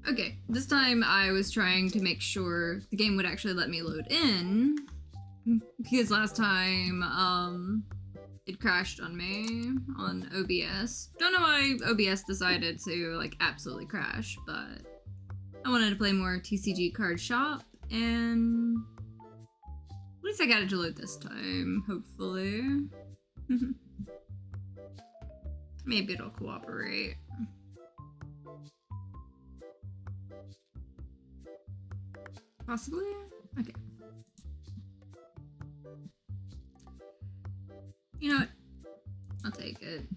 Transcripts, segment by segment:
Okay, this time I was trying to make sure the game would actually let me load in, because last time, it crashed on me on OBS. Don't know why OBS decided to, like, absolutely crash, but I wanted to play more TCG Card Shop, and at least I got it to load this time, hopefully. Maybe it'll cooperate. Possibly? Okay. You know what? I'll take it.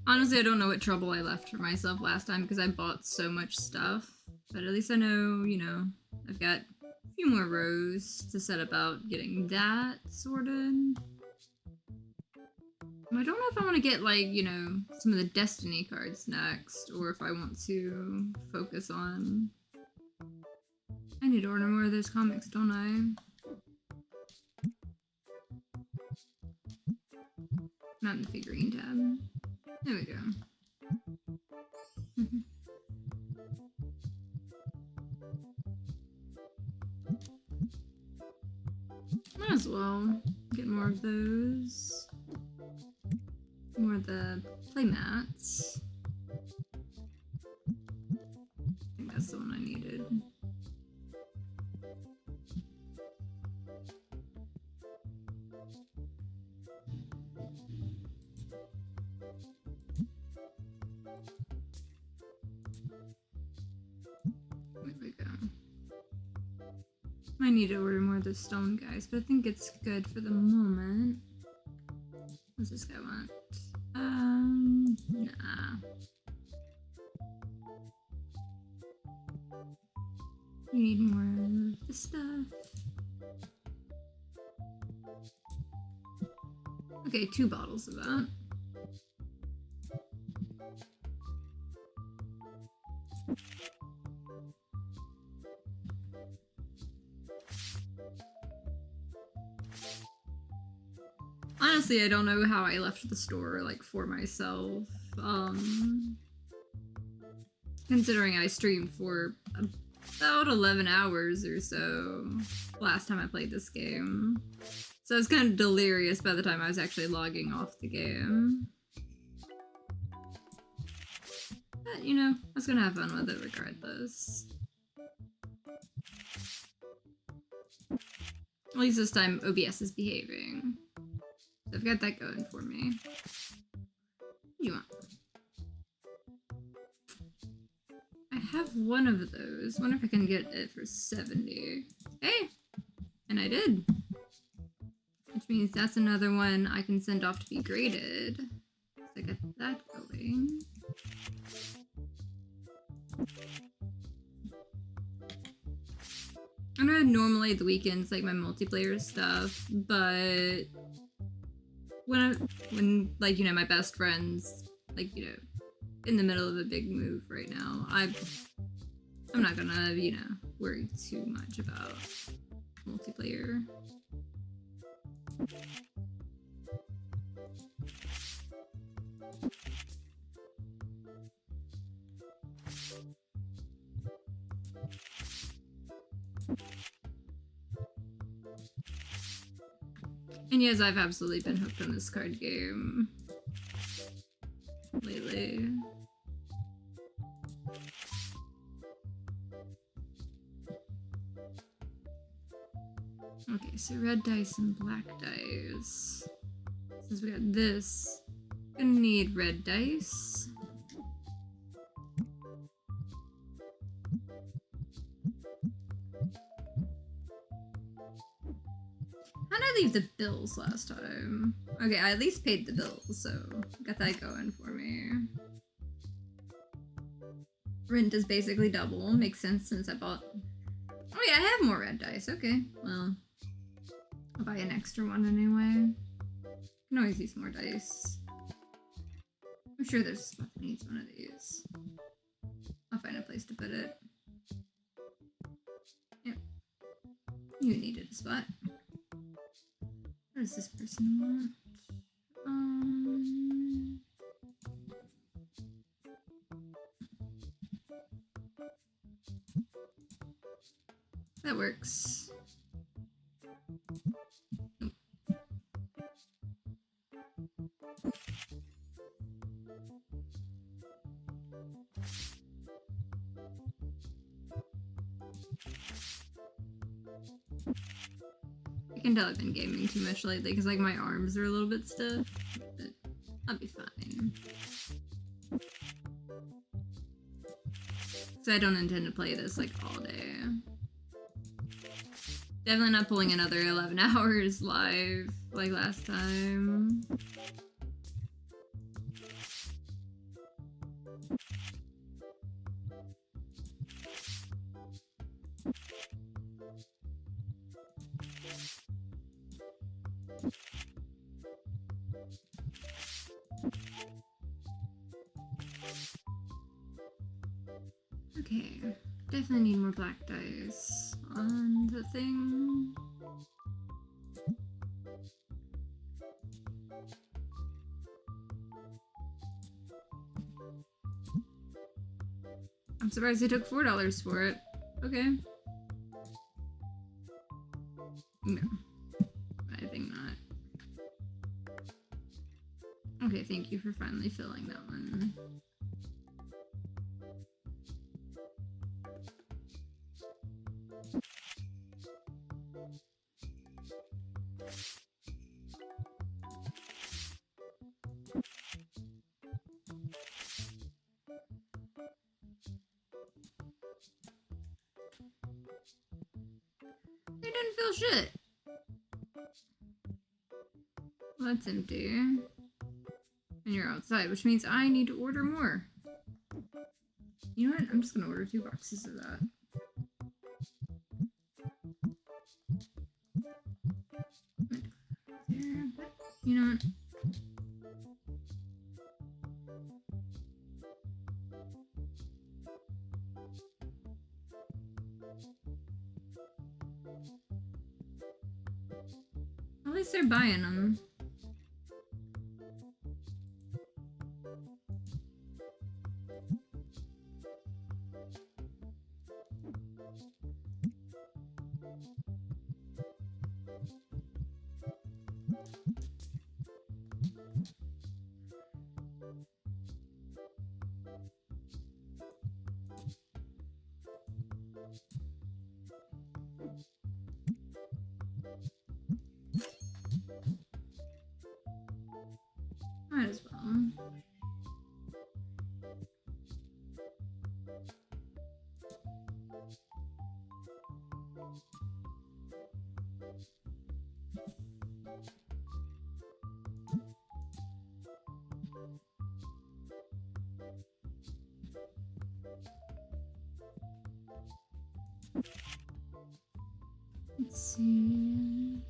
Honestly, I don't know what trouble I left for myself last time because I bought so much stuff. But at least I know, you know, I've got a few more rows to set about getting that sorted. I don't know if I want to get, like, you know, some of the Destiny cards next, or if I want to focus on... I need to order more of those comics, don't I? Not in the figurine tab. There we go. Might as well get more of those. More of the playmats. I think that's the one I needed. There we go. I need to order more of the stone guys, but I think it's good for the moment. What's this guy want? Nah. You need more of the stuff. Okay, 2 bottles of that. Honestly, I don't know how I left the store, like, for myself. Considering I streamed for about 11 hours or so last time I played this game. So I was kind of delirious by the time I was actually logging off the game. But, you know, I was gonna have fun with it regardless. At least this time OBS is behaving. So I've got that going for me. What do you want? I have one of those. Wonder if I can get it for 70. Hey! And I did. Which means that's another one I can send off to be graded. So I got that going. I know normally the weekends like my multiplayer stuff, but when like, you know, my best friends, like, you know, in the middle of a big move right now, I'm not gonna, you know, worry too much about multiplayer. And yes, I've absolutely been hooked on this card game lately. Okay, so red dice and black dice. Since we got this, gonna need red dice. How did I leave the bills last time? Okay, I at least paid the bills, so got that going for me. Rent is basically double. Makes sense since I bought... Oh yeah, I have more red dice. Okay, well, I'll buy an extra one anyway. Can always use more dice. I'm sure there's a spot that needs one of these. I'll find a place to put it. Yep. You needed a spot. What does this person want? That works. I can tell I've been gaming too much lately because like my arms are a little bit stiff, but I'll be fine. So I don't intend to play this like all day. Definitely not pulling another 11 hours live like last time. Okay, definitely need more black dice on the thing. I'm surprised they took $4 for it. Okay. No, I think not. Okay, thank you for finally filling that one. They didn't fill shit. Well, that's empty. And you're outside, which means I need to order more. You know what? I'm just gonna order 2 boxes of that. You know what? At least they're buying them. Might as well. Let's see.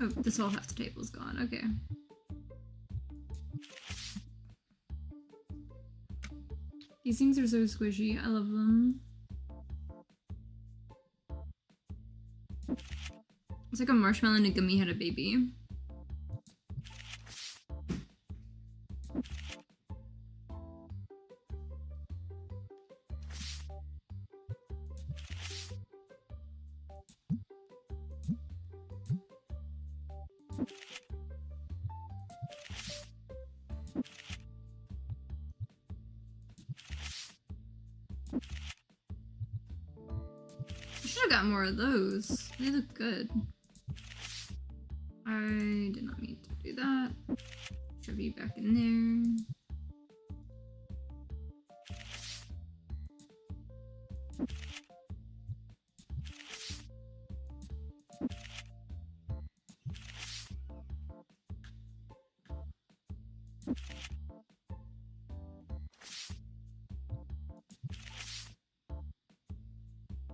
Oh, this whole half the table's gone. Okay. These things are so squishy. I love them. It's like a marshmallow and a gummy had a baby. I should have got more of those. They look good. I did not mean to do that. Shove you back in there.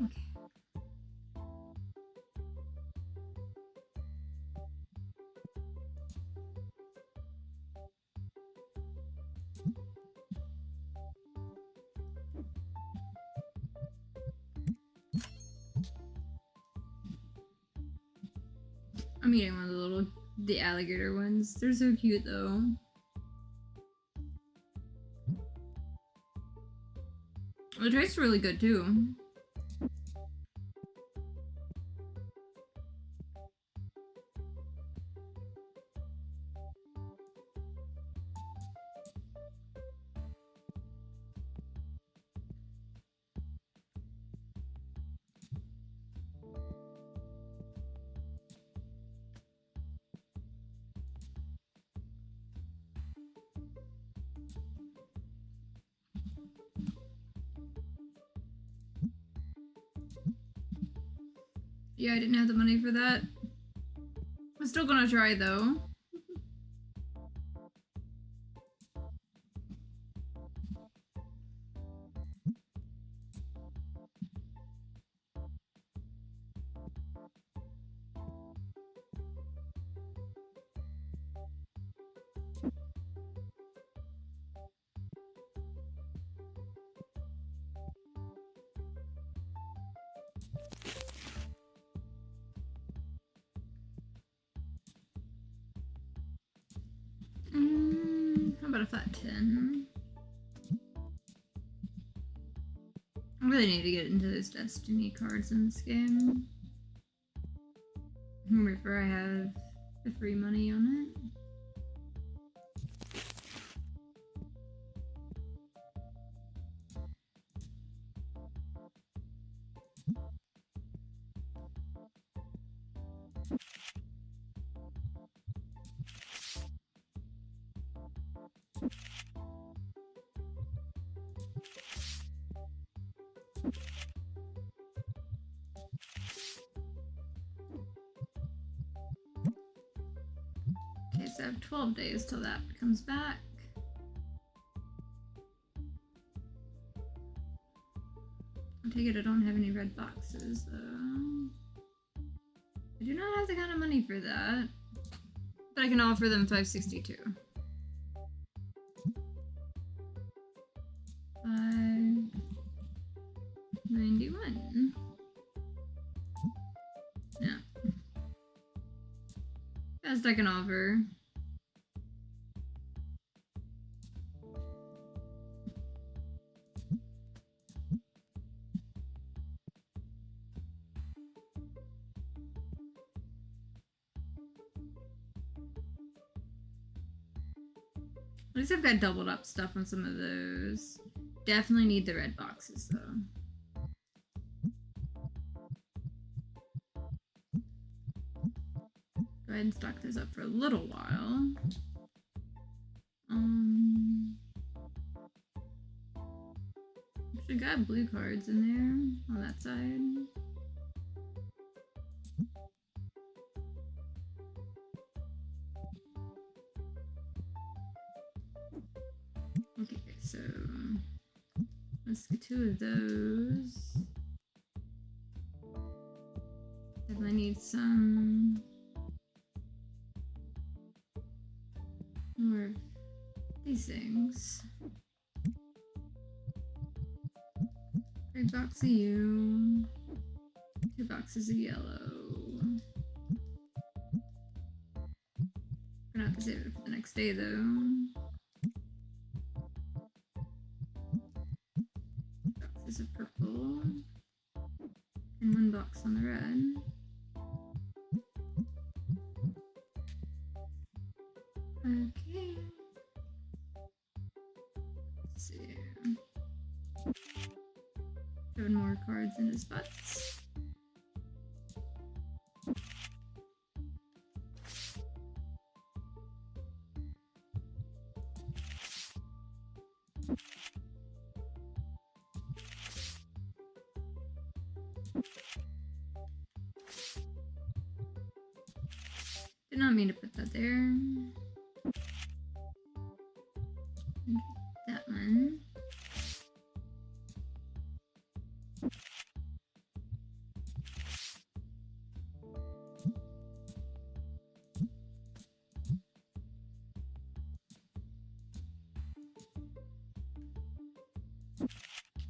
Okay. I'm eating one of the little The alligator ones. They're so cute though. The taste really good too. Yeah, I didn't have the money for that. I'm still gonna try though. How about a flat 10? I really need to get into those Destiny cards in this game. Before I have the free money on it. Okay, so I have 12 days till that comes back. I take it I don't have any red boxes though. I do not have the kind of money for that. But I can offer them 562. 591. Yeah. Best I can offer. At least I've got doubled up stuff on some of those. Definitely need the red boxes though. Go ahead and stock those up for a little while. Actually got blue cards in there on that side. Okay, so let's get 2 of those. Definitely need some more of these things. Big box of you. 2 boxes of yellow. We're gonna have to save it for the next day though. Boxes of purple. And 1 box on the red. Okay. Let's see. 7 more cards in his butts. Did not mean to put that there. That one.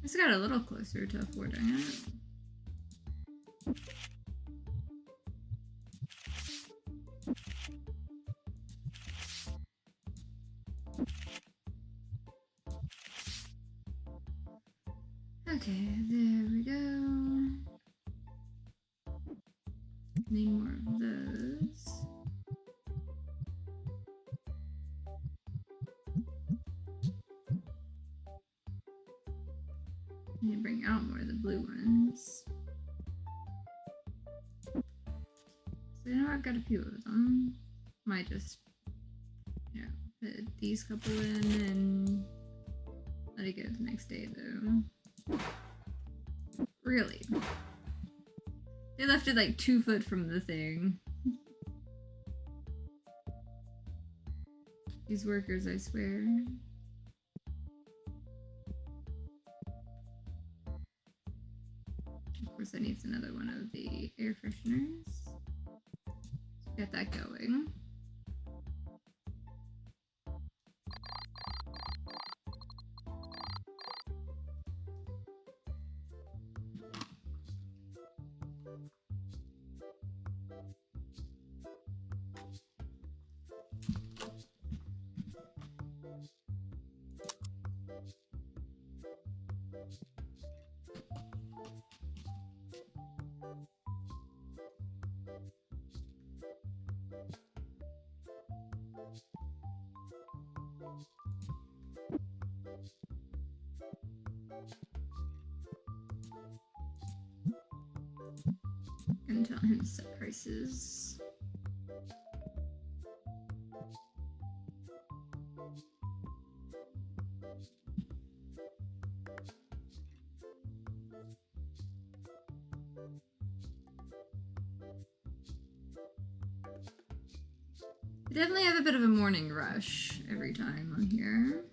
This got a little closer to affording it. Okay, there we go. Need more of those. Need to bring out more of the blue ones. So you know I've got a few of them. Might just, you know, put these couple in and let it go the next day though. Really? They left it like 2 foot from the thing. These workers, I swear. Of course, I need another one of the air fresheners. Get that going. And tell him to set prices. I definitely have a bit of a morning rush every time on here.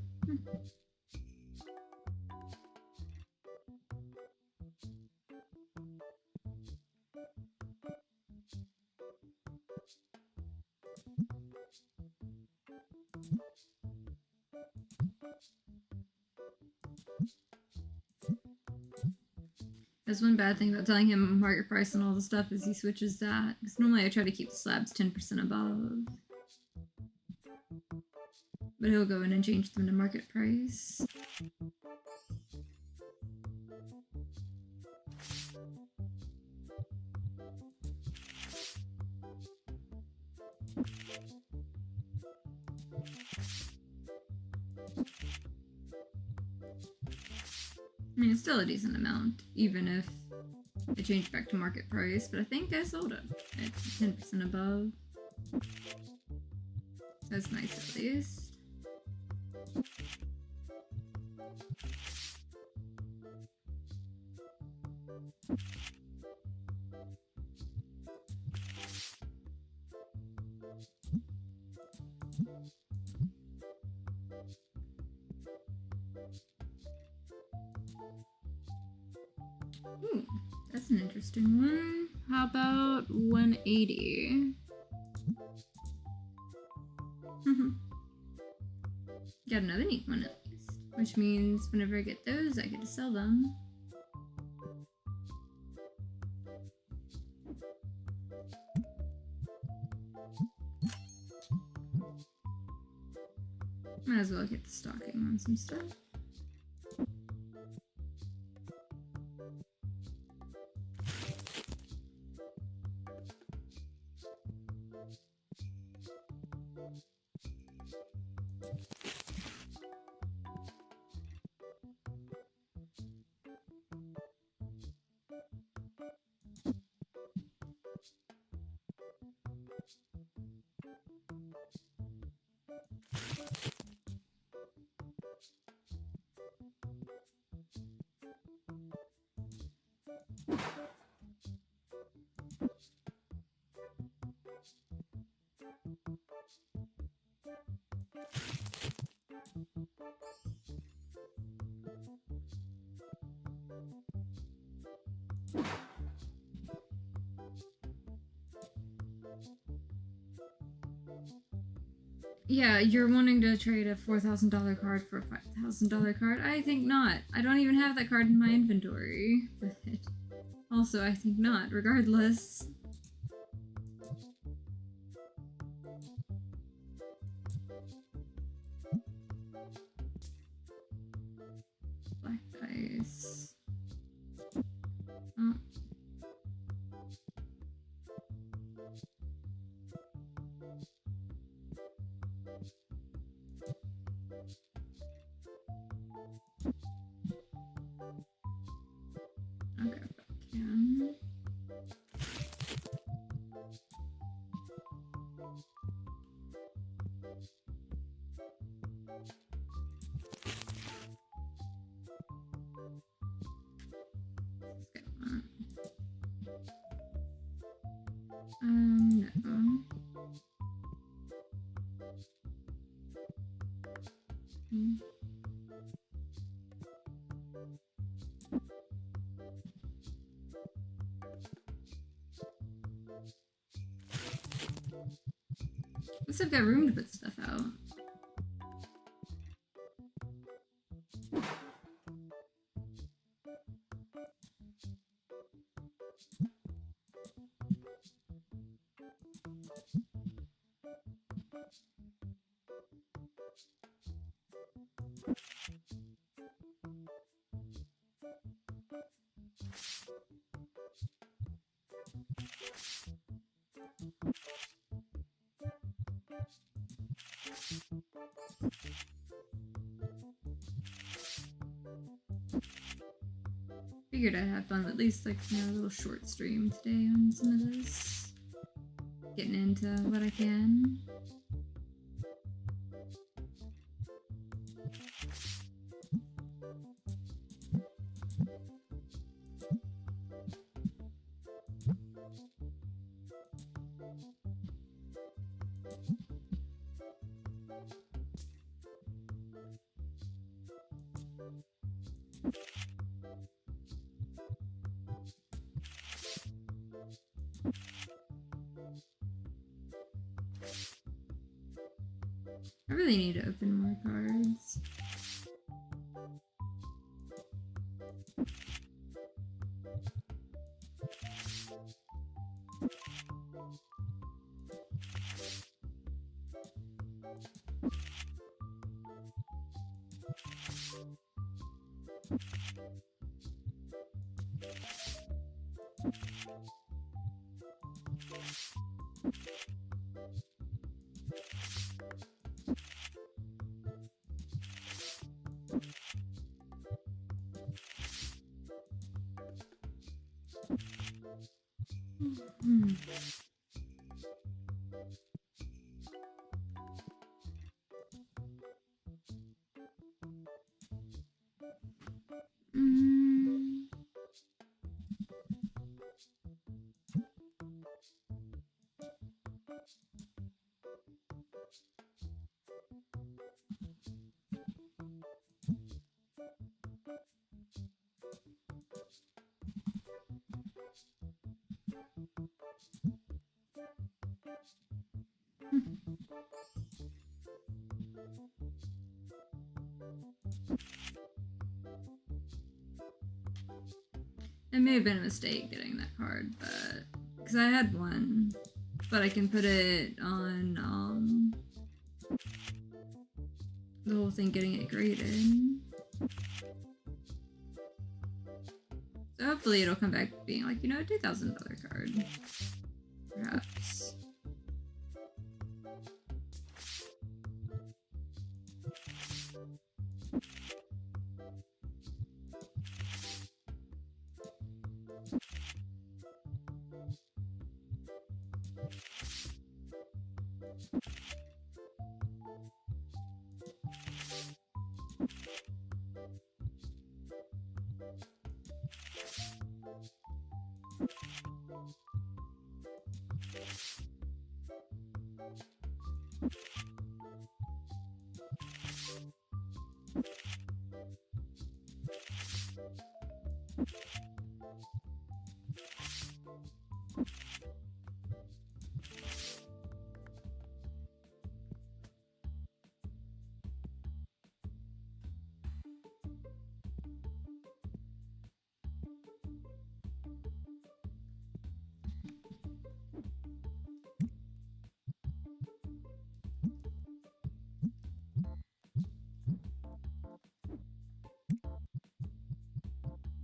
That's one bad thing about telling him market price and all the stuff is he switches that. Because normally I try to keep the slabs 10% above. But he'll go in and change them to market price. I mean, it's still a decent amount, even if it changed back to market price, but I think I sold it at 10% above. That's nice at least. Ooh, that's an interesting one. How about 180? Got another neat one at least. Which means whenever I get those, I get to sell them. Might as well get the stocking on some stuff. Yeah, you're wanting to trade a $4,000 card for a $5,000 card? I think not. I don't even have that card in my inventory. But also, I think not, regardless. Black dice. Oh. Okay, can. No. At least I've got room to put stuff out. Figured I'd have fun with at least, like, you know, a little short stream today on some of this. Getting into what I can. I really need to open more cards. It may have been a mistake getting that card, but because I had one, but I can put it on the whole thing getting it graded. So hopefully it'll come back being like, you know, a $2,000 card, perhaps.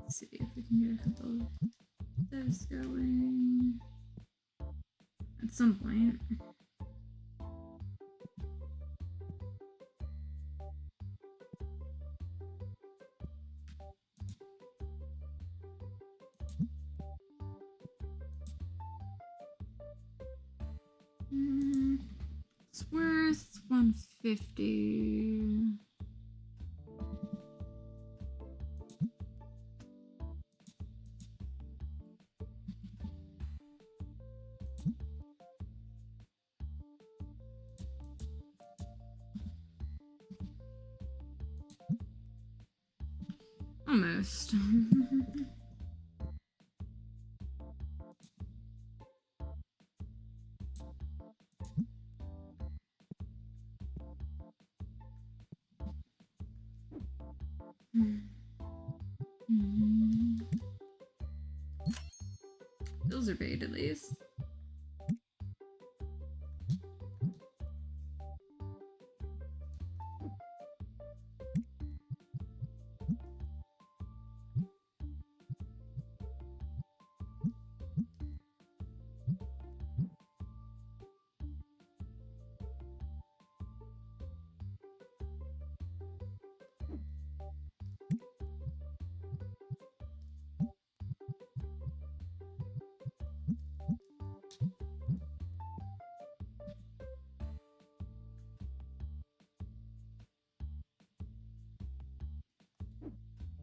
Let's see if we can get a couple. this going at some point. It's worth 150. Almost. Those are paid at least.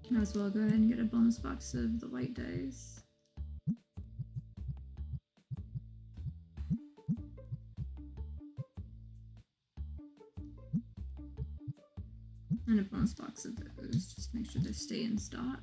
Might as well go ahead and get a bonus box of the white dice. And a bonus box of those, just make sure they stay in stock.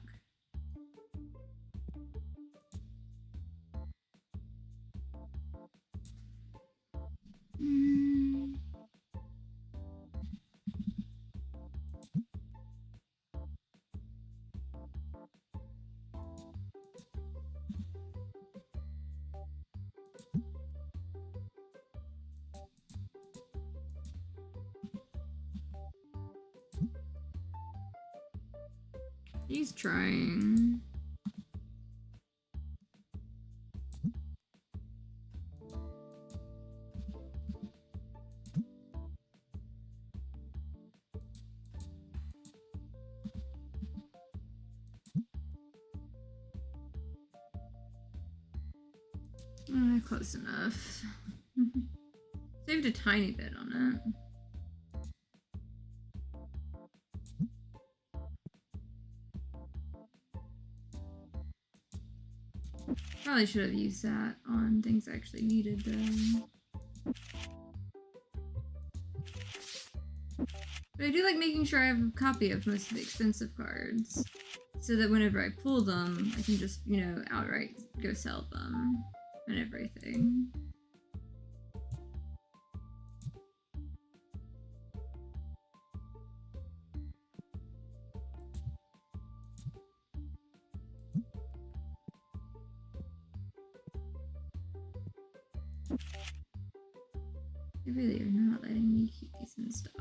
He's trying. Close enough. Saved a tiny bit on it. Probably should have used that on things I actually needed though. But I do like making sure I have a copy of most of the expensive cards, so that whenever I pull them, I can just, you know, outright go sell them and everything. They really are not letting me keep these in stock.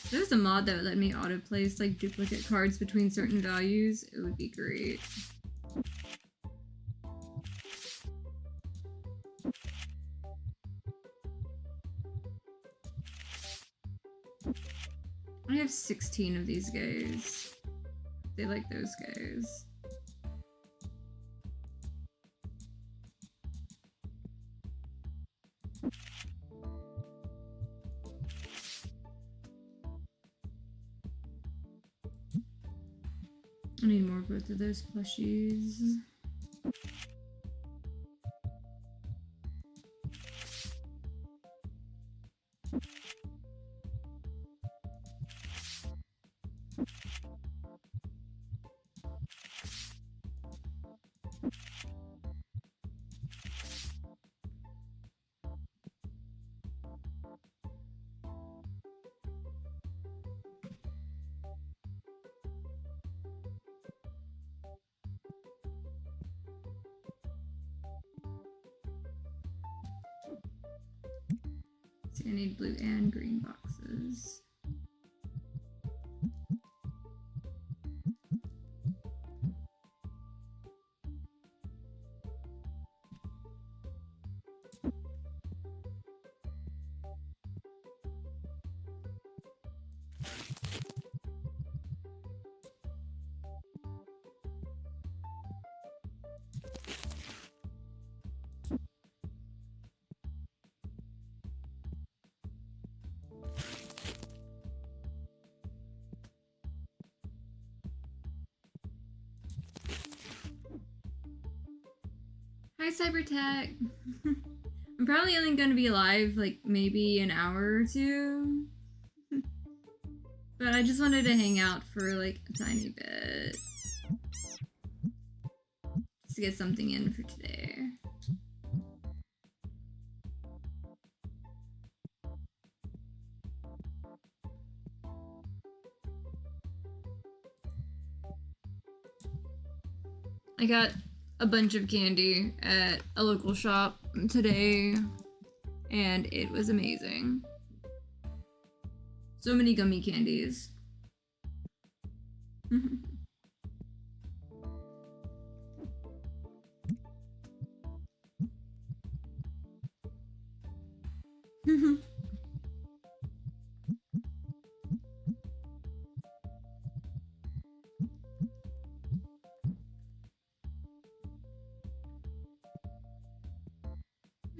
If there was a mod that would let me auto-place like duplicate cards between certain values, it would be great. I have 16 of these guys. They like those guys. I need more of both of those plushies. I need blue and green boxes. Hi, Cybertech. I'm probably only going to be live like maybe an hour or two. But I just wanted to hang out for like a tiny bit. Just to get something in for today. I got a bunch of candy at a local shop today, and it was amazing. So many gummy candies.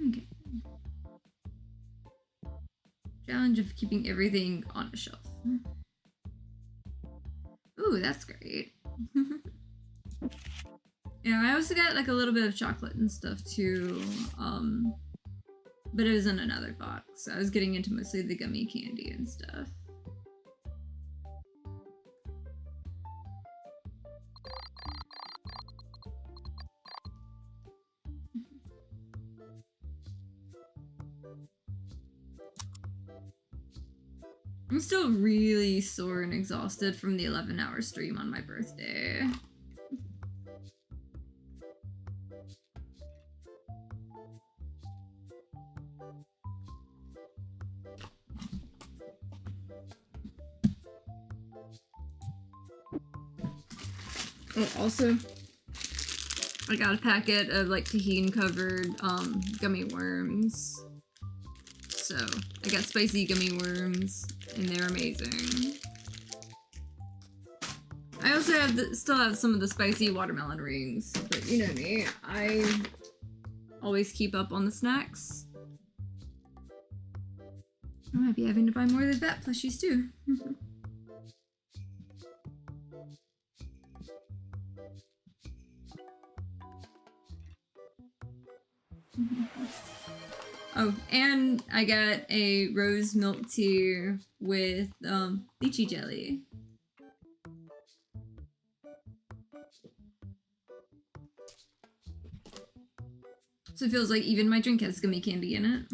Okay. Challenge of keeping everything on a shelf. Ooh, that's great. Yeah, I also got like a little bit of chocolate and stuff too, but it was in another box. I was getting into mostly the gummy candy and stuff. I'm still really sore and exhausted from the 11-hour stream on my birthday. Oh, also, I got a packet of like tahini covered gummy worms. So I got spicy gummy worms, and they're amazing. I also have still have some of the spicy watermelon rings, but you know me, I always keep up on the snacks. I might be having to buy more of the bat plushies too. Oh, and I got a rose milk tea with lychee jelly. So it feels like even my drink has gummy candy in it.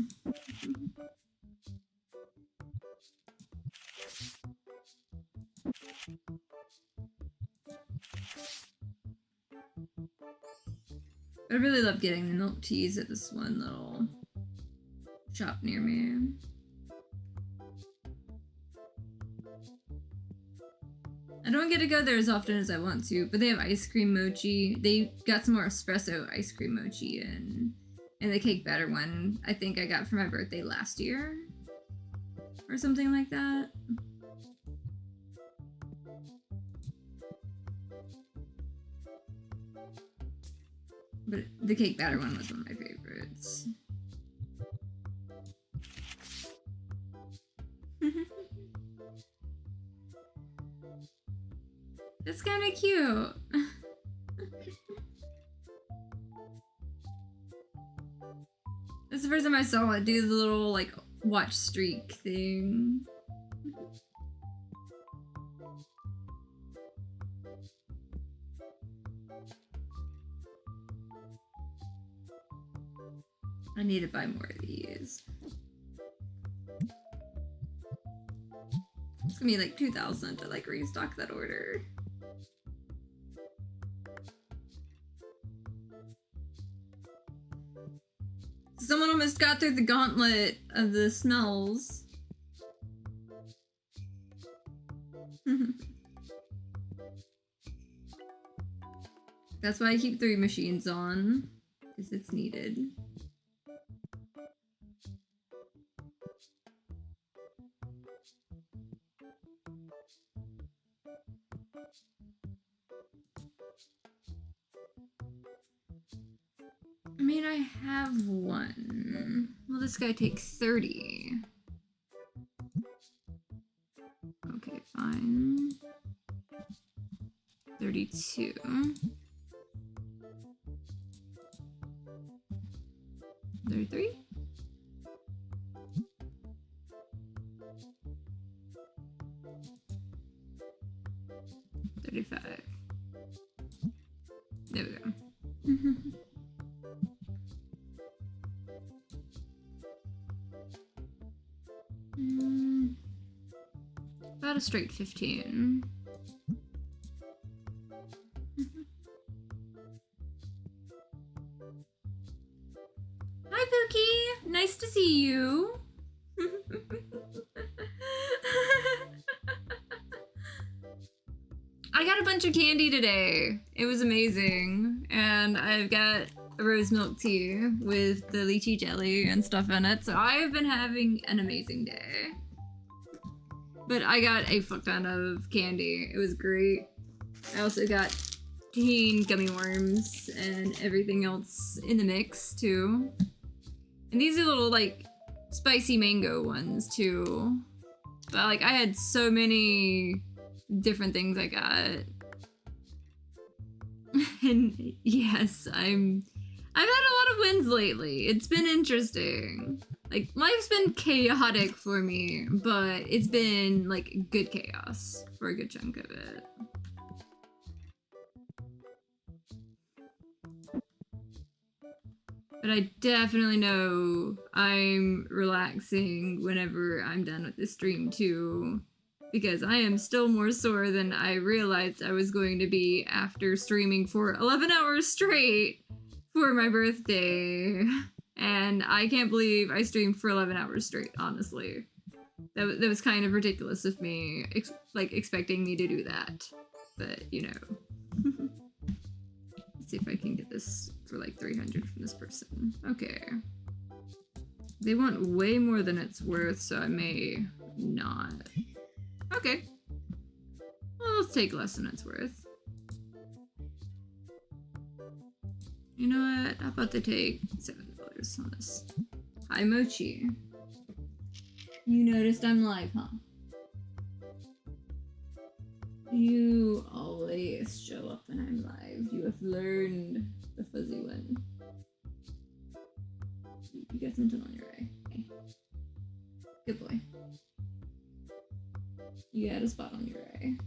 I really love getting the milk teas at this one little shop near me. I don't get to go there as often as I want to, but they have ice cream mochi. They got some more espresso ice cream mochi and the cake batter one I think I got for my birthday last year or something like that. But the cake batter one was one of my favorites. That's kind of cute. That's the first time I saw it do the little like watch streak thing. I need to buy more of these. It's gonna be like 2,000 to like restock that order. Someone almost got through the gauntlet of the smells. That's why I keep 3 machines on, because it's needed. I mean, I have 1. Well, this guy takes 30. Okay, fine. 32. 33? 35. There we go. About a straight 15. Hi, Pookie! Nice to see you! I got a bunch of candy today. It was amazing. And I've got a rose milk tea with the lychee jelly and stuff in it. So I've been having an amazing day. But I got a fuck ton of candy. It was great. I also got teen gummy worms and everything else in the mix too. And these are little like spicy mango ones too. But like I had so many different things I got. And yes, I've had a lot of wins lately. It's been interesting. Like, life's been chaotic for me, but it's been, like, good chaos for a good chunk of it. But I definitely know I'm relaxing whenever I'm done with the stream, too. Because I am still more sore than I realized I was going to be after streaming for 11 hours straight for my birthday. And I can't believe I streamed for 11 hours straight, honestly. That was kind of ridiculous of me, expecting me to do that. But, you know. Let's see if I can get this for like 300 from this person. Okay. They want way more than it's worth, so I may not. Okay. Well, let's take less than it's worth. You know what? How about they take $7 on this? Hi, Mochi. You noticed I'm live, huh? You always show up when I'm live. You have learned the fuzzy one. You got something on your eye. Okay. Good boy. You had a spot on your eye.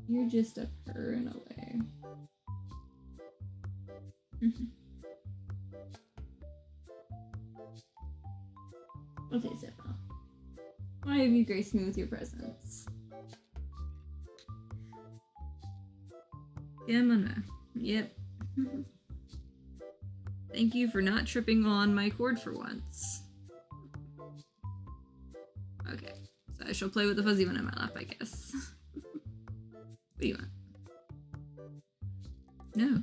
You're just a purring away. Okay, Zippa. Why have you graced me with your presence? Yamana. Yep. Thank you for not tripping on my cord for once. Okay, so I shall play with the fuzzy one in my lap, I guess. What do you want? No.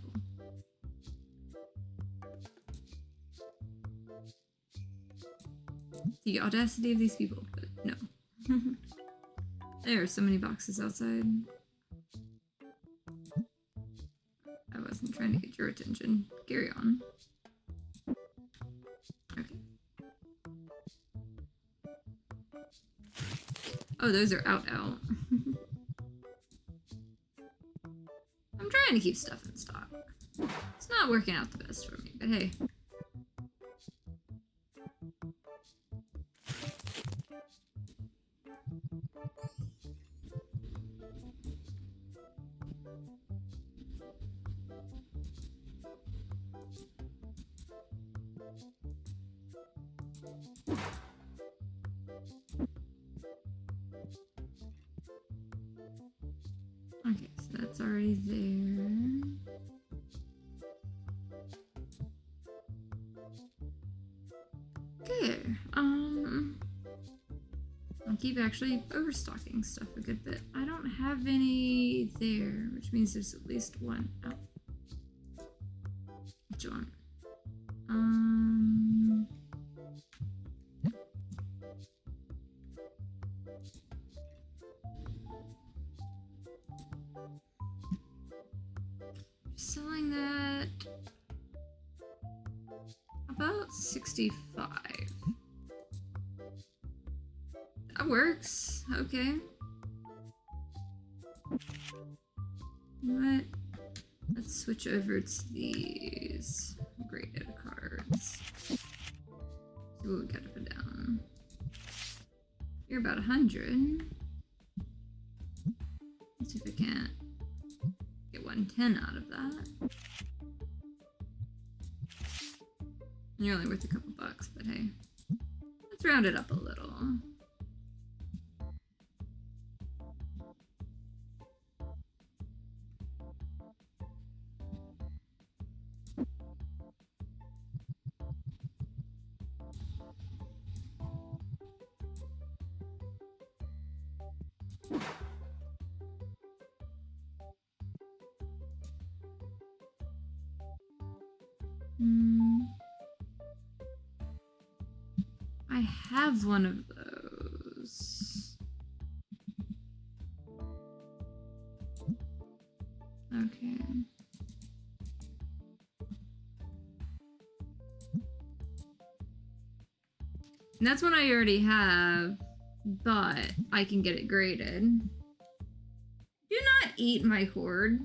The audacity of these people, but no. There are so many boxes outside. I wasn't trying to get your attention. Carry on. Okay. Oh, those are out. I'm trying to keep stuff in stock. It's not working out the best for me, but hey. Okay, so that's already there. Okay, I'll keep actually overstocking stuff a good bit. I don't have any there, which means there's at least one out. Which one? Selling that about 65. That works. Okay. What? Let's switch over to these graded cards. See what we gotta put down. You're about 100. Let's see if I can't get 110 out of that. And you're only worth a couple bucks, but hey. Let's round it up a little. I have one of those. Okay. And that's one I already have, but I can get it graded. Do not eat my hoard.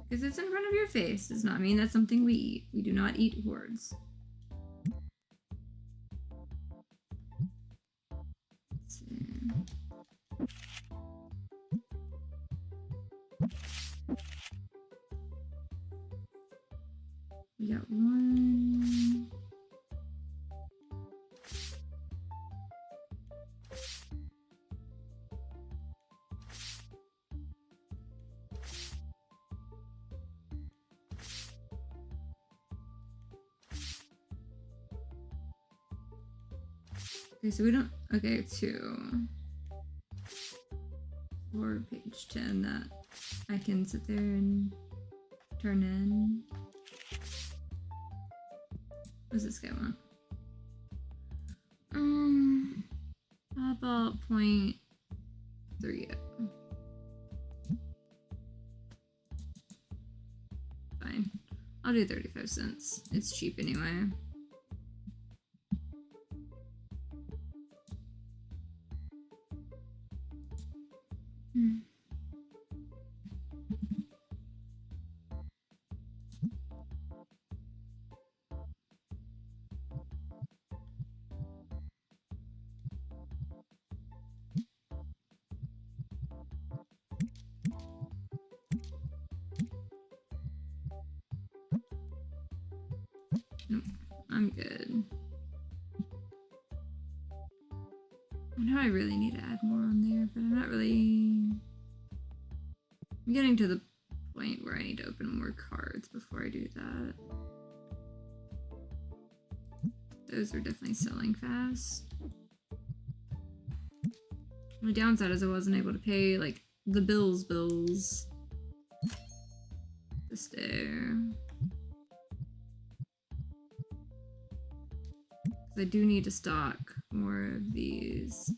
Because it's in front of your face does not mean that's something we eat. We do not eat hoards. Let's see. We got one. Okay, so we don't. Okay, 2. Or page 10 that I can sit there and turn in. What does this guy want? How about 0.30? Fine. I'll do 35 cents. It's cheap anyway. Nope, I'm good. I know I really need to add more on there, but I'm not really... I'm getting to the point where I need to open more cards before I do that. Those are definitely selling fast. The downside is I wasn't able to pay, like, the bills this day. I do need to stock more of these.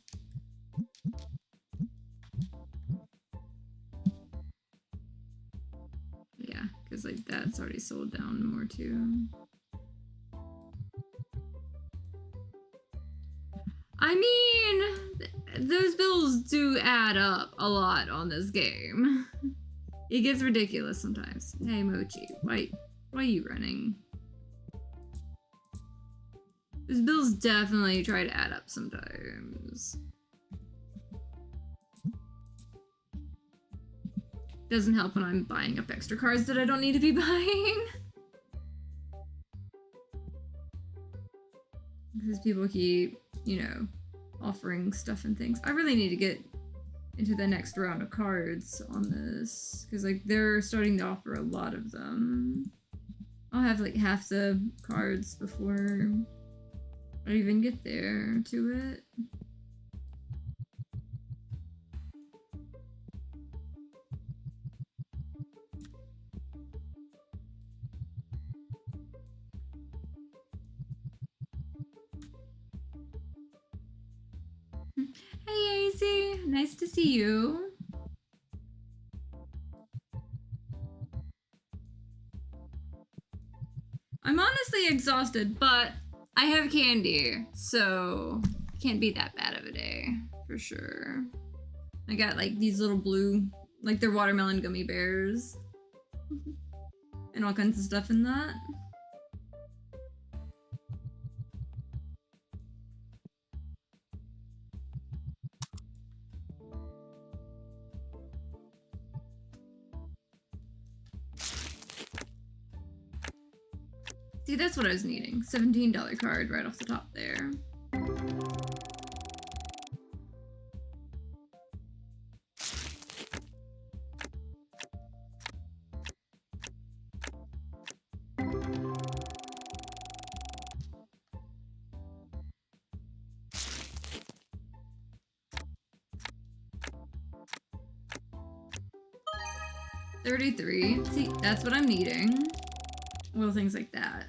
Yeah, because like that's already sold down more too. I mean, those bills do add up a lot on this game. It gets ridiculous sometimes. Hey Mochi, why are you running? Those bills definitely try to add up sometimes. Doesn't help when I'm buying up extra cards that I don't need to be buying. Because people keep, you know, offering stuff and things. I really need to get into the next round of cards on this. Because, like, they're starting to offer a lot of them. I'll have like half the cards before I even get there to it. Hey, AC. Nice to see you. I'm honestly exhausted, but I have candy, so it can't be that bad of a day, for sure. I got like these little blue, like they're watermelon gummy bears. And all kinds of stuff in that. See, that's what I was needing. $17 card right off the top there. $33. See, that's what I'm needing. Little things like that.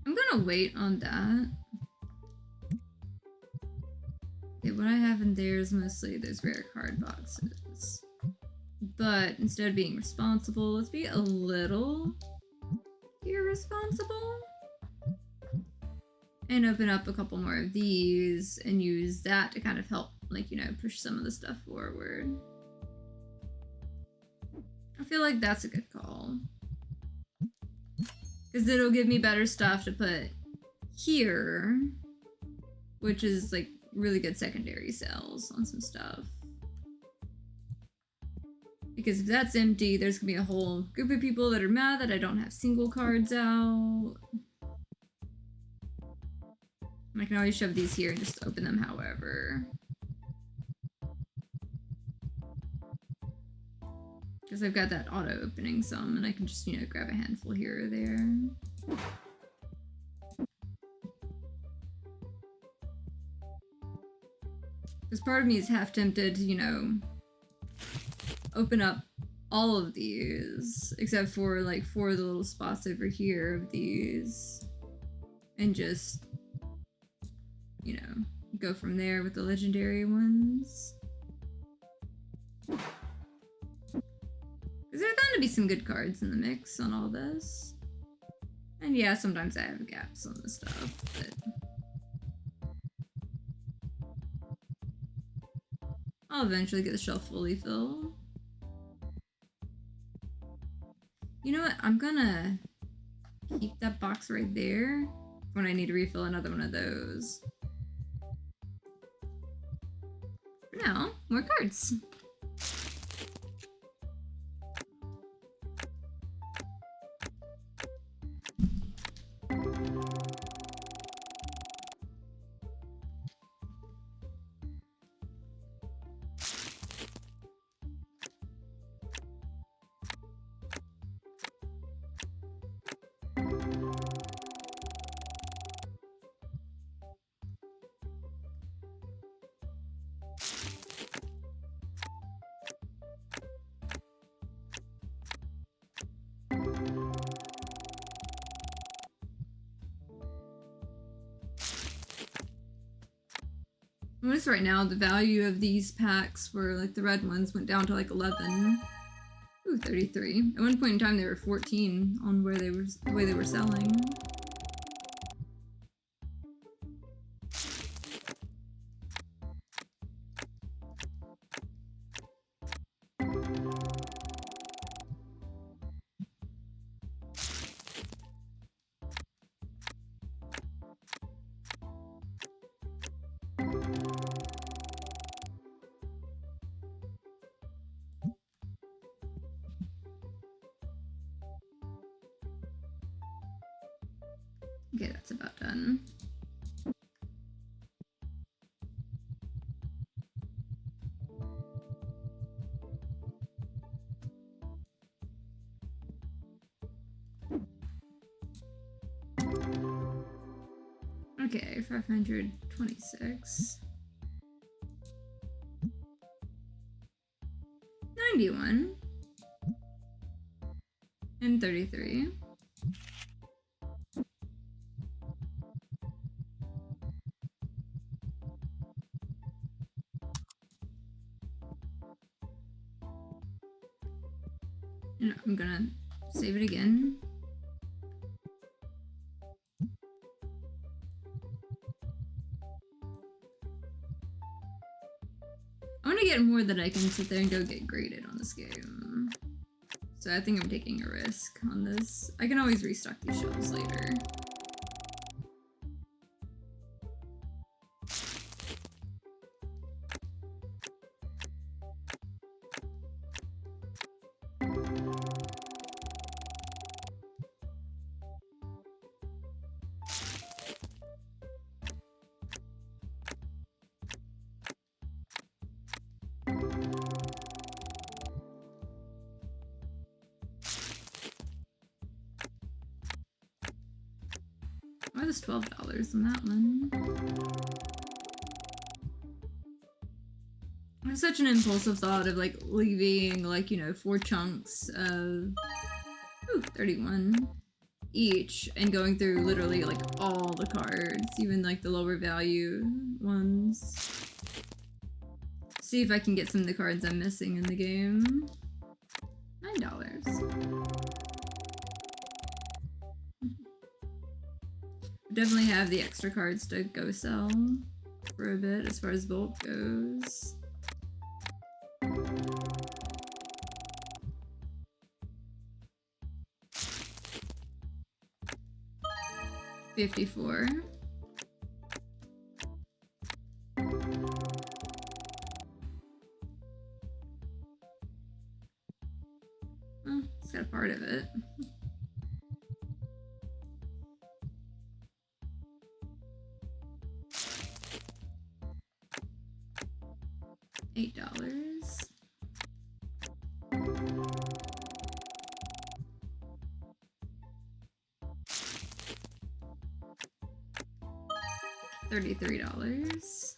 I'm gonna wait on that. Okay, what I have in there is mostly those rare card boxes. But instead of being responsible, let's be a little irresponsible. And open up a couple more of these and use that to kind of help, like, you know, push some of the stuff forward. I feel like that's a good call. Because it'll give me better stuff to put here, which is like really good secondary sales on some stuff. Because if that's empty, there's gonna be a whole group of people that are mad that I don't have single cards out. And I can always shove these here and just open them however. Because I've got that auto opening some and I can just, you know, grab a handful here or there. Because part of me is half tempted to, you know, open up all of these, except for like 4 of the little spots over here of these. And just, you know, go from there with the legendary ones. Because there are bound to be some good cards in the mix on all this. And yeah, sometimes I have gaps on the stuff, but I'll eventually get the shelf fully filled. You know what? I'm gonna keep that box right there when I need to refill another one of those. For now, more cards. Notice right now the value of these packs for like the red ones went down to like 11. Ooh, 33. At one point in time they were 14 on where they were, the way they were selling. Okay, that's about done. Okay, 526. 91. And 33. And I'm gonna save it again. I want to get more that I can sit there and go get graded on this game. So I think I'm taking a risk on this. I can always restock these shelves later. Why was $12 on that one? I have such an impulsive thought of like leaving like, you know, 4 chunks of 31 each and going through literally like all the cards, even like the lower value ones. See if I can get some of the cards I'm missing in the game. $9. Definitely have the extra cards to go sell for a bit as far as bulk goes. $54. Well, it's got a part of it. $8. $33.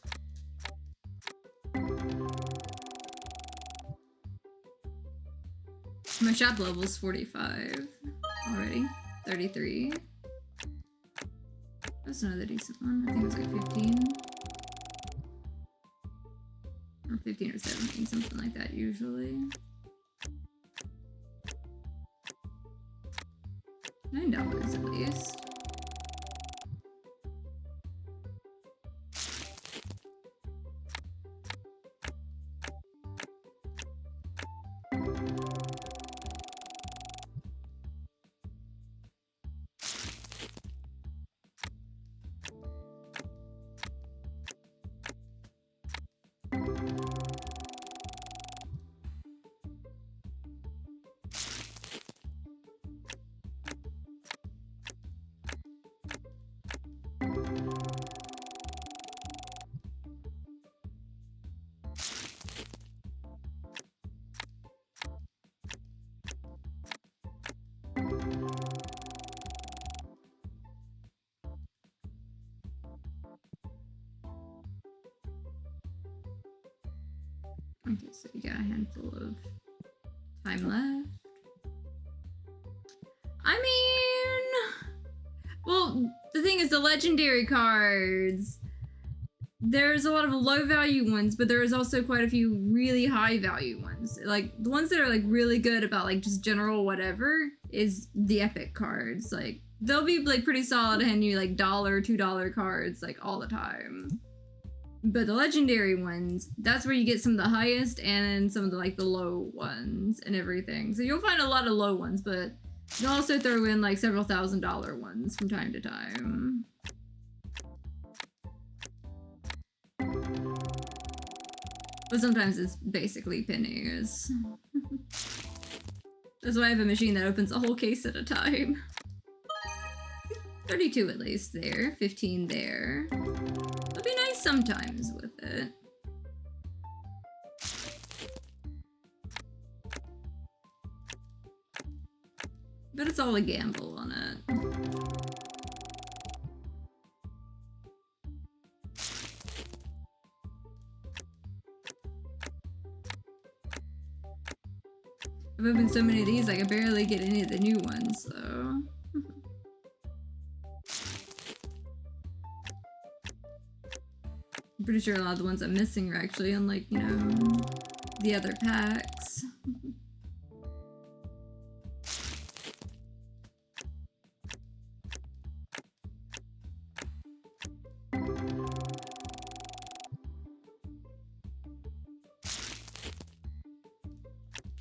My shop level is 45 already. 33. That's another decent one. I think it was like 15. Or 15 or 17, something like that usually. $9 at least. Okay, so we got a handful of time left. I mean, well, the thing is, the legendary cards, there's a lot of low value ones, but there is also quite a few really high value ones. Like the ones that are like really good about like just general whatever is the epic cards. Like they'll be like pretty solid and you like $1, $2 cards like all the time. But the legendary ones, that's where you get some of the highest and some of the like the low ones and everything. So you'll find a lot of low ones, but you'll also throw in like several $1,000 ones from time to time. But sometimes it's basically pennies. That's why I have a machine that opens a whole case at a time. 32 at least there, 15 there. It'll be nice sometimes with it. But it's all a gamble on it. I've opened so many of these, I can barely get any of the new ones, so... I'm pretty sure a lot of the ones I'm missing are actually on, like, you know, the other packs.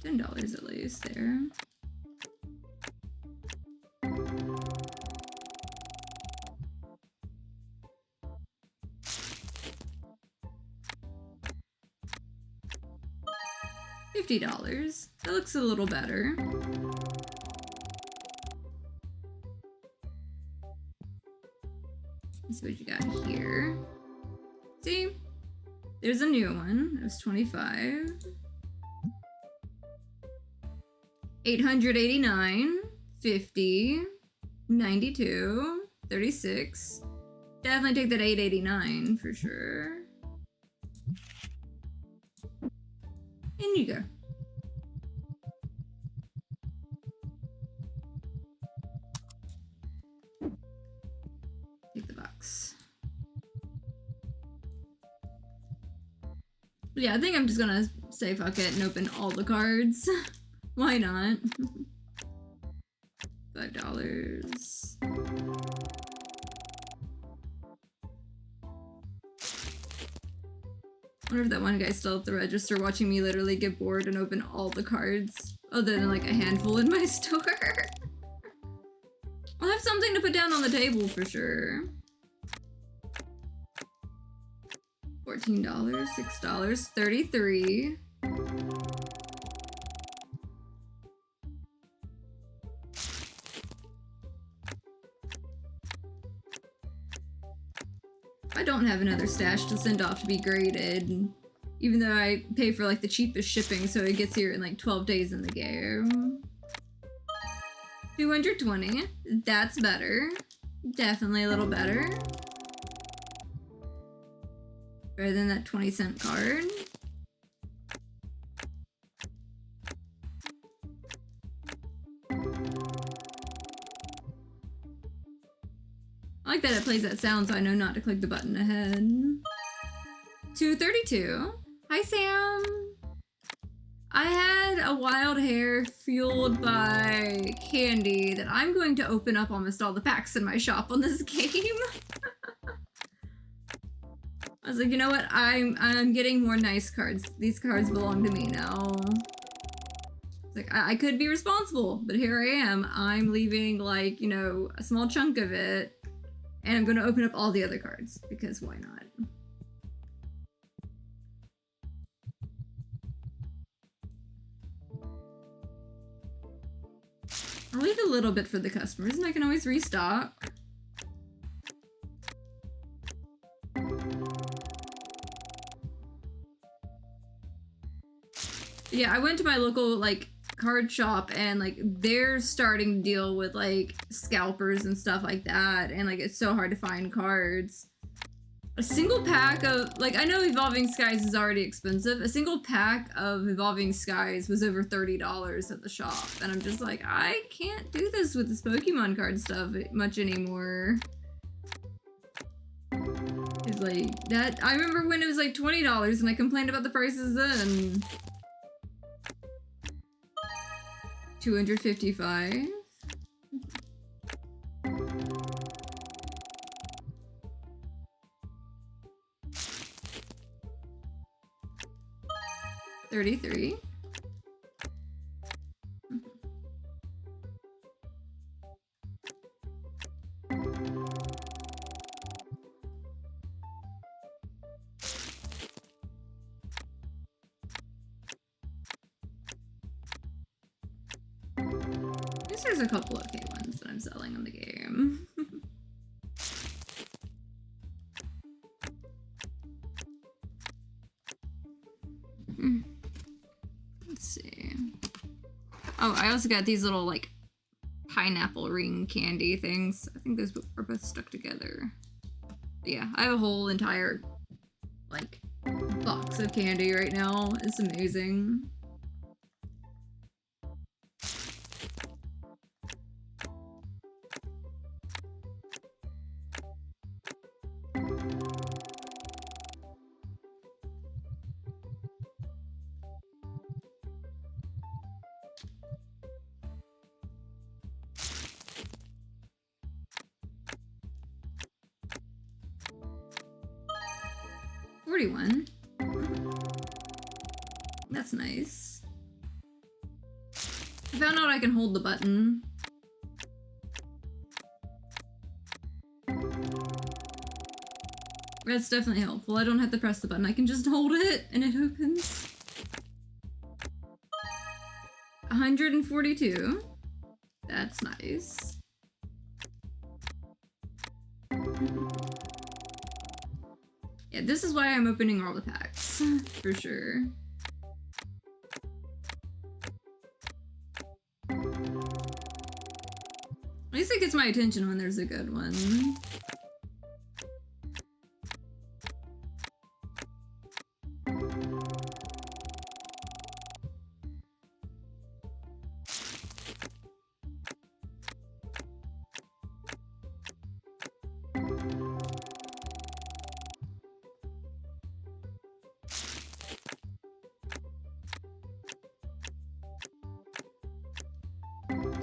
$10 at least there. $50. That looks a little better. Let's see what you got here. See? There's a new one. It was 25. 889, 50, 92, 36. Definitely take that 889 for sure. In you go. Take the box. But yeah, I think I'm just gonna say fuck it and open all the cards. Why not? $5. I wonder if that one guy's still at the register watching me literally get bored and open all the cards other than like a handful in my store. I'll have something to put down on the table for sure. $14, $6, 33. I don't have another stash to send off to be graded, even though I pay for like the cheapest shipping, so it gets here in like 12 days in the game. 220, that's better. Definitely a little better. Better than that 20-cent card. I like that it plays that sound so I know not to click the button ahead. 232. Hi, Sam. I had a wild hair fueled by candy that I'm going to open up almost all the packs in my shop on this game. I was like, you know what? I'm getting more nice cards. These cards belong to me now. It's like, I could be responsible, but here I am. I'm leaving, like, you know, a small chunk of it. And I'm going to open up all the other cards, because why not? I'll leave a little bit for the customers, and I can always restock. Yeah, I went to my local, like, card shop, and like they're starting to deal with like scalpers and stuff like that, and like it's so hard to find cards. A single pack of, like, I know Evolving Skies is already expensive. A single pack of Evolving Skies was over $30 at the shop, and I'm just like, I can't do this with this Pokemon card stuff much anymore. It's like that. I remember when it was like $20 and I complained about the prices then. 255. $33. There's a couple okay ones that I'm selling on the game. Let's see. Oh, I also got these little, like, pineapple ring candy things. I think those are both stuck together. But yeah, I have a whole entire, like, box of candy right now. It's amazing. $41. That's nice. I found out I can hold the button. That's definitely helpful. I don't have to press the button. I can just hold it and it opens. 142. That's nice. Yeah, this is why I'm opening all the packs, for sure. At least it gets my attention when there's a good one.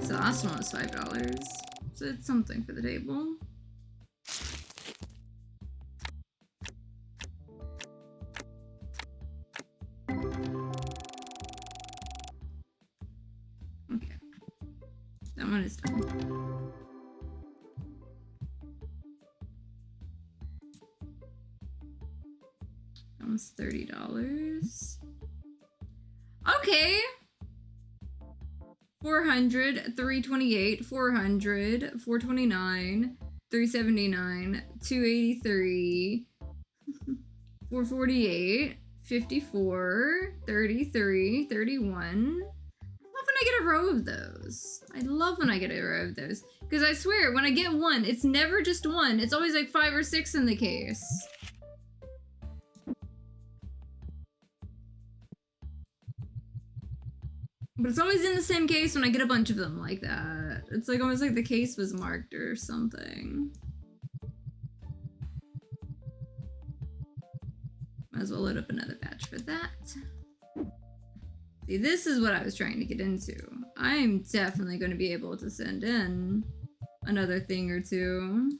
So the last one was $5. So it's something for the table. Okay. That one is done. That one's $30. Okay. 400, 328, 400, 429, 379, 283, 448, 54, 33, 31. I love when I get a row of those. I love when I get a row of those. Because I swear, when I get one, it's never just one. It's always like 5 or 6 in the case. But it's always in the same case when I get a bunch of them like that. It's like almost like the case was marked or something. Might as well load up another batch for that. See, this is what I was trying to get into. I'm definitely going to be able to send in another thing or two.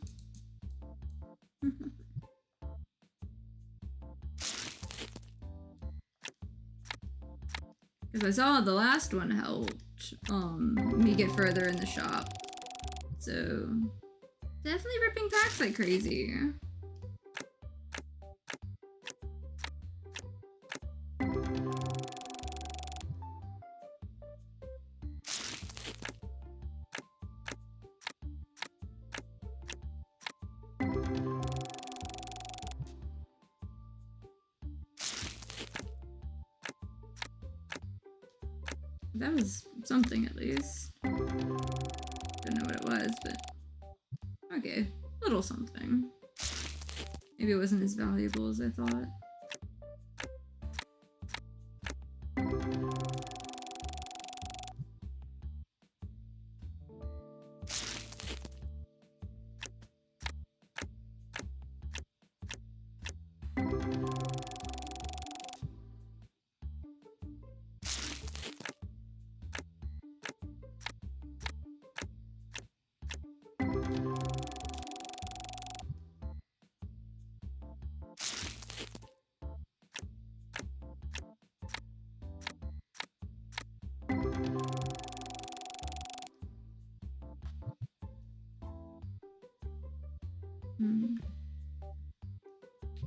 Because I saw the last one helped me get further in the shop. So definitely ripping packs like crazy. That was something at least. Don't know what it was, but okay, little something. Maybe it wasn't as valuable as I thought.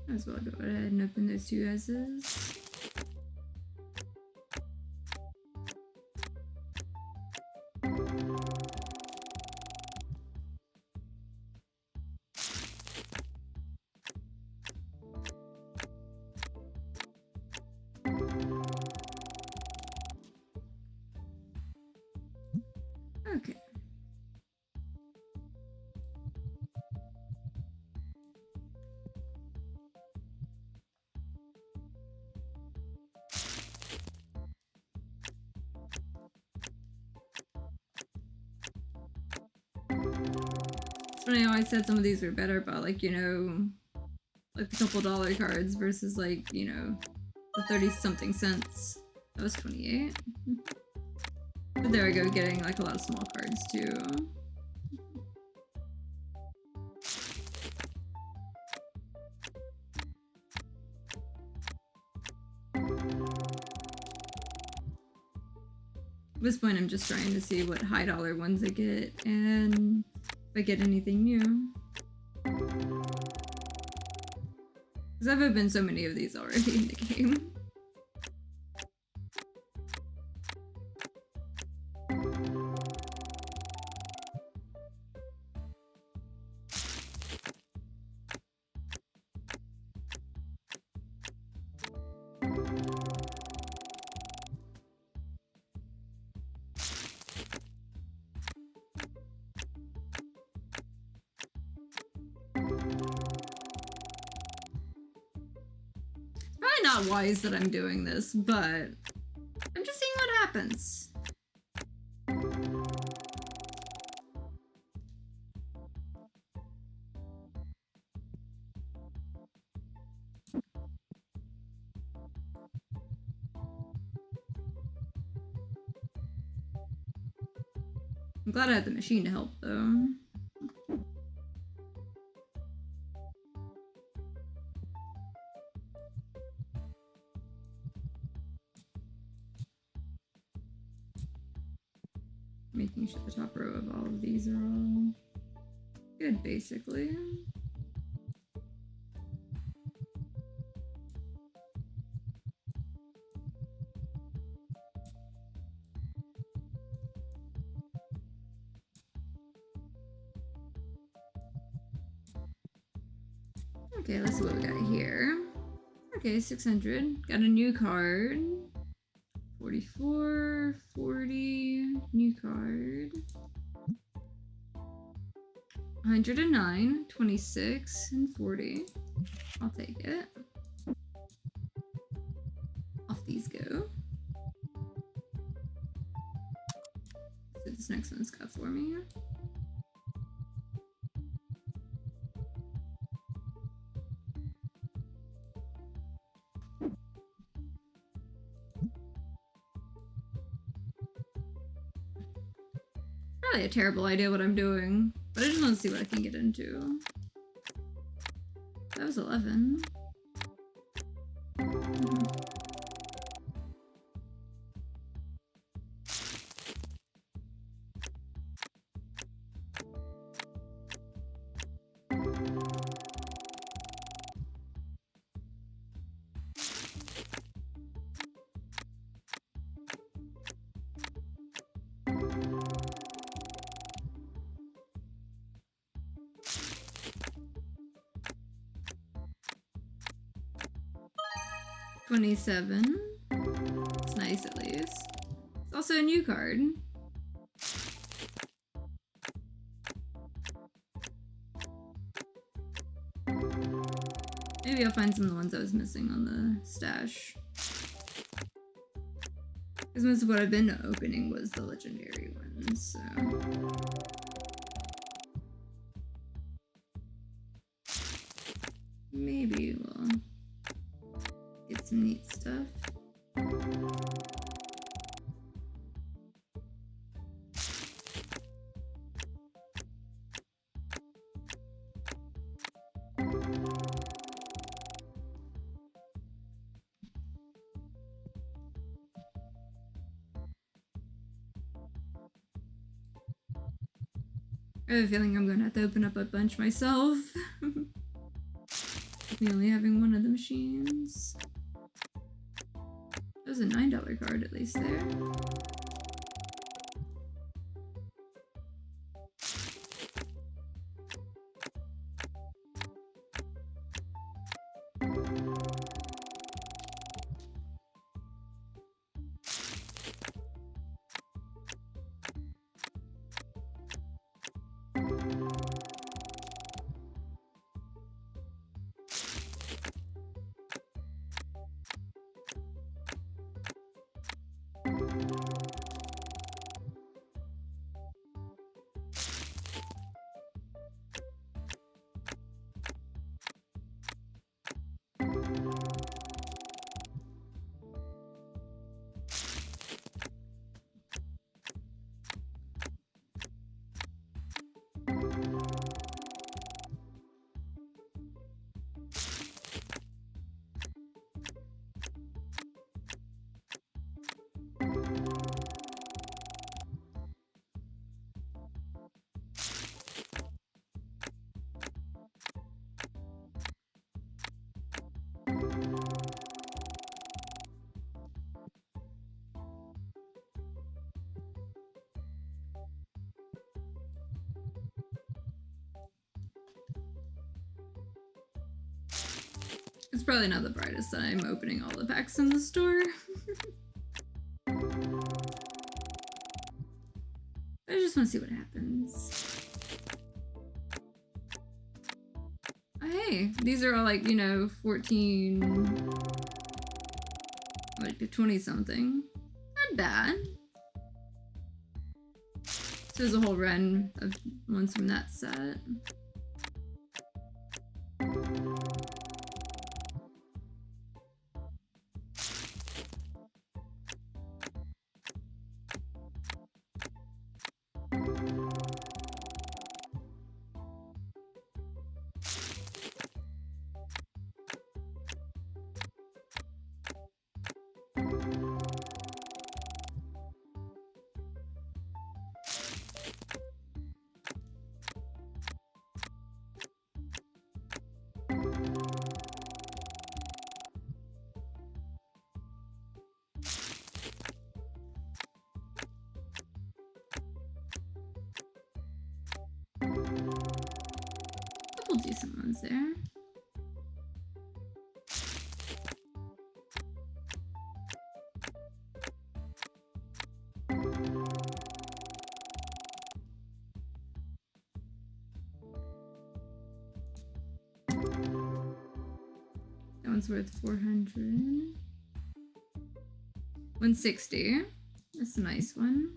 Might as well go ahead and open those two S's. funny how I said some of these were better, but like, you know, like the couple dollar cards versus like, you know, the 30-something cents. That was 28. But there I go, getting like a lot of small cards too. At this point, I'm just trying to see what high dollar ones I get and if I get anything new. Because I've opened so many of these already in the game. Probably not wise that I'm doing this, but I'm just seeing what happens. I'm glad I had the machine to help, though. Making sure the top row of all of these are all good, basically. Okay, let's see what we got here. Okay, 600. Got a new card. 44, 40, new card. 109, 26, and 40. I'll take it. Off these go. So this next one's got for me. Probably a terrible idea what I'm doing, but I just want to see what I can get into. That was 11. $27. It's nice at least. It's also a new card. Maybe I'll find some of the ones I was missing on the stash. Because most of what I've been opening was the legendary ones, so. Maybe we'll get some neat stuff. I have a feeling I'm gonna have to open up a bunch myself. Me only having one of the machines. That was a $9 card at least there. probably not the brightest that I'm opening all the packs in the store. I just want to see what happens. Oh, hey, these are all like, you know, 14, like 20 something. Not bad. So there's a whole run of ones from that set. Couple decent ones there. That one's worth 400. 160. That's a nice one.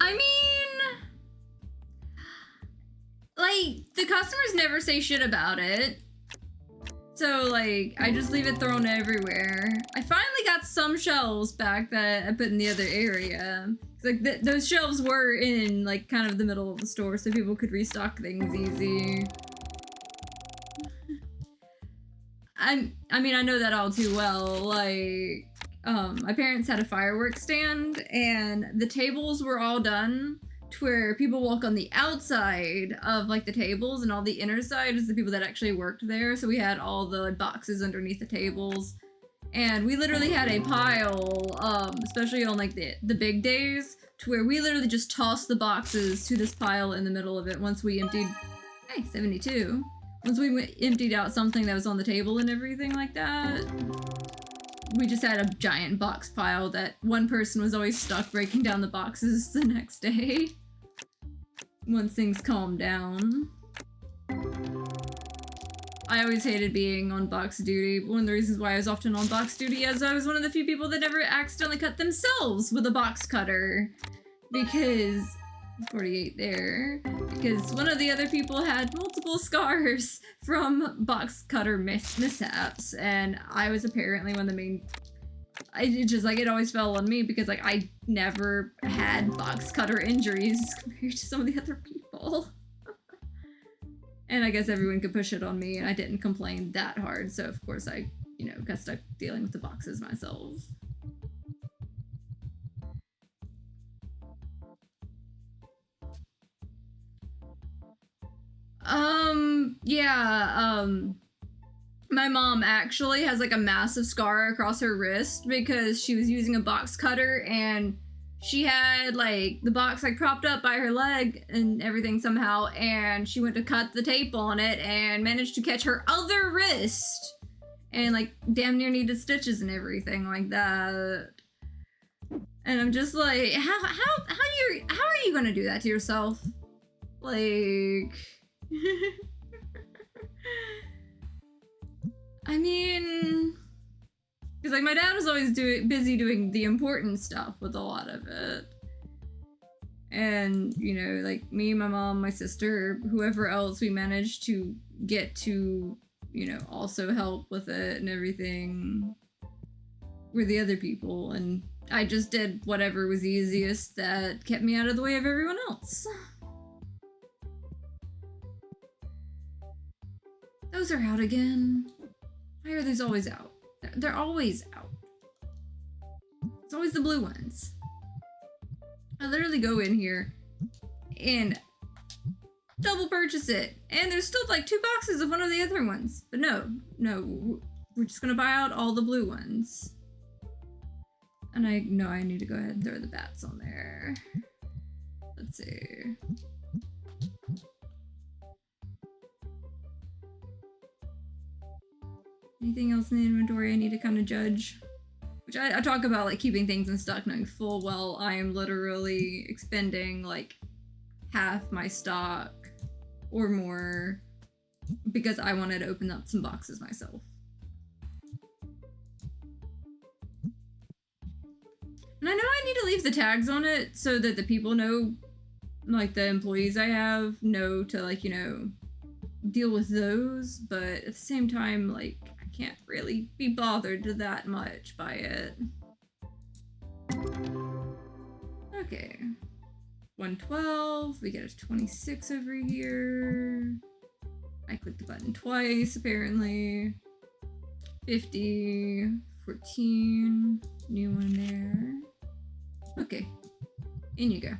I mean, like, the customers never say shit about it. So, like, I just leave it thrown everywhere. I finally got some shelves back that I put in the other area. Like, those shelves were in, like, kind of the middle of the store so people could restock things easy. I mean, I know that all too well. Like, my parents had a fireworks stand, and the tables were all done to where people walk on the outside of, like, the tables, and all the inner side is the people that actually worked there. So we had all the boxes underneath the tables, and we literally had a pile, especially on, like, the big days, to where we literally just tossed the boxes to this pile in the middle of it once we emptied. Hey, 72. Once we emptied out something that was on the table and everything like that, we just had a giant box pile that one person was always stuck breaking down the boxes the next day. Once things calmed down. I always hated being on box duty. One of the reasons why I was often on box duty is I was one of the few people that never accidentally cut themselves with a box cutter. Because 48 there, because one of the other people had multiple scars from box cutter mishaps, and I was apparently one of the main. It always fell on me because, like, I never had box cutter injuries compared to some of the other people. And I guess everyone could push it on me, and I didn't complain that hard, so of course I, you know, got stuck dealing with the boxes myself. My mom actually has, like, a massive scar across her wrist because she was using a box cutter and she had, like, the box, like, propped up by her leg and everything somehow, and she went to cut the tape on it and managed to catch her other wrist and, like, damn near needed stitches and everything like that. And I'm just like, how are you gonna do that to yourself? Like, I mean, because, like, my dad was always busy doing the important stuff with a lot of it. And, you know, like, me, my mom, my sister, whoever else we managed to get to, you know, also help with it and everything were the other people. And I just did whatever was easiest that kept me out of the way of everyone else. Those are out again. Why are those always out? They're always out. It's always the blue ones. I literally go in here and double purchase it. And there's still like 2 boxes of one of the other ones. But no, we're just gonna buy out all the blue ones. And I know I need to go ahead and throw the bats on there. Let's see. Anything else in the inventory I need to kind of judge? Which I talk about like keeping things in stock knowing full well I am literally expending like half my stock or more because I wanted to open up some boxes myself. And I know I need to leave the tags on it so that the people know, like the employees I have know to like, you know, deal with those, but at the same time, like, I can't really be bothered that much by it. Okay. 112, we get a 26 over here. I clicked the button twice, apparently. 50, 14, new one there. Okay, in you go.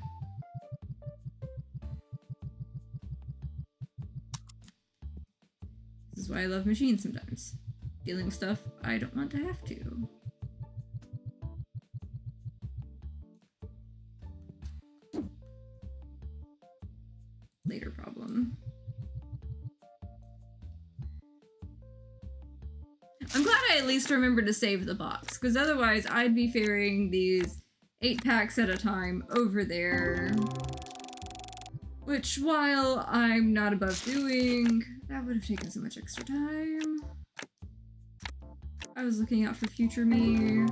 This is why I love machines sometimes. Dealing with stuff I don't want to have to. Later problem. I'm glad I at least remembered to save the box, because otherwise I'd be ferrying these 8 packs at a time over there. Which, while I'm not above doing, that would have taken so much extra time. I was looking out for future me.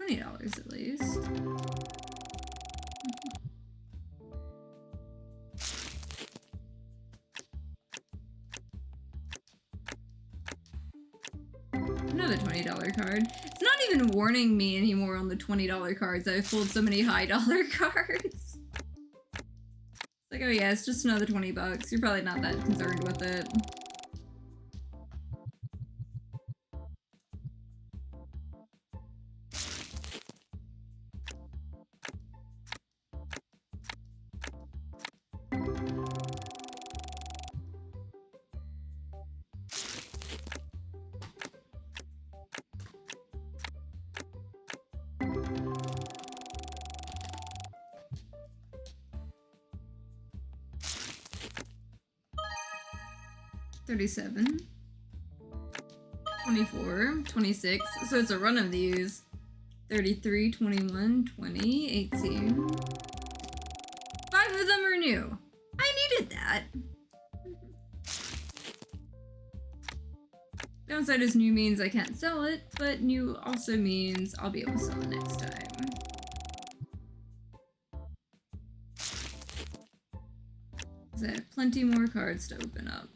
$20 at least. Another $20 card. It's not even warning me anymore on the $20 cards. I've pulled so many high dollar cards. It's like, oh yeah, it's just another 20 bucks. You're probably not that concerned with it. $37, $24, $26. So it's a run of these. $33, $21, $20, $18. 5 of them are new. I needed that. Downside is new means I can't sell it, but new also means I'll be able to sell it next time. Because I have plenty more cards to open up.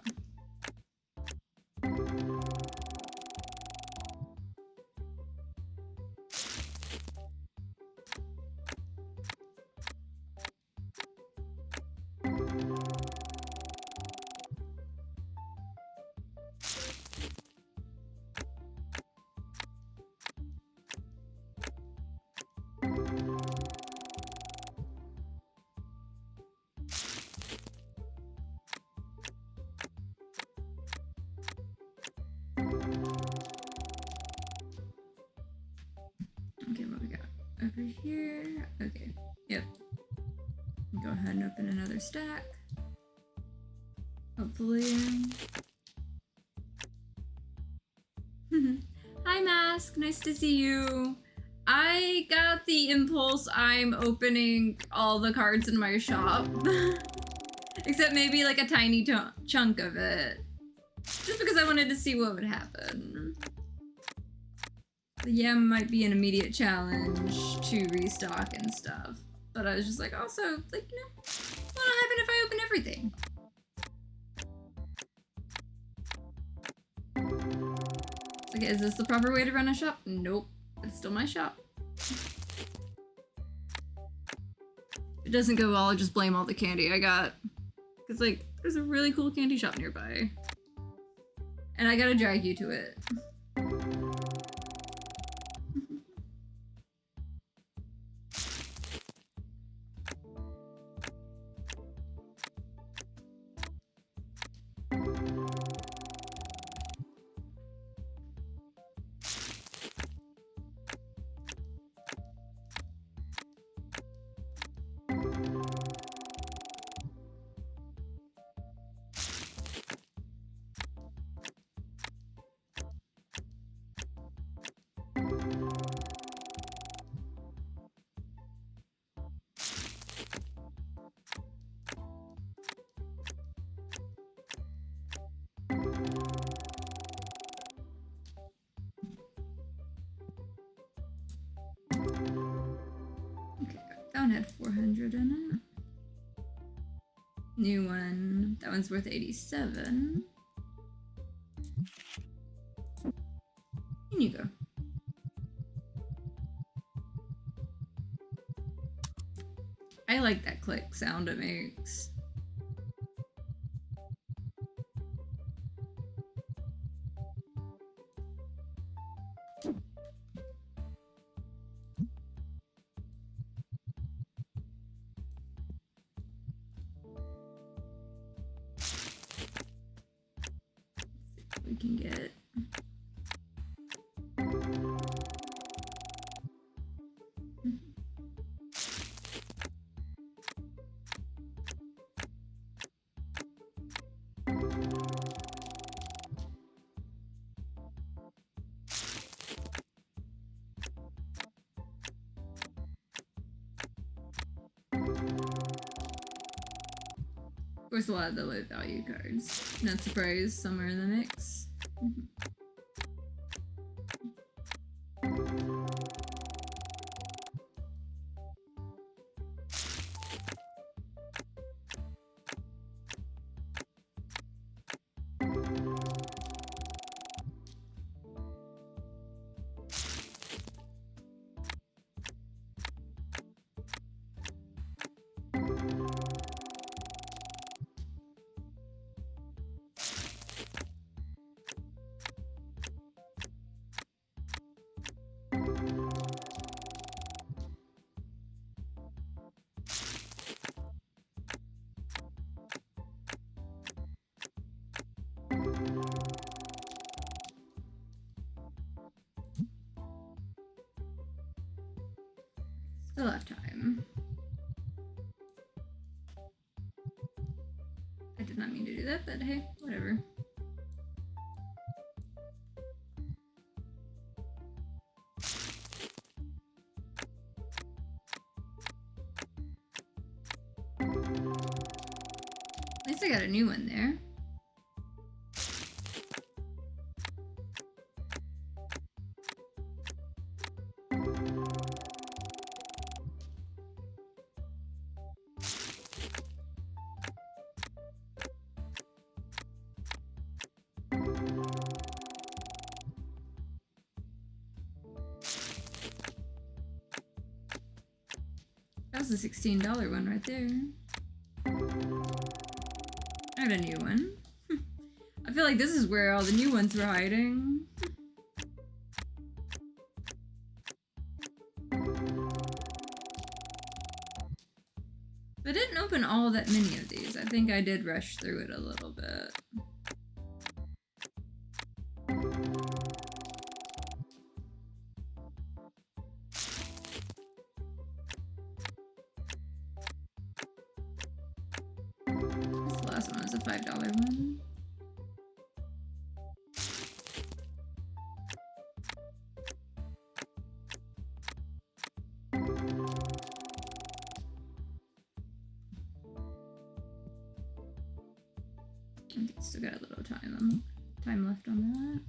Okay, what we got over here? Okay, yep. Go ahead and open another stack. Hopefully. Hi, Mask. Nice to see you. I got the impulse I'm opening all the cards in my shop. Except maybe like a tiny chunk of it. Just because I wanted to see what would happen. The yam might be an immediate challenge to restock and stuff. But I was just like, also, like, you know, what'll happen if I open everything? Like, is this the proper way to run a shop? Nope. It's still my shop. If it doesn't go well, I'll just blame all the candy I got. Because, like, there's a really cool candy shop nearby. And I gotta drag you to it. That one had 400 in it. New one. That one's worth 87. In you go. I like that click sound it makes. We can get of course a lot of the low value cards. Not surprised, some are in the mix. Still have time. I did not mean to do that, but hey, whatever. At least I got a new one there. That was a $16 one right there. I got a new one. I feel like this is where all the new ones were hiding. I didn't open all that many of these. I think I did rush through it a little bit. This last one was a $5 one. Okay, still got a little time left on that.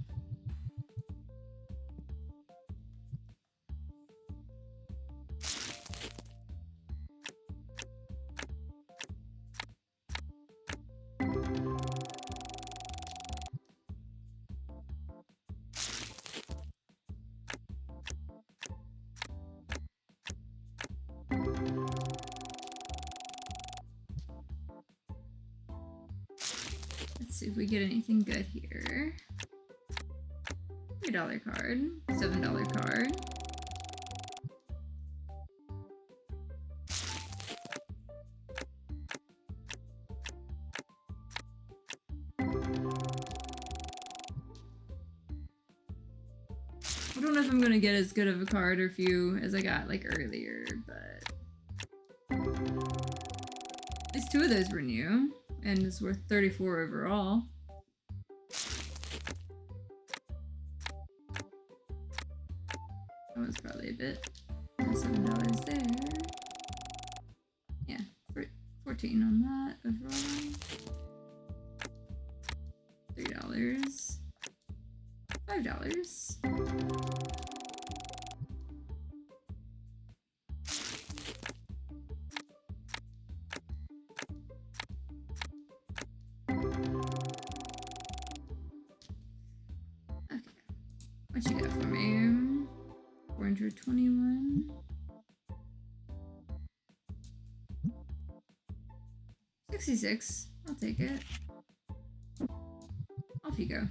Let's see if we get anything good here. $3 card, $7 card. I don't know if I'm gonna get as good of a card or few as I got like earlier, but at least 2 of those were new, and it's worth 34 overall. That was probably a bit. $7 there. Yeah, 14 on that overall. $3. $5. Okay, what you got for me? 421. 66. I'll take it. Off you go.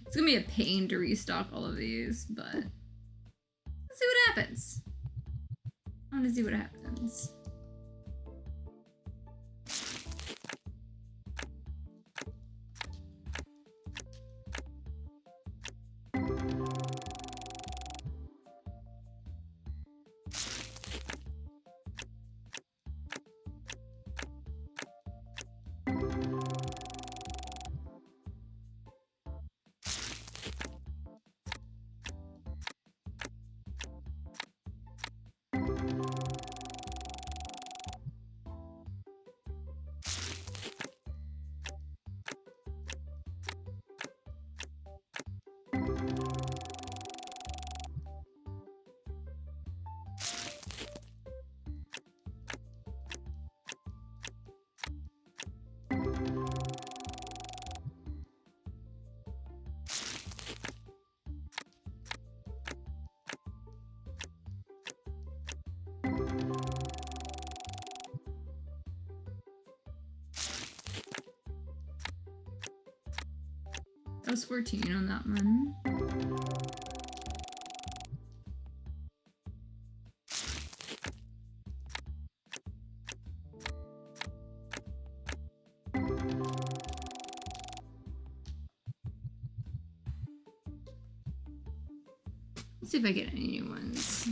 It's gonna be a pain to restock all of these, but let's see what happens. I want to see what happens. That was 14 on that one. Let's see if I get any new ones.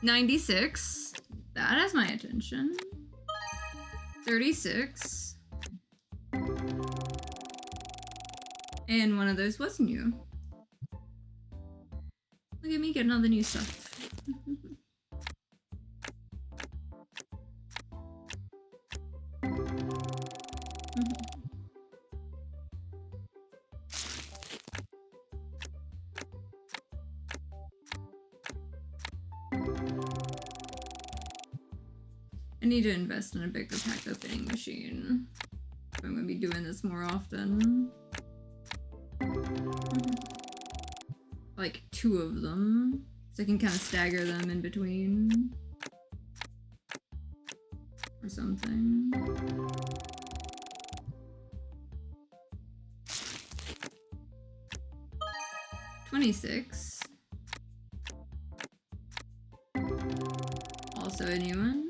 96. That has my attention. 36. And one of those was new. Look at me getting all the new stuff. I need to invest in a bigger pack opening machine. I'm gonna be doing this more often. Like 2 of them, so I can kind of stagger them in between. Or something. $26. Also a new one.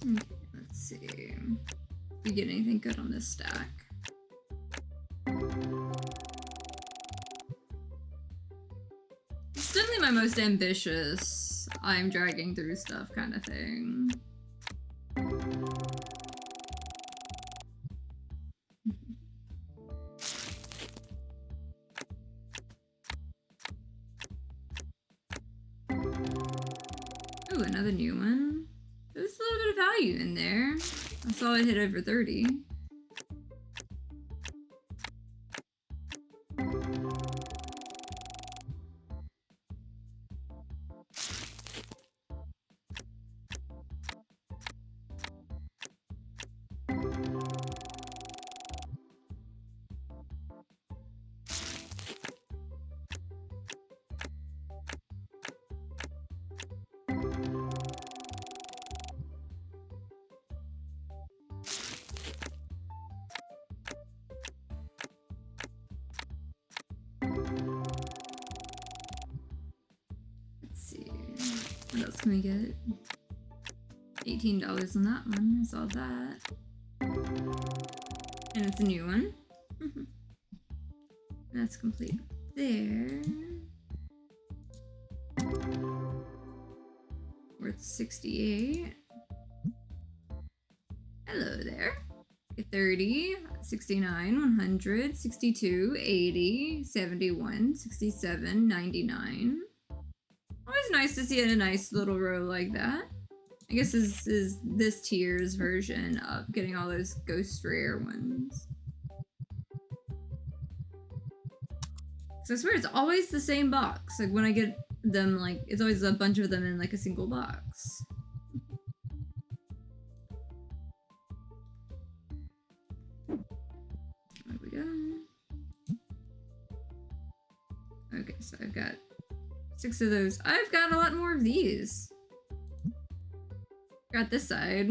Okay, let's see. If we get anything good on this stack. It's definitely my most ambitious I'm dragging through stuff kind of thing. Ooh, another new one. There's a little bit of value in there. I saw it hit over 30. What else can we get? $18 on that one. I saw that. And it's a new one. That's complete there. Worth 68. Hello there. 30, 69, 100, 62, 80, 71, 67, 99. Always nice to see a nice little row like that. I guess this is this tier's version of getting all those ghost rare ones. So I swear it's always the same box. Like when I get them, like it's always a bunch of them in like a single box. There we go. Okay, so I've got 6 of those. I've got a lot more of these. Got this side.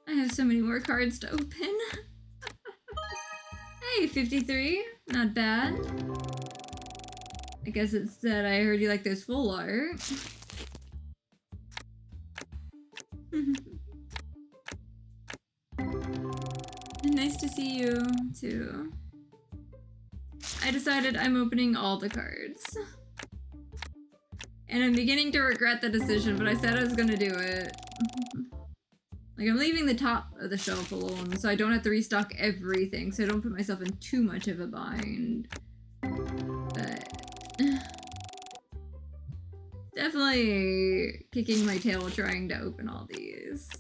I have so many more cards to open. Hey, 53. Not bad. I guess it's that I heard you like those full art. Nice to see you, too. I decided I'm opening all the cards. And I'm beginning to regret the decision, but I said I was gonna do it. Like, I'm leaving the top of the shelf alone, so I don't have to restock everything, so I don't put myself in too much of a bind. But... definitely kicking my tail trying to open all these.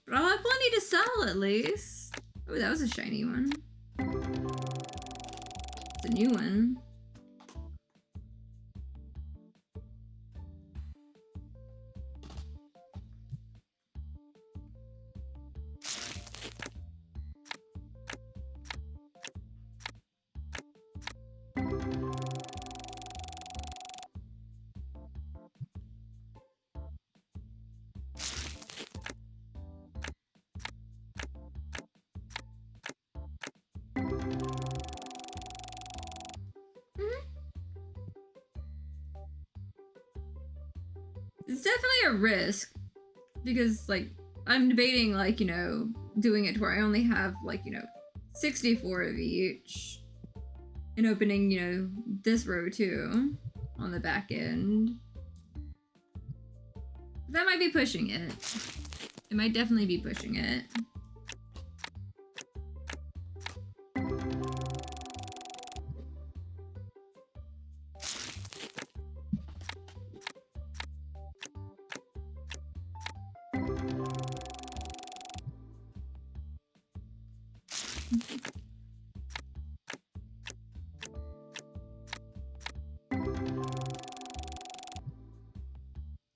But I'll have plenty to sell at least. Oh, that was a shiny one. It's a new one. It's definitely a risk because, like, I'm debating, like, you know, doing it to where I only have, like, you know, 64 of each and opening, you know, this row too on the back end. That might be pushing it. It might definitely be pushing it.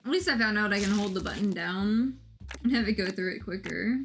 At least I found out I can hold the button down and have it go through it quicker.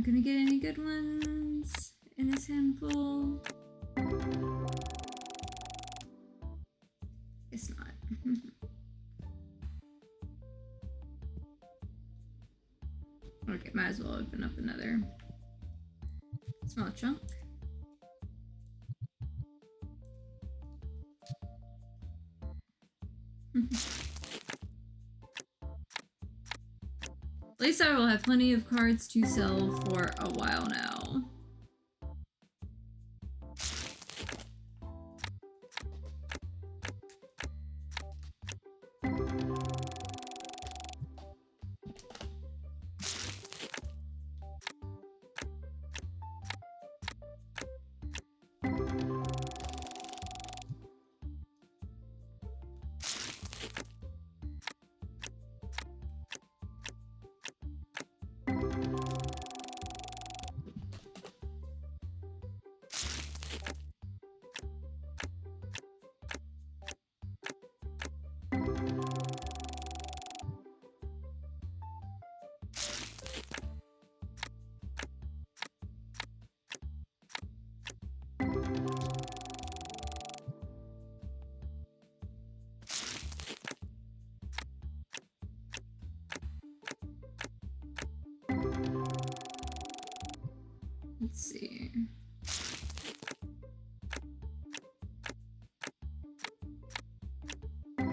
gonna get any good ones in this handful. It's not. Okay, might as well open up another small chunk. At least I will have plenty of cards to sell for a while now. Let's see. Not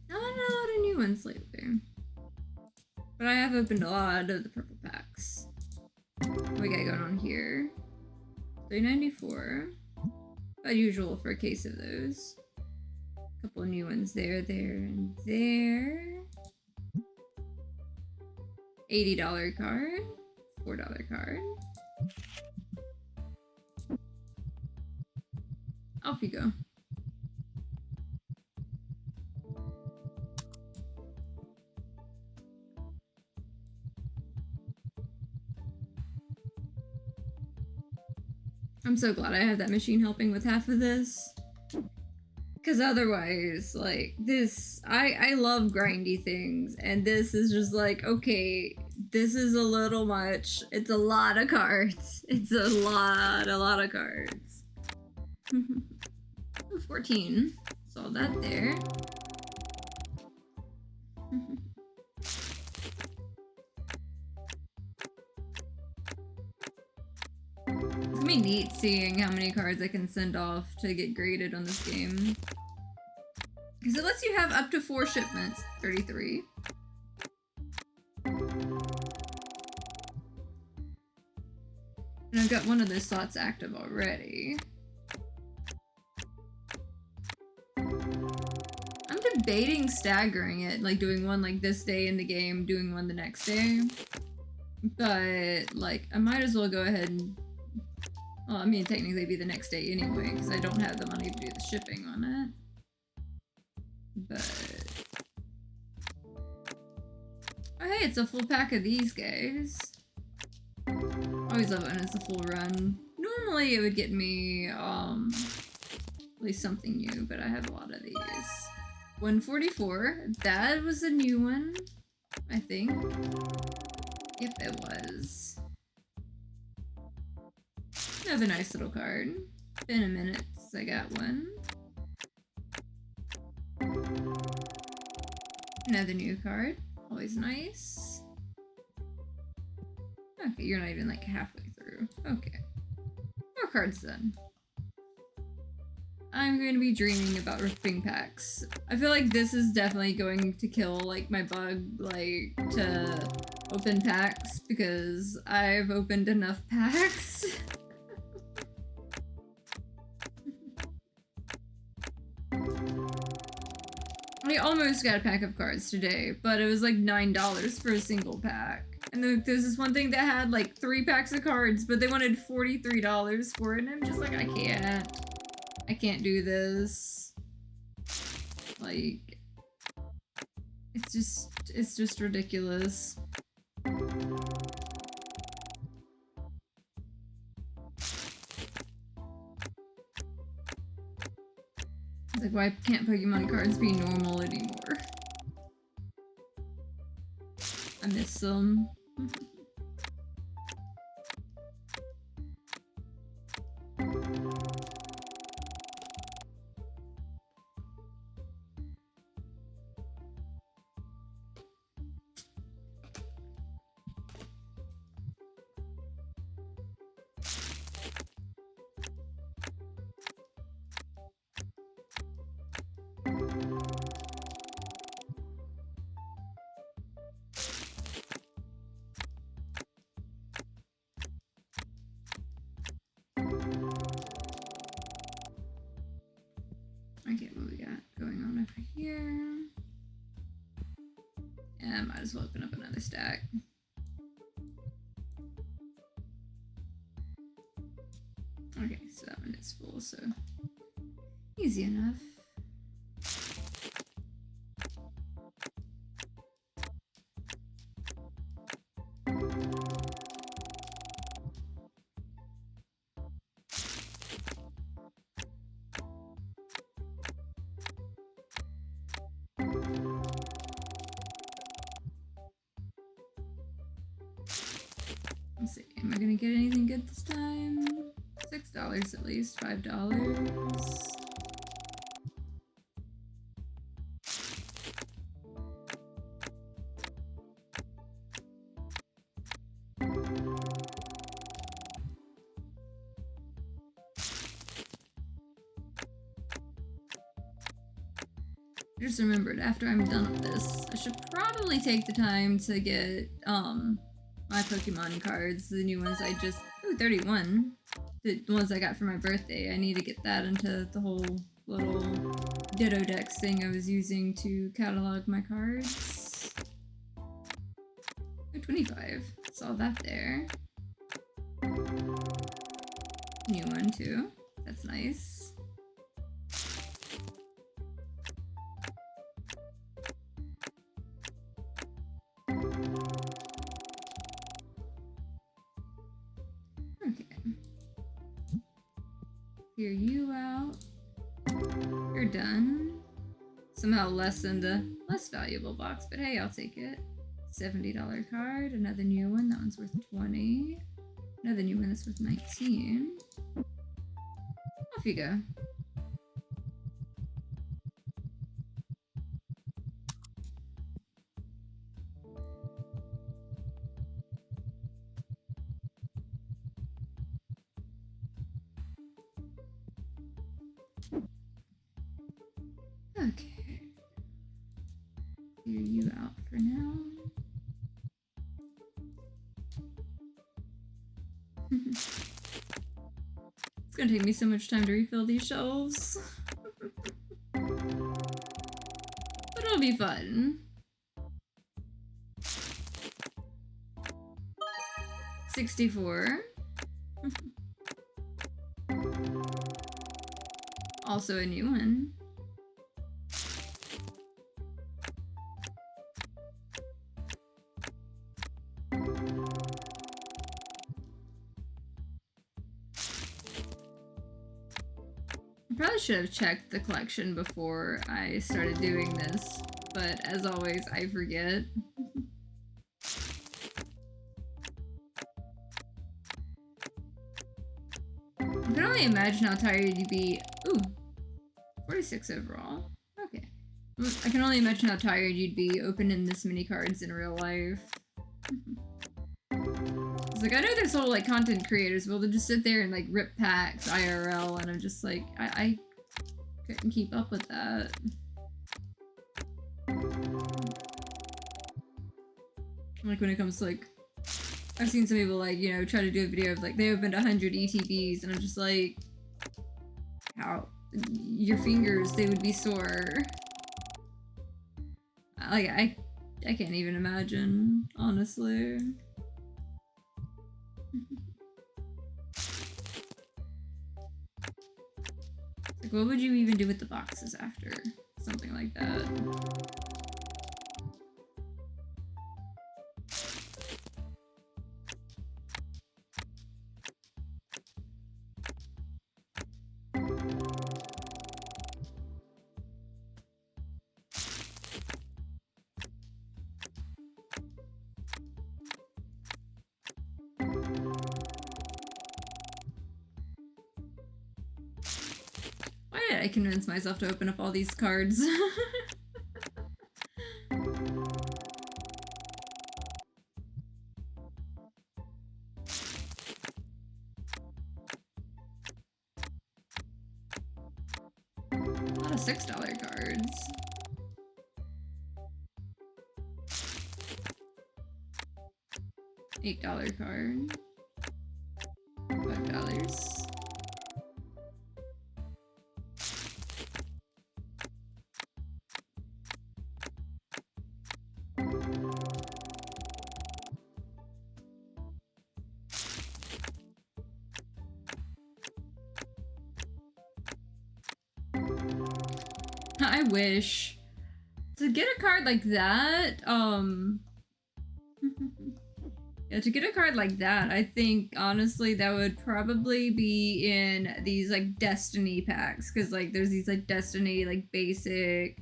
a lot of new ones lately. But I have opened a lot of the purple packs. What we got going on here? $3.94. About usual for a case of those. A couple of new ones there, and there. $80 card. $4 card. Off you go. I'm so glad I have that machine helping with half of this. Because otherwise, like, this, I love grindy things, and this is just like, okay, this is a little much. It's a lot of cards. It's a lot of cards. 14. Saw that there. It's gonna be neat seeing how many cards I can send off to get graded on this game. Because it lets you have up to 4 shipments. 33. And I've got one of those slots active already. I'm debating staggering it, like doing one like this day in the game, doing one the next day. But, like, I might as well go ahead and... Well, I mean, technically it'd be the next day anyway, because I don't have the money to do the shipping on it. But... Oh hey, it's a full pack of these guys. Always love it when it's a full run. Normally it would get me, at least something new, but I have a lot of these. 144. That was a new one, I think. Yep, it was. Another nice little card. Been a minute since I got one. Another new card. Always nice. Okay, you're not even like halfway through. Okay. More cards then. I'm going to be dreaming about ripping packs. I feel like this is definitely going to kill like my bug, like, to open packs because I've opened enough packs. I almost got a pack of cards today, but it was like $9 for a single pack. And there's this one thing that had like 3 packs of cards, but they wanted $43 for it, and I'm just like, I can't do this. Like, it's just ridiculous. It's like, why can't Pokemon cards be normal anymore? miss them. Okay, what we got going on over here? Yeah, I might as well open up another stack. Okay, so that one is full, so easy enough. Let's see, am I gonna get anything good this time? $6 at least, $5. I just remembered after I'm done with this, I should probably take the time to get my Pokemon cards, the new ones I just 31. The ones I got for my birthday. I need to get that into the whole little Ditto Dex thing I was using to catalog my cards. Oh, 25. Saw that there. New one too. That's nice. Clear you out. You're done. Somehow less than the less valuable box, but hey, I'll take it. $70 card, another new one. That one's worth 20. Another new one that's worth 19. Off you go. Okay. Clear you out for now. It's gonna take me so much time to refill these shelves. But it'll be fun. 64. Also a new one. I probably should have checked the collection before I started doing this, but as always, I forget. I can only imagine how tired you'd be. Ooh, 46 overall. Okay. I can only imagine how tired you'd be opening this many cards in real life. It's like, I know there's whole like content creators, well, they'll just sit there and like rip packs IRL, and I'm just like, I couldn't keep up with that. Like when it comes to like, I've seen some people like, you know, try to do a video of like they opened 100 ETBs, and I'm just like, how? Your fingers, they would be sore. Like I can't even imagine, honestly. Like, what would you even do with the boxes after something like that? I convinced myself to open up all these cards. A lot of $6 cards. $8 card. $5. I wish to get a card like that, yeah, to get a card like that, I think honestly that would probably be in these like Destiny packs, because like there's these like Destiny like basic,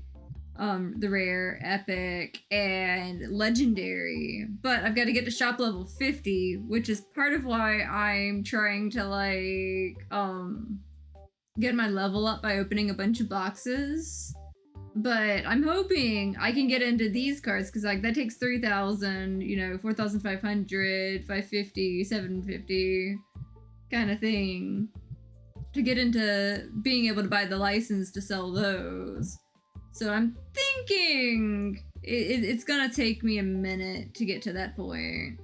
the rare, epic, and legendary. But I've got to get to shop level 50, which is part of why I'm trying to like get my level up by opening a bunch of boxes. But I'm hoping I can get into these cards, because like that takes 3,000, you know, 4,500, 550, 750 kind of thing to get into being able to buy the license to sell those. So I'm thinking it's gonna take me a minute to get to that point.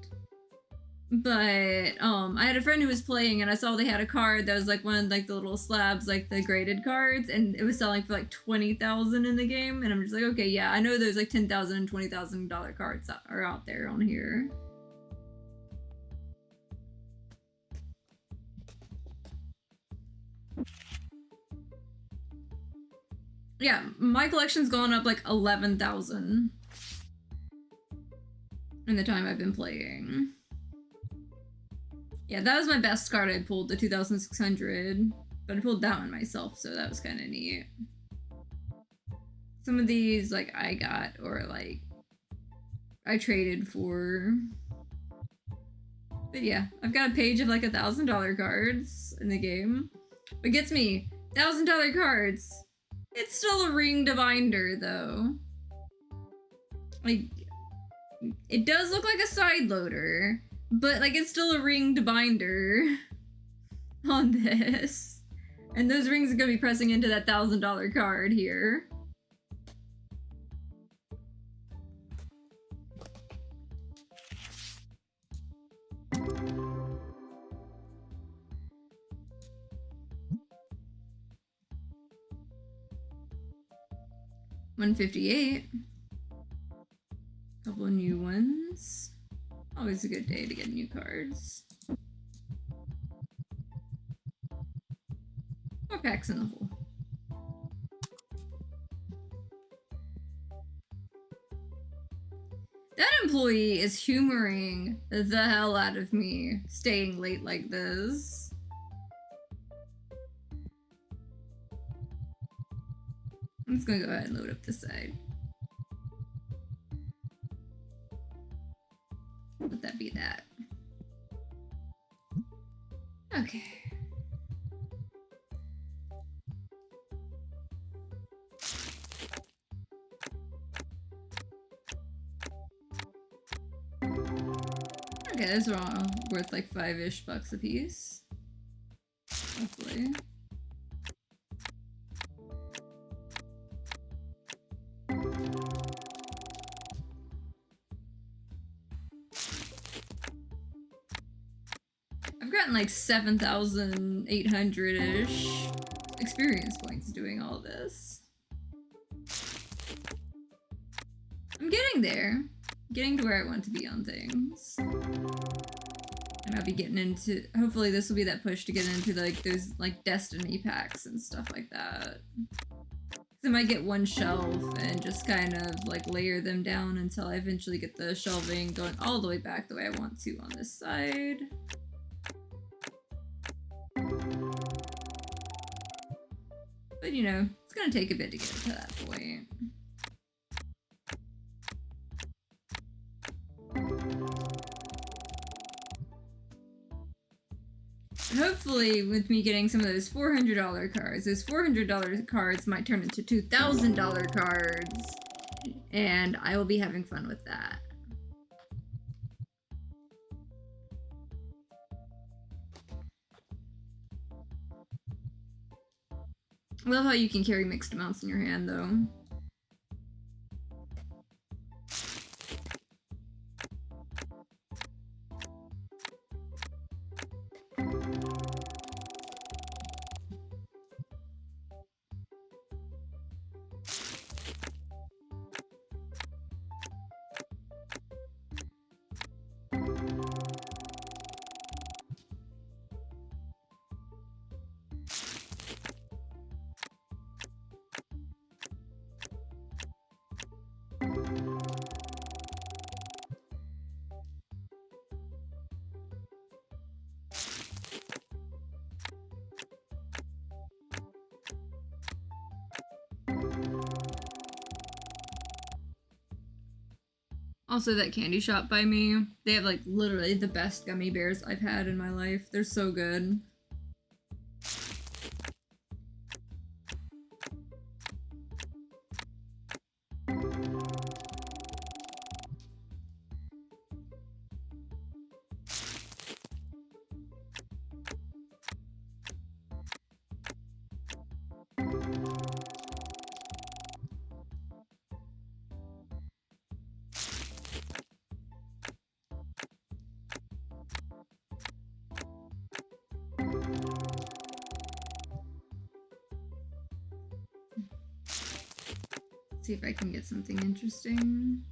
But I had a friend who was playing, and I saw they had a card that was like one of like the little slabs, like the graded cards, and it was selling for like 20,000 in the game. And I'm just like, okay, yeah, I know there's like $10,000 and $20,000 cards that are out there on here. Yeah, my collection's gone up like 11,000 in the time I've been playing. Yeah, that was my best card I pulled, the 2,600, but I pulled that one myself, so that was kind of neat. Some of these, like, I got, or, like, I traded for. But yeah, I've got a page of, like, $1,000 cards in the game. What gets me, $1,000 cards. It's still a ringed binder, though. Like, it does look like a side loader, but like it's still a ringed binder on this. And those rings are gonna be pressing into that $1,000 card here. $158. Couple of new ones. Always a good day to get new cards. More packs in the hole. That employee is humoring the hell out of me staying late like this. I'm just gonna go ahead and load up this side. Let that be that. Okay. Okay, those are all worth like $5-ish a piece. Hopefully. I've gotten like 7,800-ish experience points doing all this. I'm getting there. Getting to where I want to be on things. And I'll be getting into, hopefully this will be that push to get into like those like Destiny packs and stuff like that. I might get one shelf and just kind of like layer them down until I eventually get the shelving going all the way back the way I want to on this side. But you know, it's gonna take a bit to get to that point. hopefully with me getting some of those $400 cards, those $400 cards might turn into $2,000 cards, and I will be having fun with that. I love how you can carry mixed amounts in your hand, though. Also, that candy shop by me, they have like literally the best gummy bears I've had in my life. They're so good. See if I can get something interesting.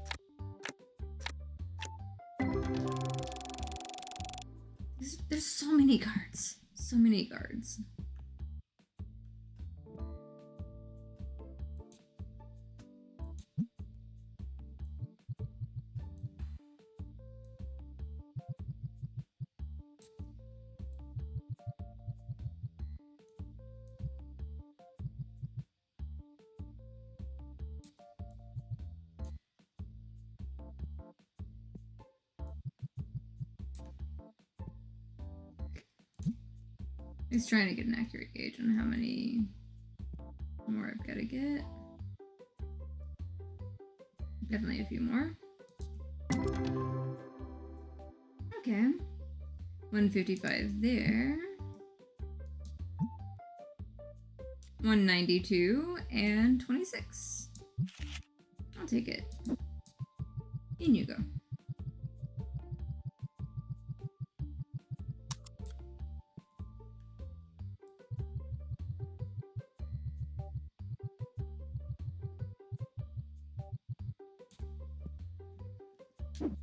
There's so many cards. So many cards. He's trying to get an accurate gauge on how many more I've got to get. Definitely a few more. Okay. 155 there. 192 and 26. I'll take it. In you go.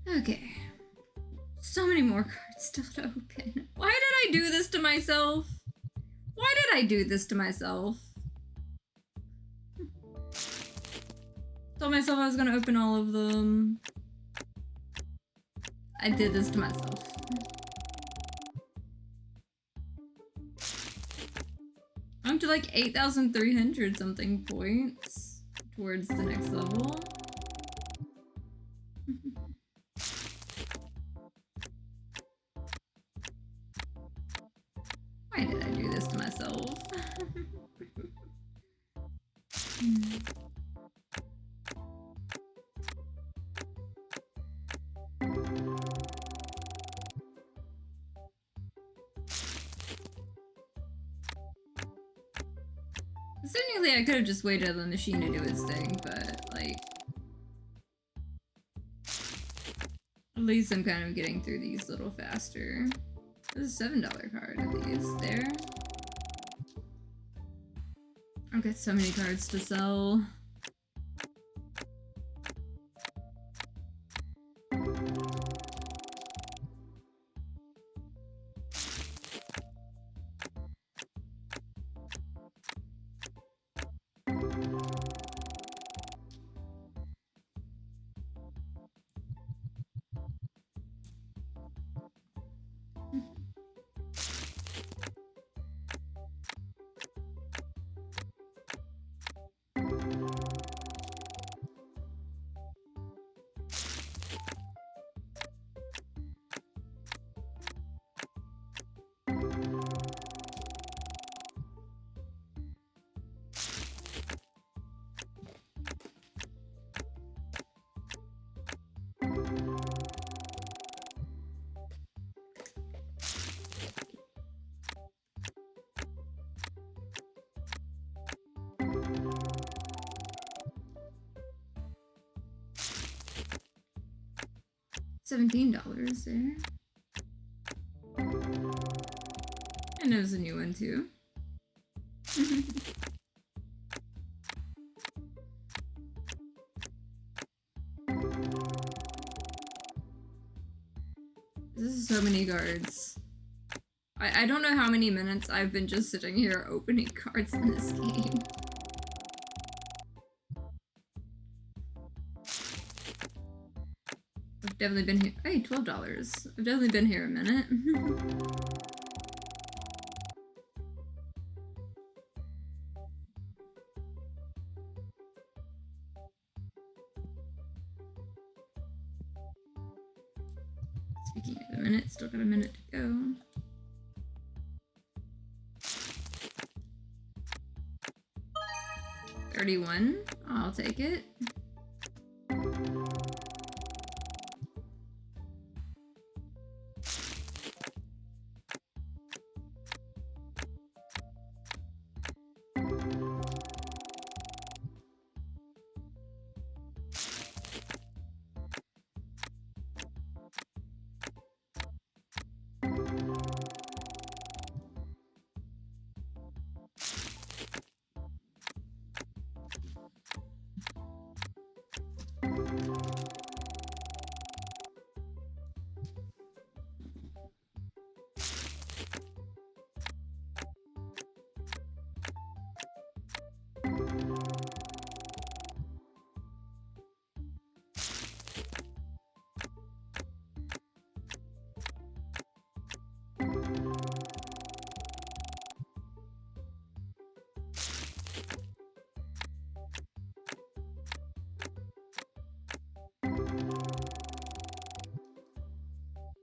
Okay. So many more cards still to open. Why did I do this to myself? Why did I do this to myself? Told myself I was gonna open all of them. I did this to myself. I'm to like 8,300 something points towards the next level. Why did I do this to myself? Technically, I could have just waited on the machine to do its thing, but, like... At least I'm kind of getting through these a little faster. There's a $7 card at least there. I've got so many cards to sell. $17 there. And there's a new one too. This is so many cards. I don't know how many minutes I've been just sitting here opening cards in this game. I've definitely been here. Hey, $12. I've definitely been here a minute. Speaking of a minute, still got a minute to go. $31. I'll take it.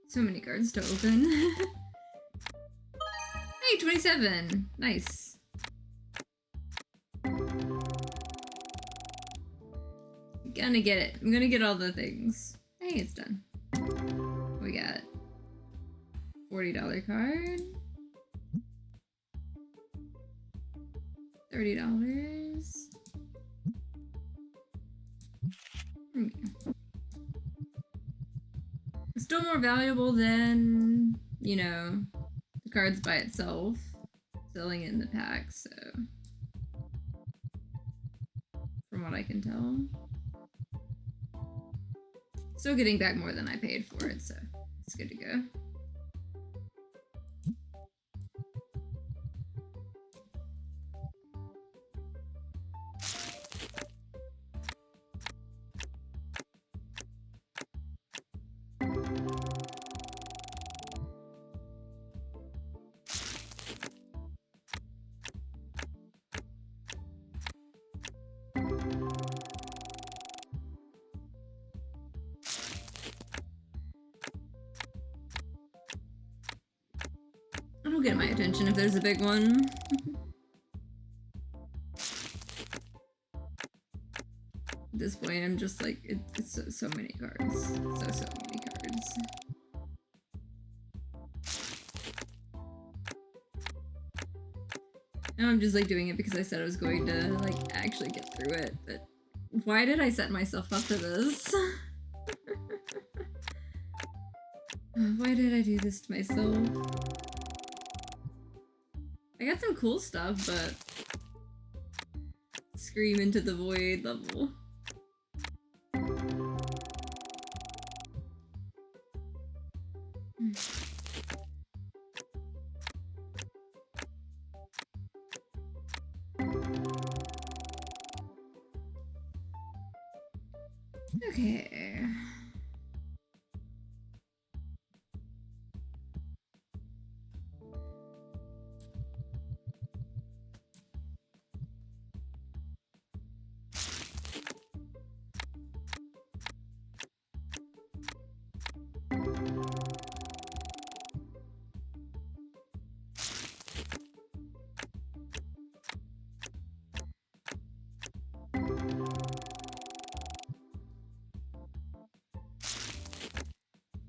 So many cards to open. Hey, 27. Nice. Gonna get it. I'm gonna get all the things. Hey, it's done. We got $40 card. $30. Okay. It's still more valuable than, you know, the cards by itself. Selling it in the pack, so. From what I can tell. Still getting back more than I paid for it, so it's good to go. It'll get my attention if there's a big one. At this point, I'm just like, it's so many cards. So many cards. Now I'm just like doing it because I said I was going to like actually get through it, but why did I set myself up to this? Why did I do this to myself? I got some cool stuff, but scream into the void level. Okay.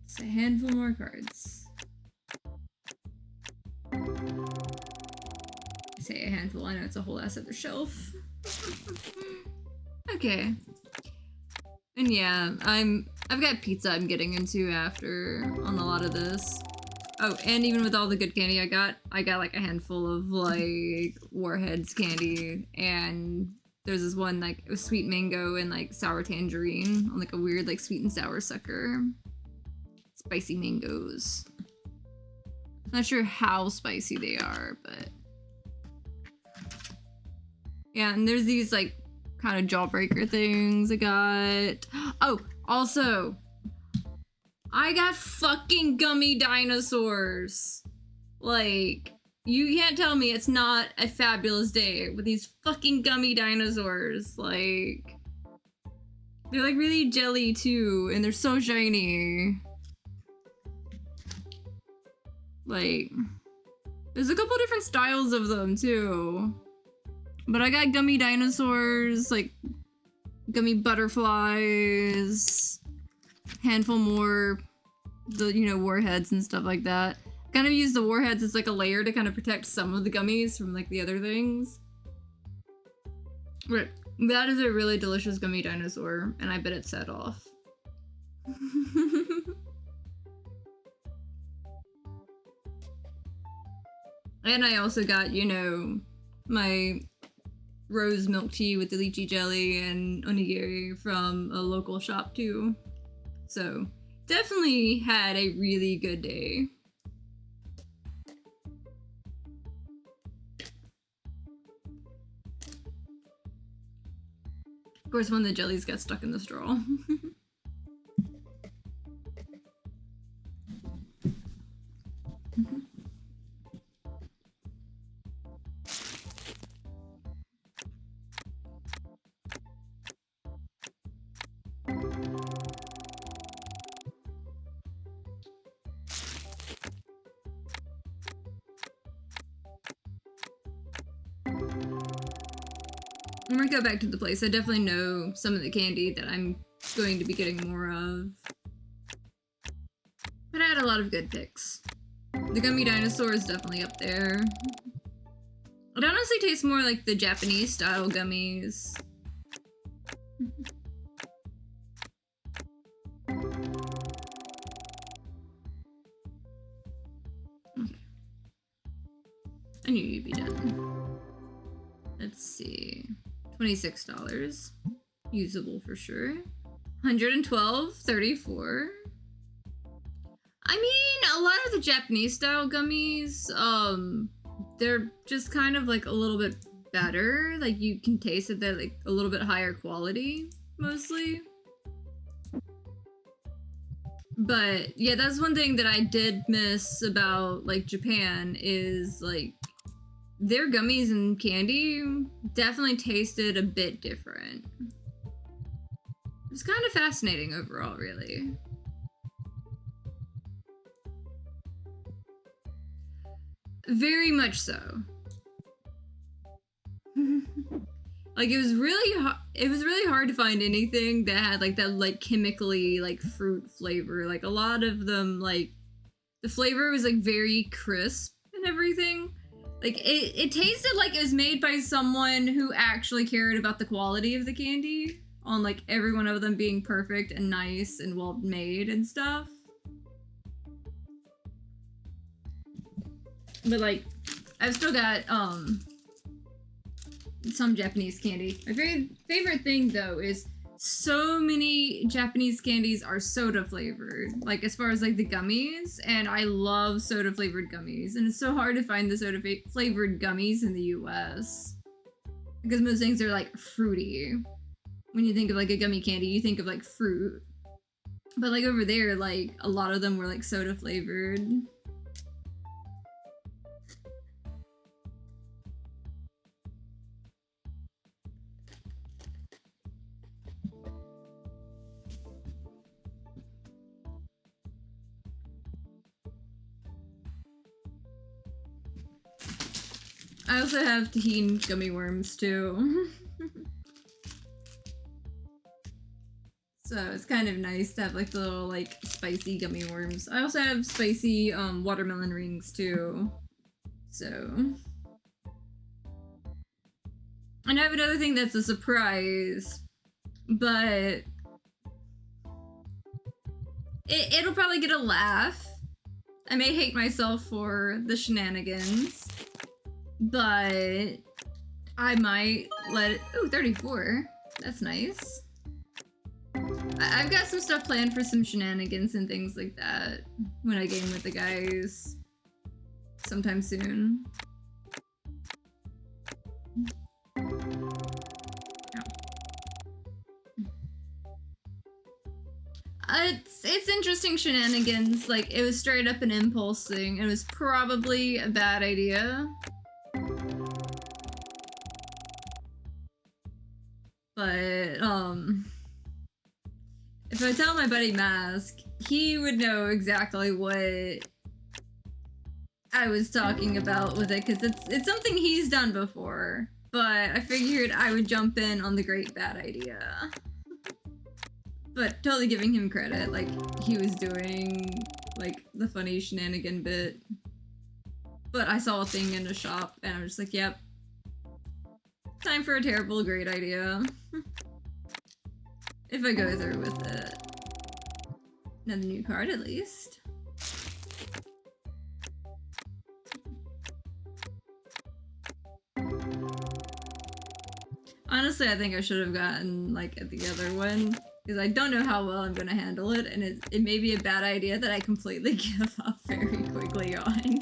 Just a handful more cards. I say a handful, I know it's a whole ass other shelf. Okay. And yeah, I'm I've got pizza I'm getting into after on a lot of this. Oh, and even with all the good candy I got like a handful of like Warheads candy, and there's this one like it was sweet mango and like sour tangerine on like a weird like sweet and sour sucker. Spicy mangoes. Not sure how spicy they are, but yeah, and there's these like kind of jawbreaker things I got. Oh, also, I got fucking gummy dinosaurs. Like, you can't tell me it's not a fabulous day with these fucking gummy dinosaurs. Like, they're like really jelly too, and they're so shiny. Like, there's a couple different styles of them too. But I got gummy dinosaurs, like gummy butterflies, handful more, warheads and stuff like that. Kind of use the warheads as like a layer to kind of protect some of the gummies from like the other things. But that is a really delicious gummy dinosaur, and I bet it set off. And I also got, my rose milk tea with the lychee jelly and onigiri from a local shop too. So definitely had a really good day. Of course, one of the jellies got stuck in the straw. When we go back to the place, I definitely know some of the candy that I'm going to be getting more of. But I had a lot of good picks. The gummy dinosaur is definitely up there. It honestly tastes more like the Japanese style gummies. Okay. I knew you'd be done. Let's see. $26. Usable for sure. $112.34. I mean, a lot of the Japanese style gummies, they're just kind of like a little bit better. Like you can taste that they're like a little bit higher quality, mostly. But yeah, that's one thing that I did miss about like Japan is like their gummies and candy definitely tasted a bit different. It was kind of fascinating overall, really. Very much so. Like it was really hard to find anything that had like that like chemically like fruit flavor. Like a lot of them, like the flavor was like very crisp and everything. Like it tasted like it was made by someone who actually cared about the quality of the candy, on like every one of them being perfect and nice and well made and stuff. But like I've still got some Japanese candy. My favorite thing though is so many Japanese candies are soda flavored, like as far as like the gummies, and I love soda flavored gummies, and it's so hard to find the soda flavored gummies in the US because most things are like fruity. When you think of like a gummy candy, you think of like fruit, but like over there, like a lot of them were like soda flavored. I also have tahini gummy worms too. So it's kind of nice to have like the little like spicy gummy worms. I also have spicy watermelon rings too. So. And I have another thing that's a surprise, but It'll probably get a laugh. I may hate myself for the shenanigans, but I might let it. Ooh, 34. That's nice. I've got some stuff planned for some shenanigans and things like that when I game with the guys sometime soon. It's interesting shenanigans. Like, it was straight up an impulse thing. It was probably a bad idea. But, if I tell my buddy Mask, he would know exactly what I was talking about with it, because it's something he's done before. But I figured I would jump in on the great bad idea. But totally giving him credit, like, he was doing, like, the funny shenanigan bit. But I saw a thing in a shop, and I was just like, yep. Time for a terrible great idea. If I go through with it. Another new card, at least. Honestly, I think I should have gotten, like, the other one. Because I don't know how well I'm gonna handle it, and it may be a bad idea that I completely give up very quickly on.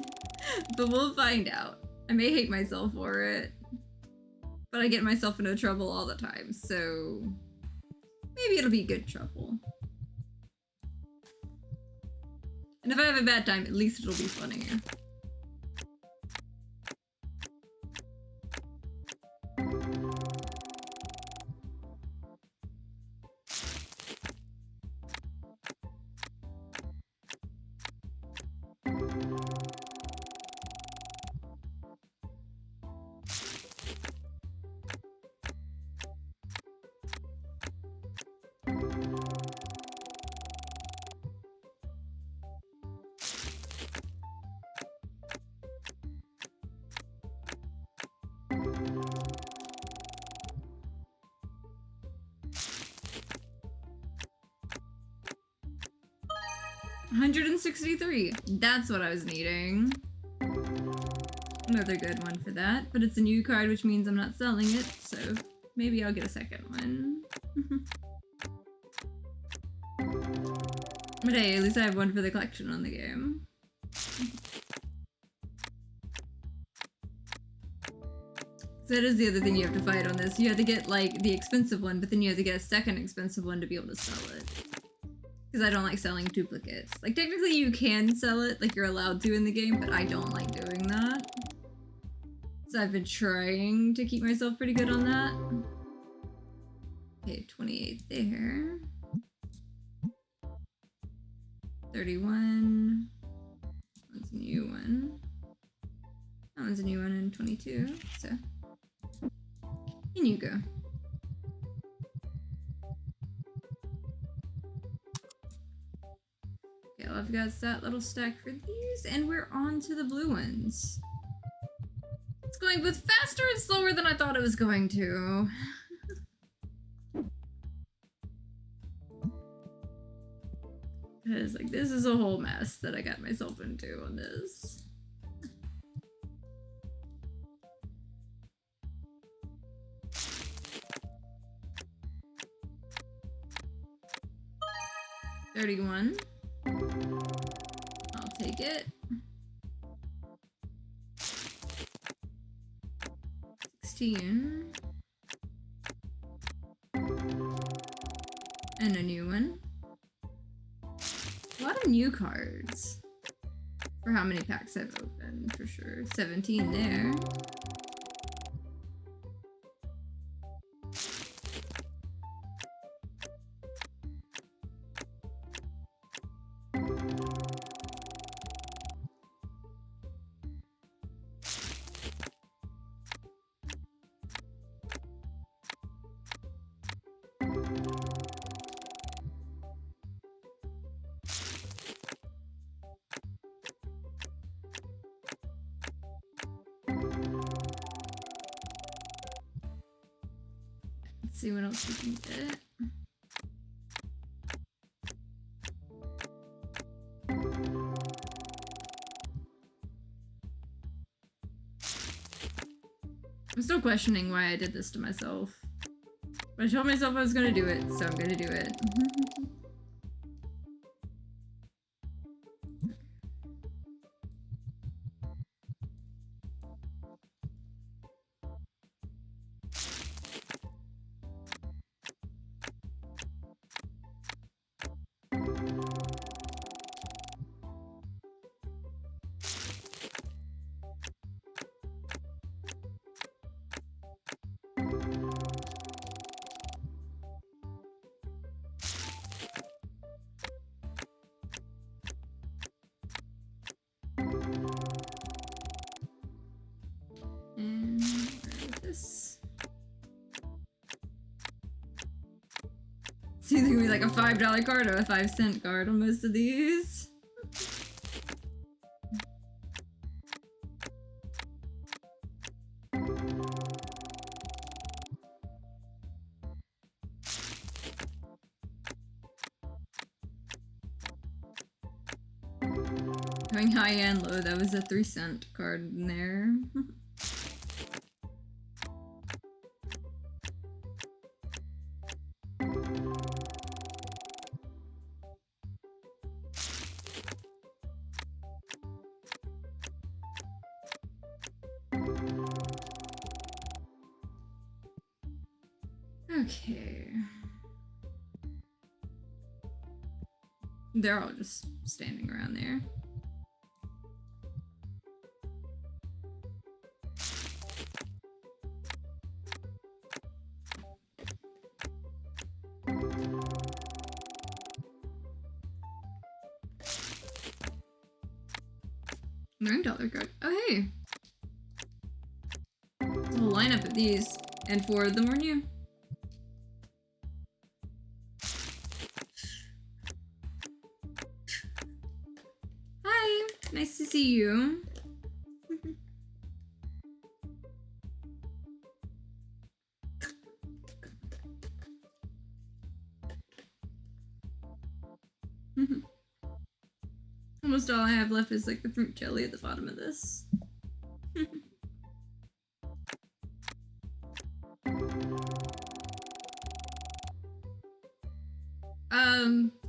But we'll find out. I may hate myself for it. But I get myself into trouble all the time, so maybe it'll be good trouble. And if I have a bad time, at least it'll be funny. $163. That's what I was needing. Another good one for that, but it's a new card, which means I'm not selling it, so maybe I'll get a second one. But hey, at least I have one for the collection on the game. So that is the other thing you have to fight on this. You have to get, like, the expensive one, but then you have to get a second expensive one to be able to sell it. Because I don't like selling duplicates. Like, technically you can sell it, like you're allowed to in the game, but I don't like doing that. So I've been trying to keep myself pretty good on that. Okay, 28 there. 31. That's a new one. That one's a new one in 22, so. In you go. Okay, well, I've got that little stack for these, and we're on to the blue ones. It's going both faster and slower than I thought it was going to. Because, like, this is a whole mess that I got myself into on this. $31. I'll take it. 16. And a new one. A lot of new cards. For how many packs I've opened, for sure. 17 there. Let's see what else we can get. I'm still questioning why I did this to myself. But I told myself I was gonna do it, so I'm gonna do it. And where is this? It's either gonna be like a $5 card or a 5-cent card on most of these. Going high and low, that was a 3-cent card in there. Okay. They're all just standing around there. $9 card. Oh, hey. It's a whole lineup of these, and 4 of them were new. Hi, nice to see you. Almost all I have left is like the fruit jelly at the bottom of this.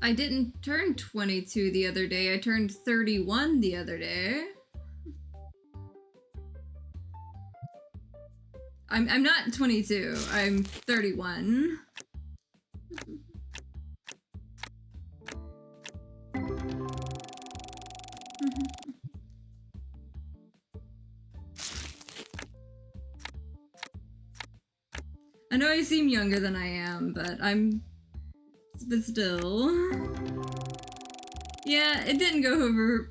I didn't turn 22 the other day. I turned 31 the other day. I'm not 22. I'm 31. I know I seem younger than I am, but still. Yeah, it didn't go over.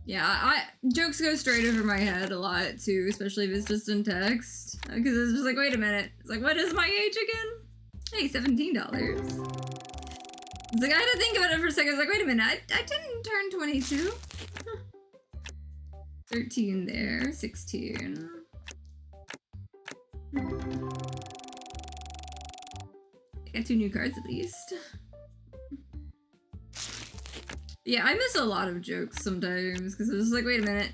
Yeah, jokes go straight over my head a lot too, especially if it's just in text. Because it's just like, wait a minute. It's like, what is my age again? Hey, $17. It's like, I had to think about it for a second. I was like, wait a minute, I didn't turn 22. 13 there, 16. I got 2 new cards at least. Yeah, I miss a lot of jokes sometimes because I'm just like, wait a minute.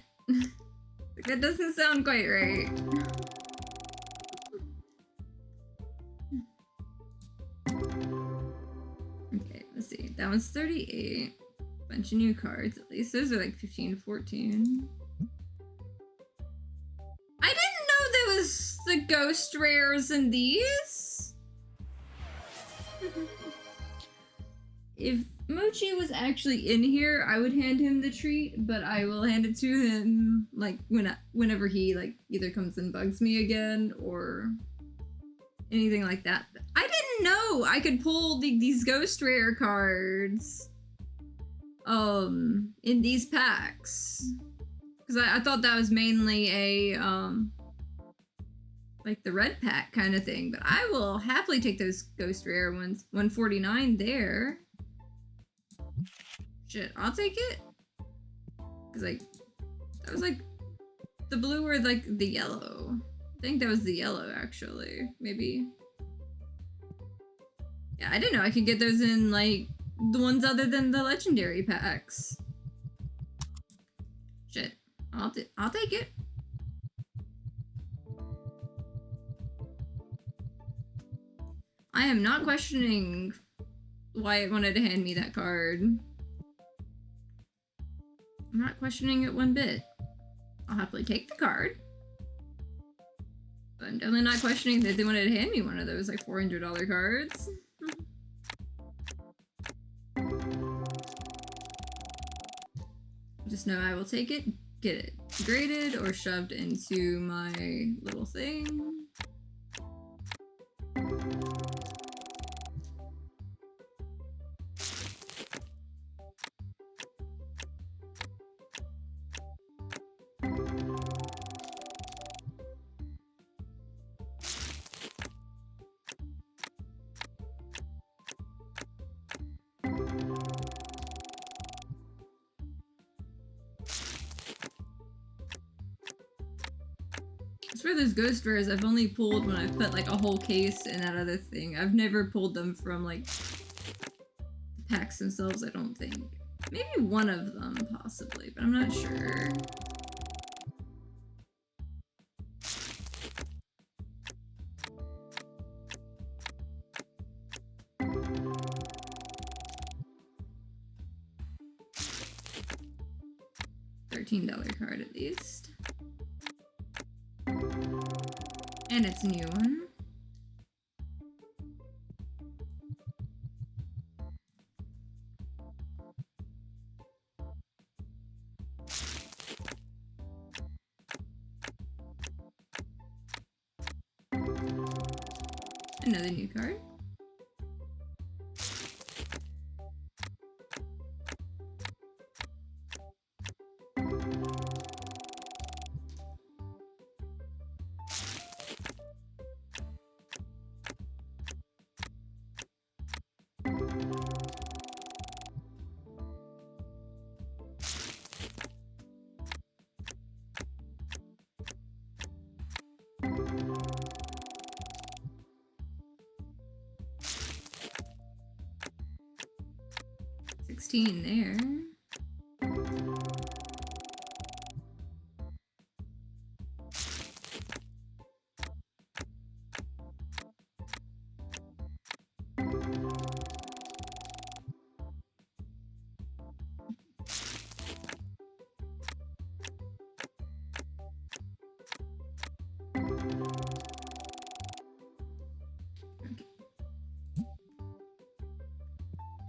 That doesn't sound quite right. Okay, let's see. That one's 38. Bunch of new cards at least. Those are like 15 to 14. I didn't know there was the ghost rares in these. If Mochi was actually in here, I would hand him the treat, but I will hand it to him like whenever he like either comes and bugs me again or anything like that. I didn't know I could pull these ghost rare cards in these packs, because I thought that was mainly a like the red pack kind of thing, but I will happily take those ghost rare ones. 149 there. Shit, I'll take it. Cause like, that was like the blue or like the yellow. I think that was the yellow actually, maybe. Yeah, I didn't know I could get those in like the ones other than the legendary packs. Shit, I'll take it. I am not questioning why it wanted to hand me that card. I'm not questioning it one bit. I'll happily take the card. But I'm definitely not questioning that they wanted to hand me one of those like $400 cards. Just know I will take it, get it graded or shoved into my little thing. As for those ghost rares, I've only pulled when I've put like a whole case in that other thing. I've never pulled them from like the packs themselves, I don't think. Maybe one of them, possibly, but I'm not sure. $13 card at least. And it's a new one. Another new card. There.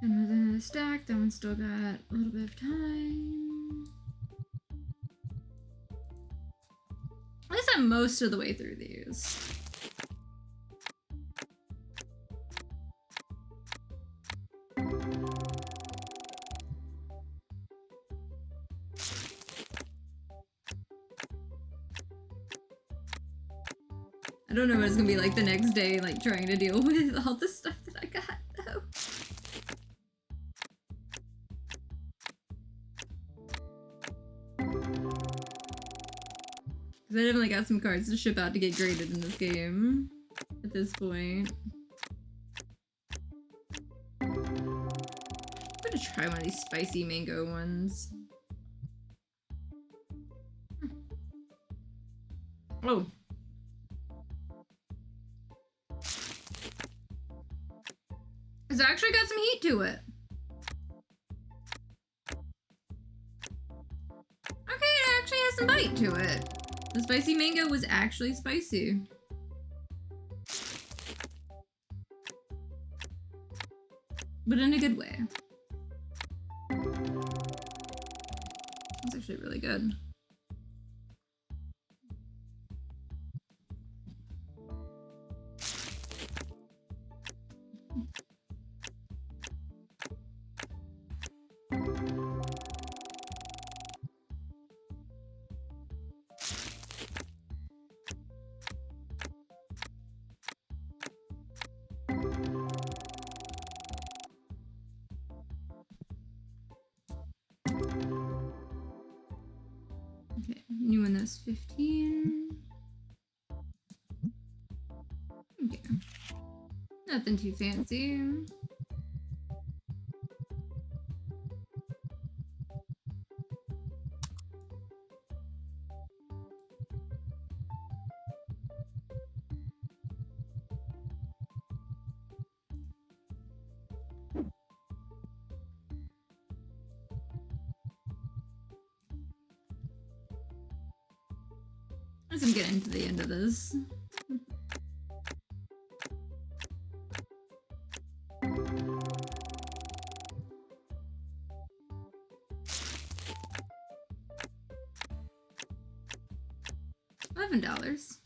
Another stack, that one's still got a little bit of time. At least I'm most of the way through these. I don't know what it's gonna be like the next day, like trying to deal with all the stuff that I got, though. I definitely got some cards to ship out to get graded in this game at this point. I'm gonna try one of these spicy mango ones. Oh. It's actually got some heat to it. Okay, it actually has some bite to it. The spicy mango was actually spicy. But in a good way. It's actually really good. Okay, new one that's 15. Okay. Nothing too fancy. As I'm getting to the end of this. $11.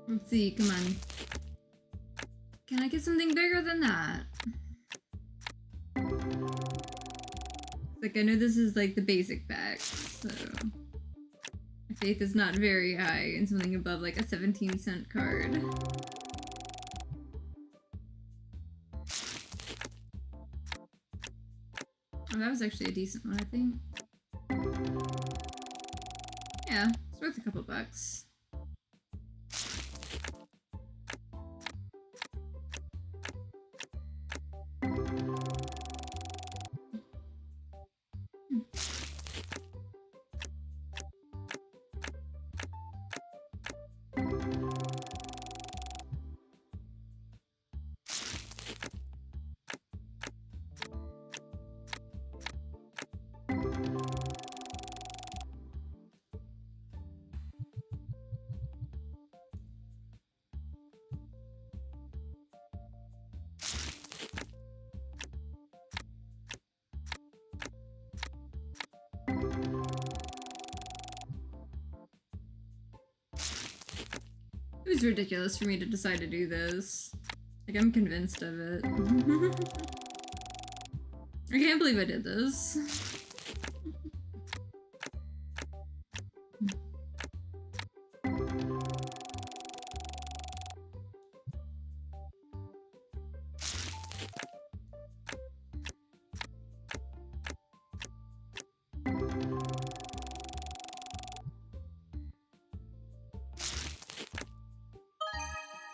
Let's see, come on. Can I get something bigger than that? Like, I know this is like the basic pack, so my faith is not very high in something above like a 17-cent card. Oh, that was actually a decent one, I think. Yeah, it's worth a couple bucks. It was ridiculous for me to decide to do this. Like, I'm convinced of it. I can't believe I did this.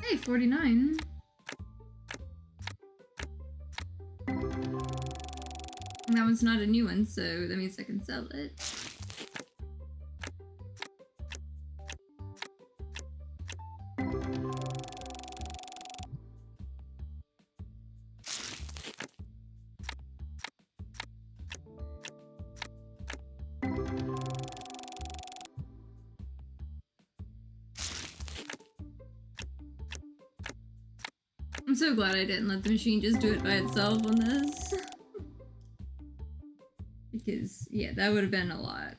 Hey, 49. And that one's not a new one, so that means I can sell it. I'm so glad I didn't let the machine just do it by itself on this. Because, yeah, that would have been a lot.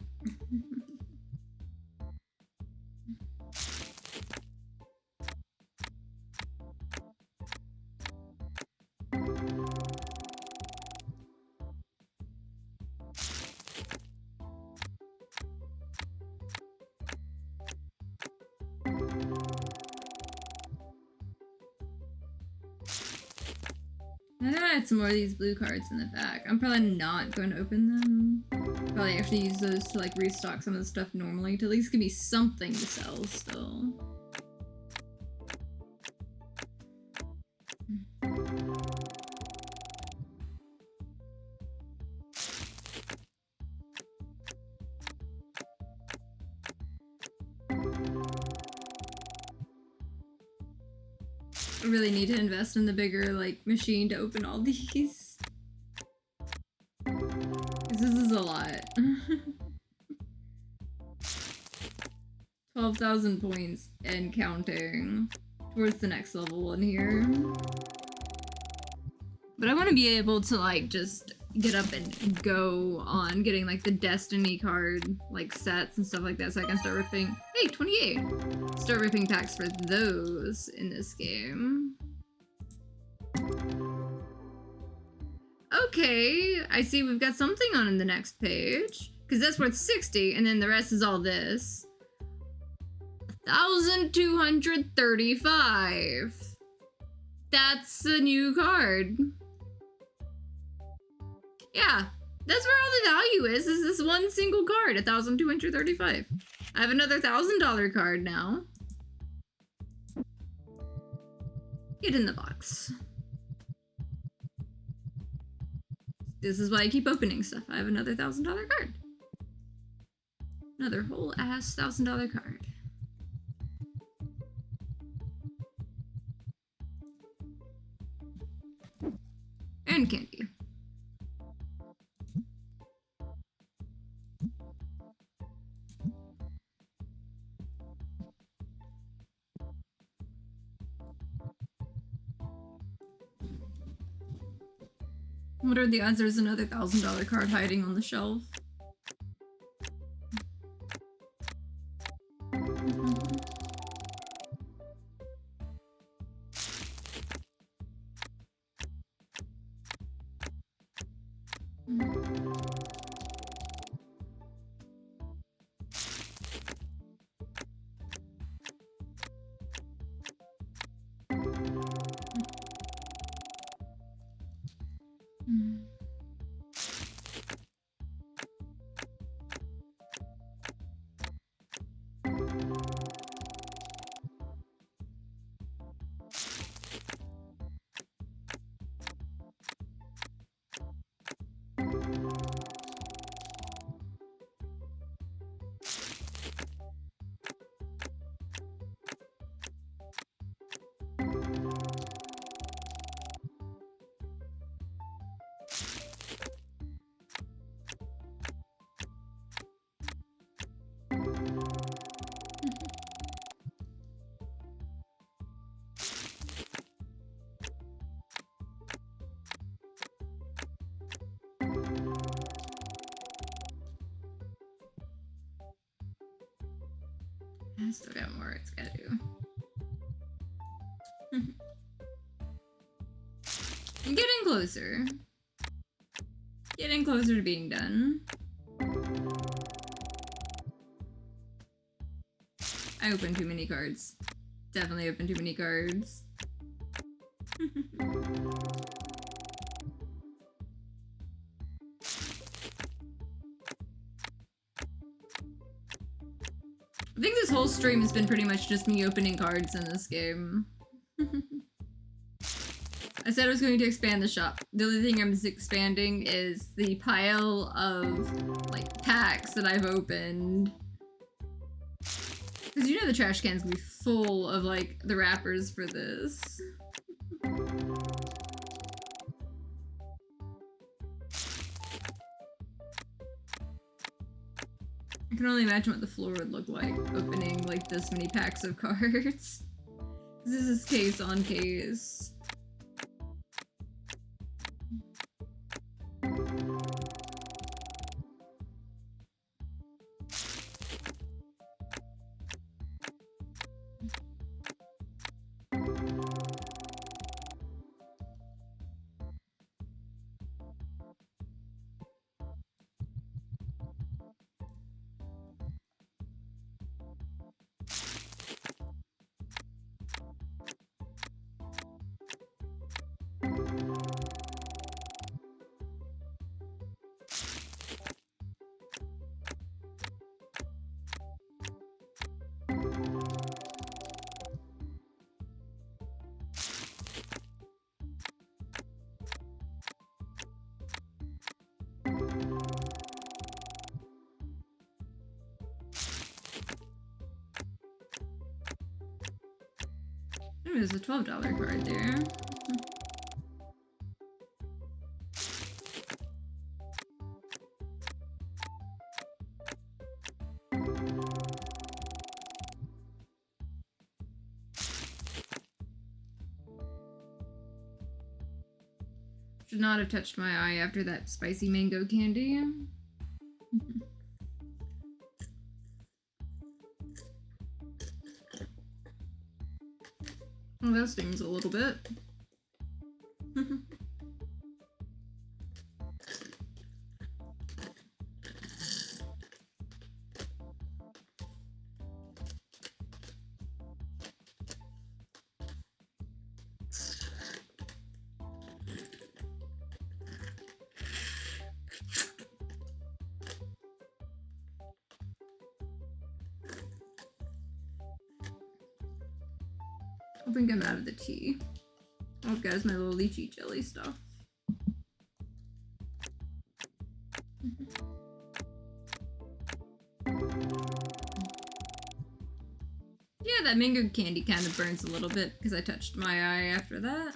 I know I had some more of these blue cards in the back. I'm probably not going to open them. Probably actually use those to like restock some of the stuff normally to at least give me something to sell still. I really need to invest in the bigger, like, machine to open all these. Because this is a lot. 12,000 points and counting towards the next level one here. But I want to be able to, like, just get up and go on getting, like, the Destiny card, like, sets and stuff like that, so I can start ripping. Hey, 28! Start ripping packs for those in this game. Okay, I see we've got something on in the next page. Because that's worth 60, and then the rest is all this. 1,235. That's a new card. Yeah, that's where all the value is this one single card, 1,235. I have another $1,000 card now. Get in the box. This is why I keep opening stuff. I have another $1,000 card. Another whole ass $1,000 card. And candy. What are the odds there's another $1,000 card hiding on the shelf? I still got more it's gotta do. I'm getting closer. Getting closer to being done. I opened too many cards. Definitely opened too many cards. I think this whole stream has been pretty much just me opening cards in this game. I said I was going to expand the shop. The only thing I'm expanding is the pile of, like, packs that I've opened. Because you know the trash can's gonna be full of, like, the wrappers for this. I can only imagine what the floor would look like opening, like, this many packs of cards. This is case on case. Ooh, there's a $12 card there. Should not have touched my eye after that spicy mango candy. Oh, that stings a little bit. I think I'm out of the tea. All I've got is my little lychee jelly stuff. Yeah, that mango candy kind of burns a little bit because I touched my eye after that.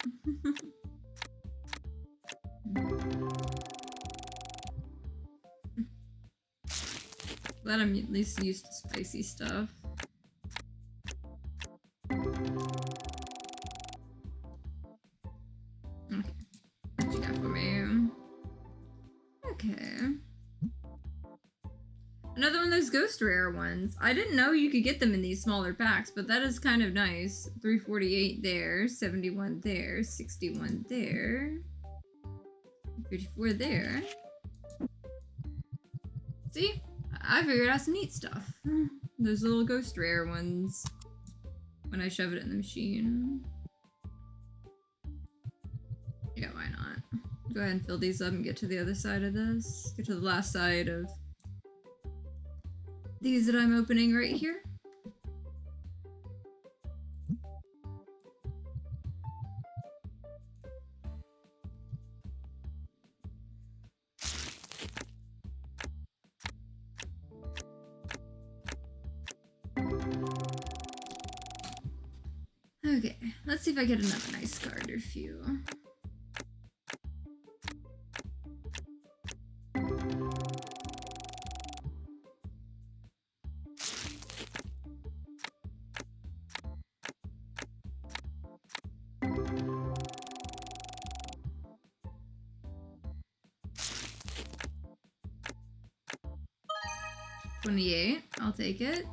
Glad I'm at least used to spicy stuff. Okay, what you got for me? ghost rare ones. I didn't know you could get them in these smaller packs, but that is kind of nice. 348 there, 71 there, 61 there, 54 there. See? I figured out some neat stuff. Those little ghost rare ones when I shove it in the machine. Yeah, why not? Go ahead and fill these up and get to the other side of this. Get to the last side of these that I'm opening right here. Okay, let's see if I get another nice card or few. $28, I'll take it.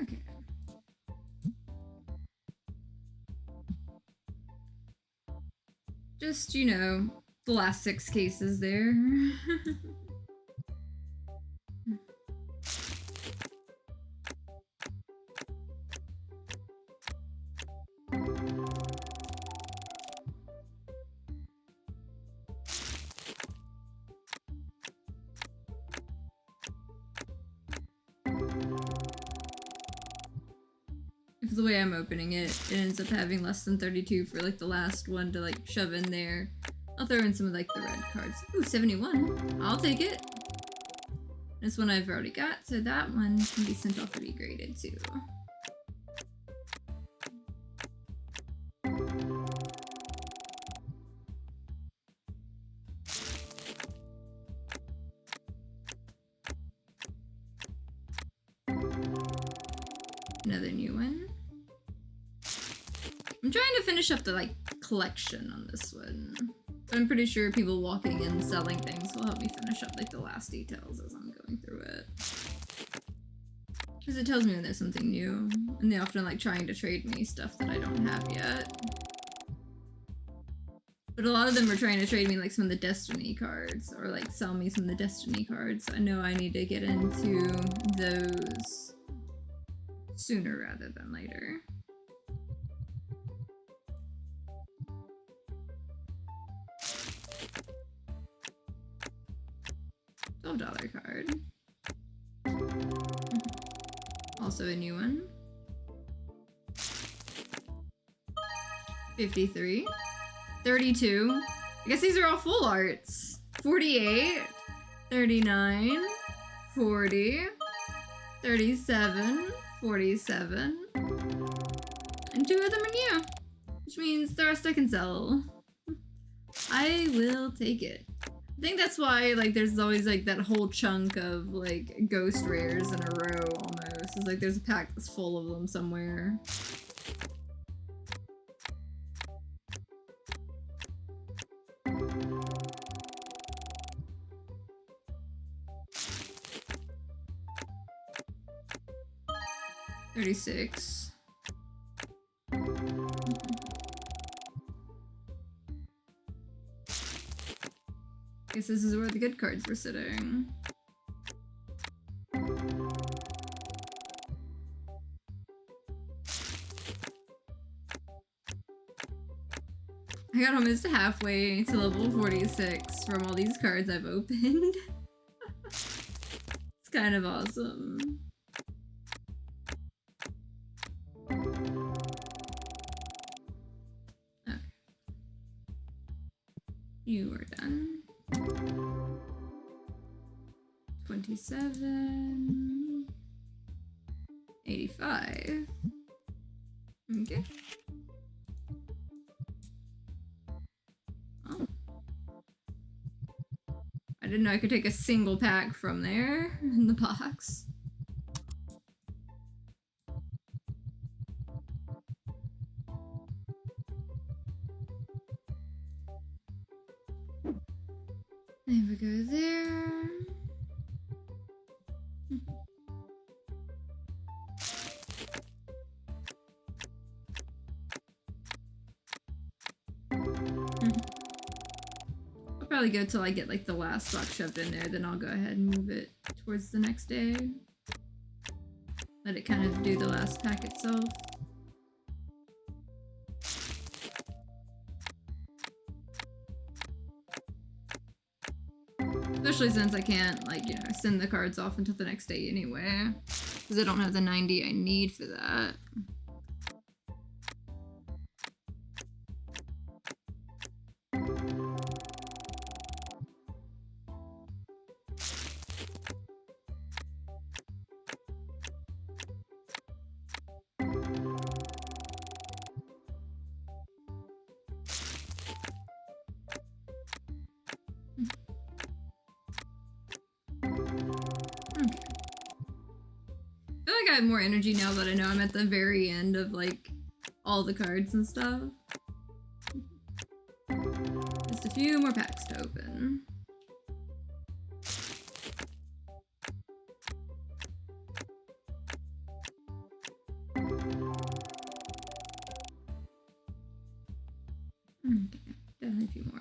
Okay. Just, you know, the last 6 cases there. If the way I'm opening it, it ends up having less than 32 for like the last one to like shove in there. I'll throw in some of like the red cards. Ooh, 71. I'll take it. This one I've already got, so that one can be sent off to be graded too. Another new one. I'm trying to finish up the like collection on this one. But I'm pretty sure people walking in selling things will help me finish up like the last details as I'm going through it. Because it tells me when there's something new. And they often like trying to trade me stuff that I don't have yet. But a lot of them are trying to trade me like some of the Destiny cards. Or like sell me some of the Destiny cards. I know I need to get into those sooner rather than later. $12 card. Also a new one. 53. 32. I guess these are all full arts. 48. 39. 40. 37. 47. And 2 of them are new. Which means the rest I can sell. I will take it. I think that's why, like, there's always, like, that whole chunk of, like, ghost rares in a row, almost. It's like there's a pack that's full of them somewhere. $36. Guess this is where the good cards were sitting. I got almost halfway to level 46 from all these cards I've opened. It's kind of awesome. You are done. 27. 85. Okay. Oh. I didn't know I could take a single pack from there in the box. There we go there. I'll probably go till I get like the last box shoved in there, then I'll go ahead and move it towards the next day. Let it kind of do the last pack itself. Especially since I can't, like, you know, send the cards off until the next day anyway. Because I don't have the 90 I need for that. I feel like I have more energy now that I know I'm at the very end of, like, all the cards and stuff. Just a few more packs to open. Okay, definitely a few more.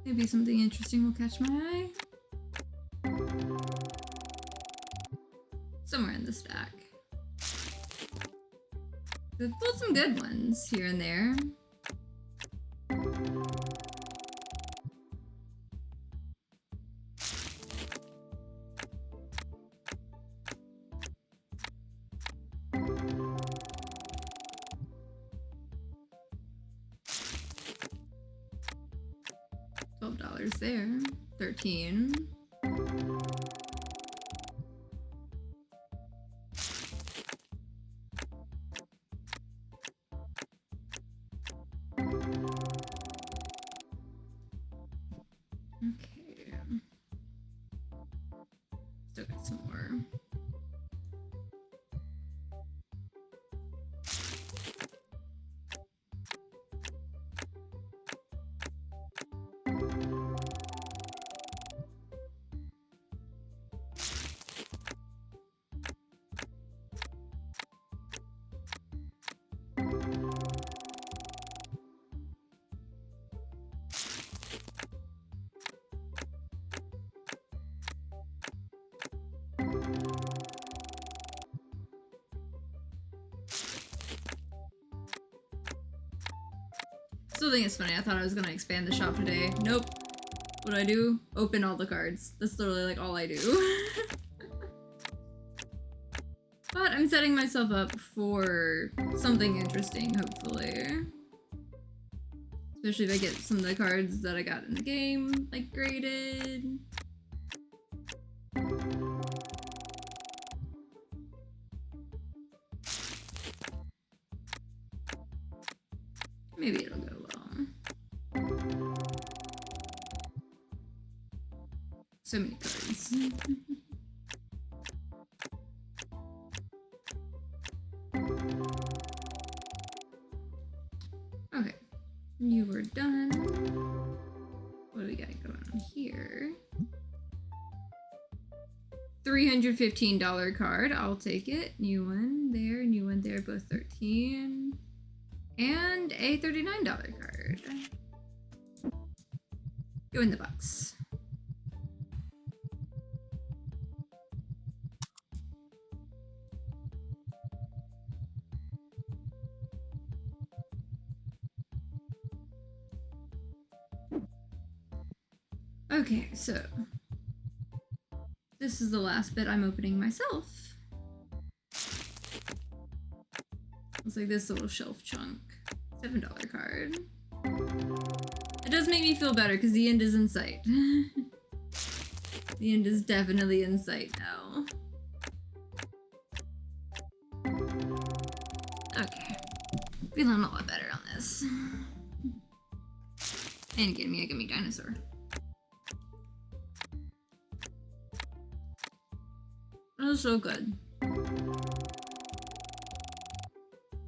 Maybe something interesting will catch my eye. Somewhere in the stack. We've pulled some good ones here and there. $12 there. 13. Okay. Still got some more. Still think it's funny. I thought I was gonna expand the shop today. Nope. What do? Open all the cards. That's literally like all I do. But I'm setting myself up for something interesting, hopefully. Especially if I get some of the cards that I got in the game, like, graded. Maybe it'll go well. So many cards. Okay, you were done. What do we got going on here? 3 $315 card. I'll take it. New one there, both 13. And a $39 card. Go in the box. Okay, so this is the last bit I'm opening myself. It's like this little shelf chunk. $7 card. It does make me feel better because the end is in sight. The end is definitely in sight now. Okay. Feeling a lot better on this. And give me a Gimme Dinosaur. That was so good. And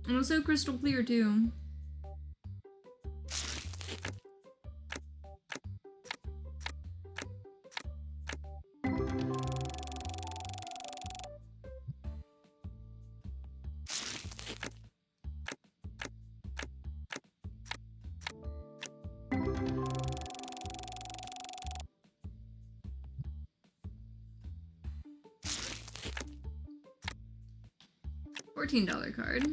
it was so crystal clear too. $14 card.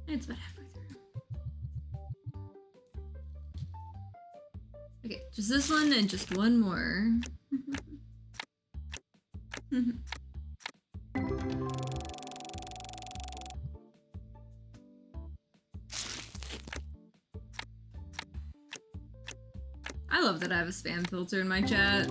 It's about halfway through. Okay, just this one and just one more. I love that I have a spam filter in my chat.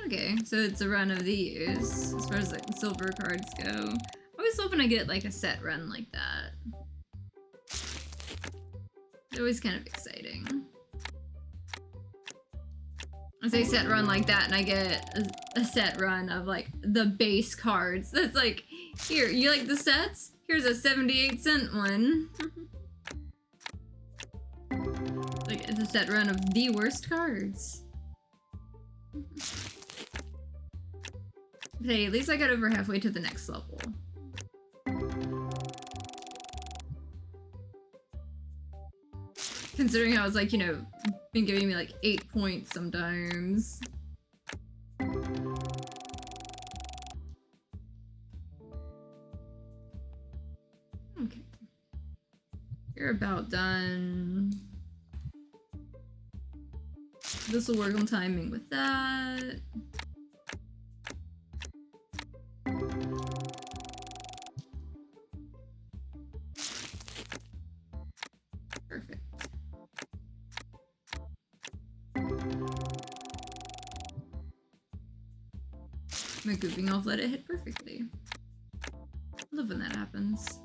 Okay, so it's a run of these, as far as like silver cards go. I always love when I get like a set run like that. It's always kind of exciting. I say set run like that and I get a set run of like the base cards. That's like, here, you like the sets? Here's a 78-cent one. Like, it's a set run of the worst cards. Hey, at least I got over halfway to the next level. Considering how it's like, you know, been giving me like 8 points sometimes. Okay. You're about done. This will work on timing with that. Perfect. My goofing off let it hit perfectly. I love when that happens.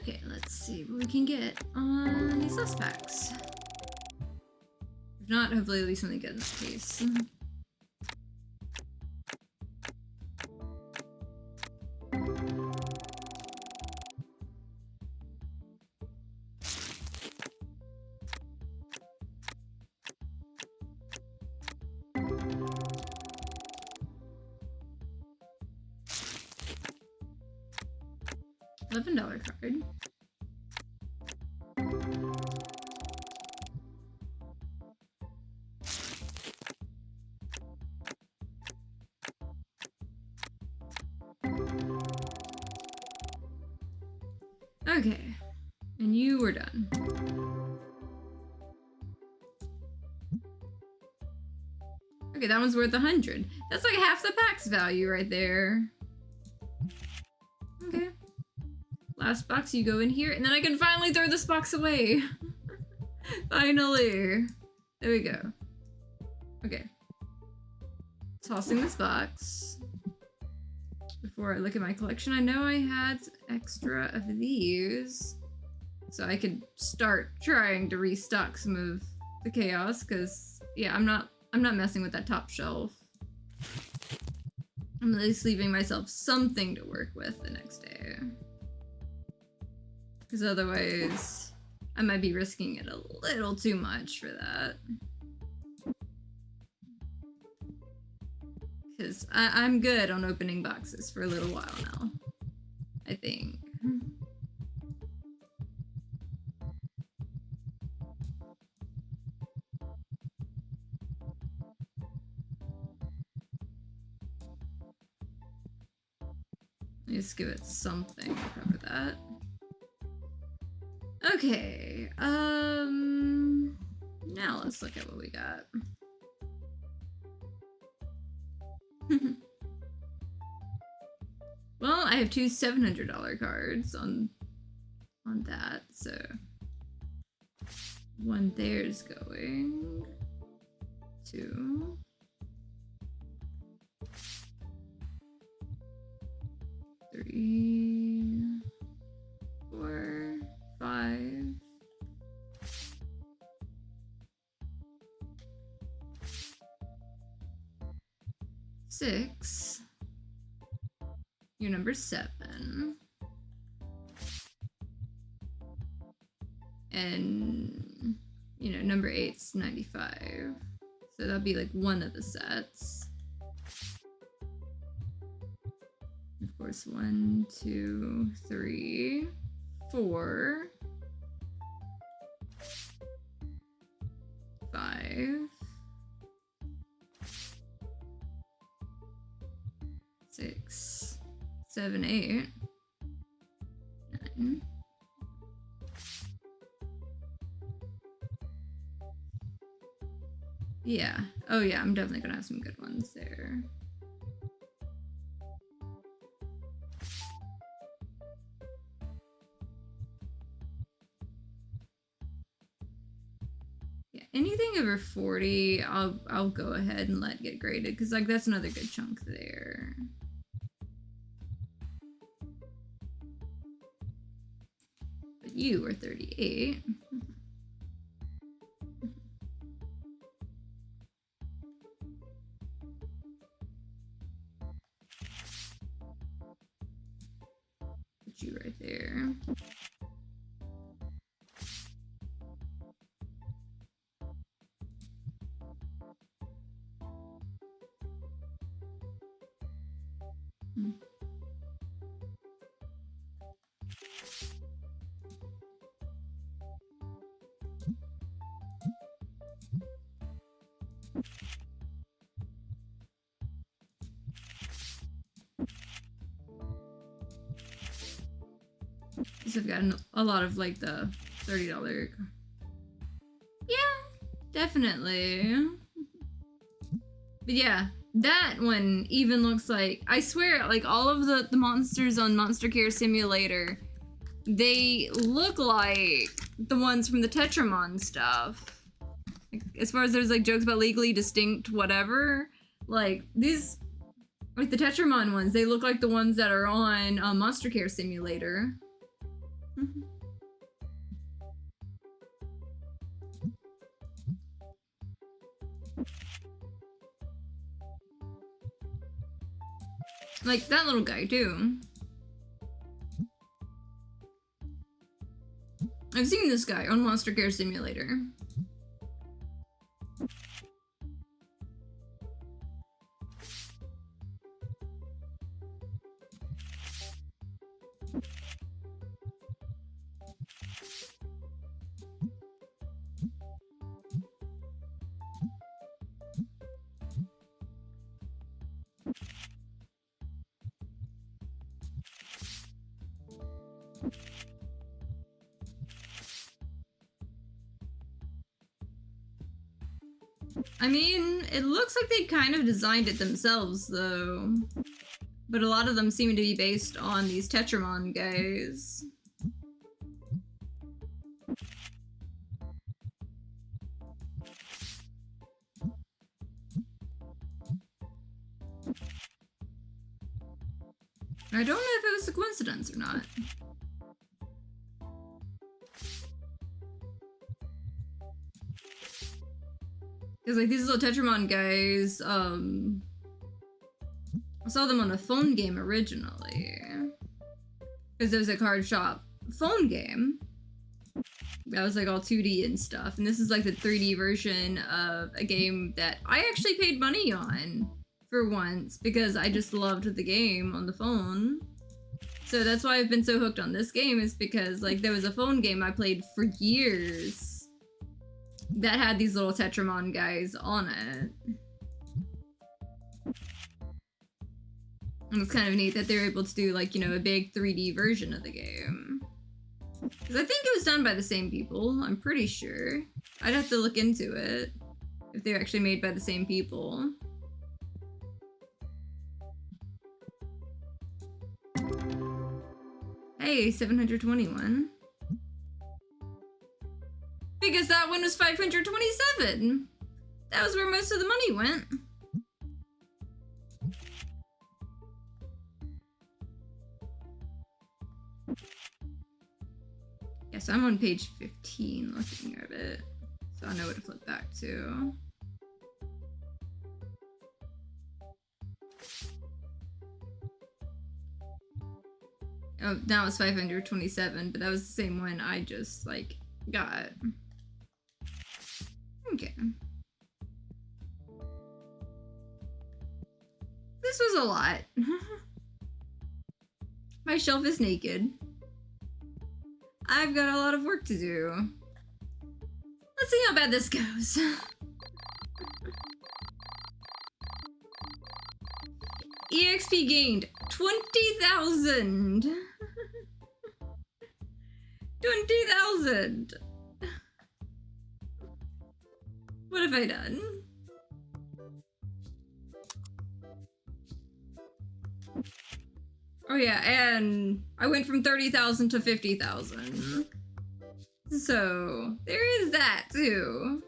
Okay, let's see what we can get on these last packs. If not, hopefully at least something good in this case. $11 card. Okay, and you were done. Okay, that one's worth 100. That's like half the pack's value right there. Okay. Last box, you go in here, and then I can finally throw this box away. Finally. There we go. Okay. Tossing this box. Before I look at my collection, I know I had extra of these. So I could start trying to restock some of the chaos, because yeah, I'm not messing with that top shelf. I'm at least leaving myself something to work with the next day. Because otherwise, I might be risking it a little too much for that. Because I'm good on opening boxes for a little while now, I think. Just give it something to cover that. Okay, now let's look at what we got. Well, I have two $700 cards on that, so one there's going to 3, 4, 5. 6. You're number 7. And, you know, number 8's 95. So that'll be like one of the sets. Of course, 1, 2, 3, 4, 5, 6, 7, 8, 9. Yeah. Oh yeah, I'm definitely gonna have some good ones there. Yeah, anything over 40, I'll go ahead and let get graded, because like that's another good chunk there. But you are 38. Put you right there. Because I've gotten a lot of like the $30. Yeah, definitely. But yeah, that one even looks like, I swear, like all of the monsters on Monster Care Simulator, they look like the ones from the Tetramon stuff. Like, as far as there's like jokes about legally distinct whatever, like these, like the Tetramon ones, they look like the ones that are on Monster Care Simulator. Like that little guy too. I've seen this guy on Monster Care Simulator. I mean, it looks like they kind of designed it themselves, though. But a lot of them seem to be based on these Tetramon guys. I don't know if it was a coincidence or not. Because like these little Tetramon guys, I saw them on a phone game originally. Because there was a card shop phone game that was like all 2D and stuff. And this is like the 3D version of a game that I actually paid money on for once because I just loved the game on the phone. So that's why I've been so hooked on this game, is because like there was a phone game I played for years that had these little Tetramon guys on it. And it's kind of neat that they're able to do like, you know, a big 3D version of the game. Because I think it was done by the same people, I'm pretty sure. I'd have to look into it if they're actually made by the same people. Hey, 721. Because that one was 527. That was where most of the money went. Yes, I'm on page 15 looking at it, so I know what to flip back to. Oh, now it's 527, but that was the same one I just, like, got. Okay. This was a lot. My shelf is naked. I've got a lot of work to do. Let's see how bad this goes. EXP gained 20,000. 20,000. What have I done? Oh yeah, and I went from 30,000 to 50,000. So, there is that too.